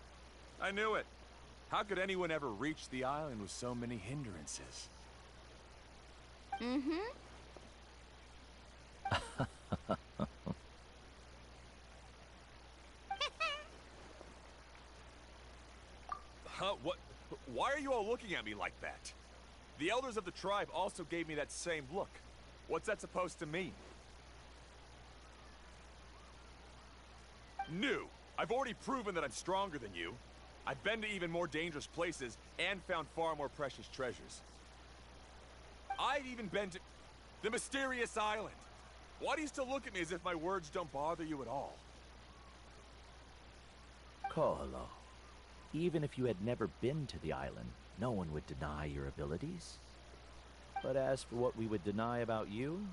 S9: I knew it. How could anyone ever reach the island with so many hindrances?
S3: Mm-hmm.
S9: Huh? What? Why are you all looking at me like that? The elders of the tribe also gave me that same look. What's that supposed to mean? New! I've already proven that I'm stronger than you. I've been to even more dangerous places and found far more precious treasures. I've even been to the mysterious island. Why do you still look at me as if my words don't bother you at all?
S14: Ko'olau, even if you had never been to the island, no one would deny your abilities. But as for what we would deny about you,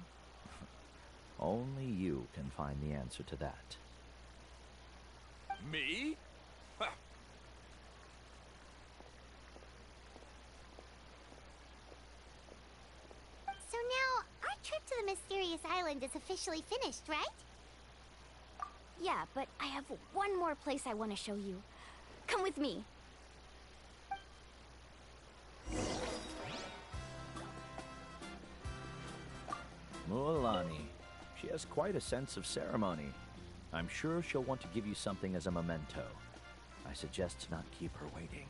S14: only you can find the answer to that.
S4: Me? Ha.
S2: So now, our trip to the mysterious island is officially finished, right?
S3: Yeah, but I have one more place I want to show you. Come with me.
S14: Mualani. She has quite a sense of ceremony. I'm sure she'll want to give you something as a memento. I suggest to not keep her waiting.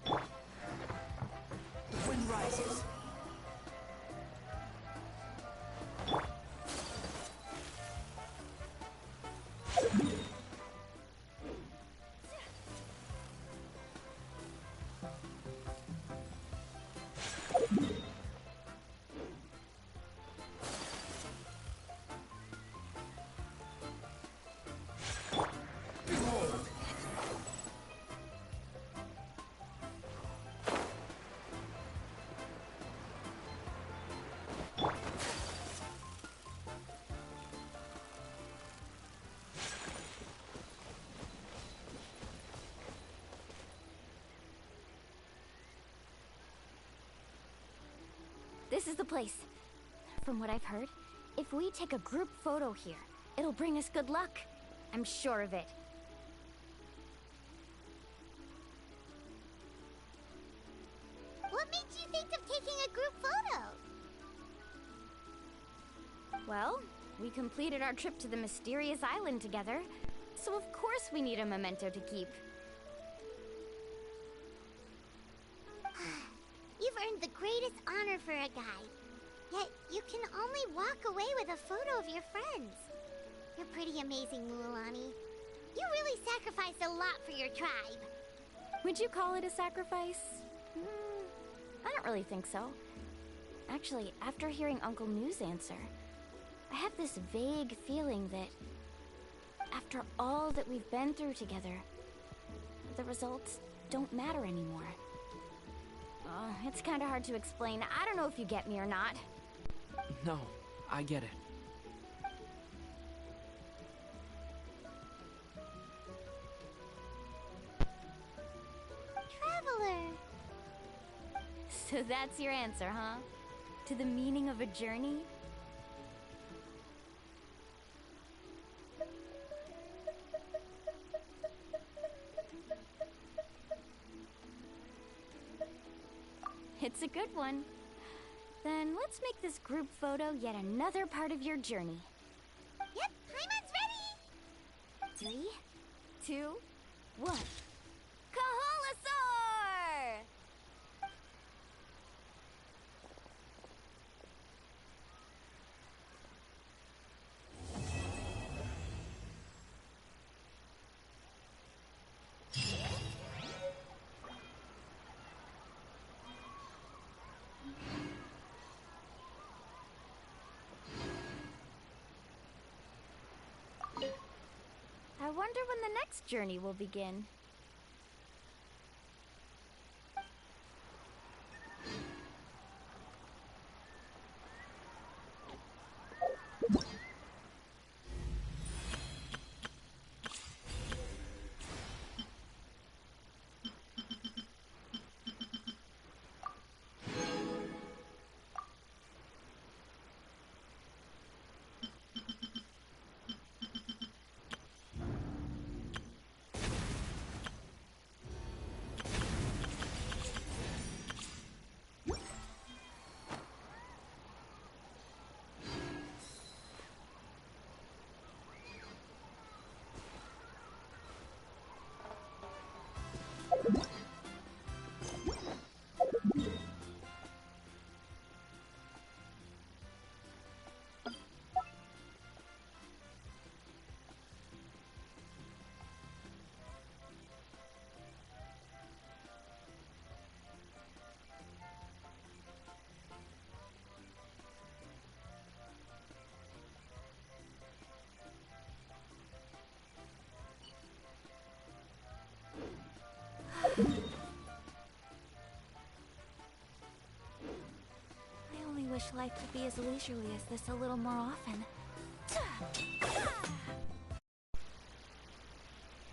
S16: The wind rises.
S3: This is the place. From what I've heard, if we take a group photo here, it'll bring us good luck. I'm sure of it.
S2: What made you think of taking a group photo?
S3: Well, we completed our trip to the mysterious island together, so of course we need a memento to keep.
S2: You've earned the greatest honor for a guide. Yet, you can only walk away with a photo of your friends. You're pretty amazing, Mualani. You really sacrificed a lot for your tribe.
S3: Would you call it a sacrifice? I don't really think so. Actually, after hearing Uncle New's answer, I have this vague feeling that after all that we've been through together, the results don't matter anymore. It's kind of hard to explain. I don't know if you get me or not.
S16: No, I get it.
S2: Traveler.
S3: So that's your answer, huh? To the meaning of a journey? It's a good one. Then let's make this group photo yet another part of your journey.
S2: Yep, Paimon's ready!
S3: 3, 2, 1. Kaholasaur! I wonder when the next journey will begin. I only wish life could be as leisurely as this a little more often.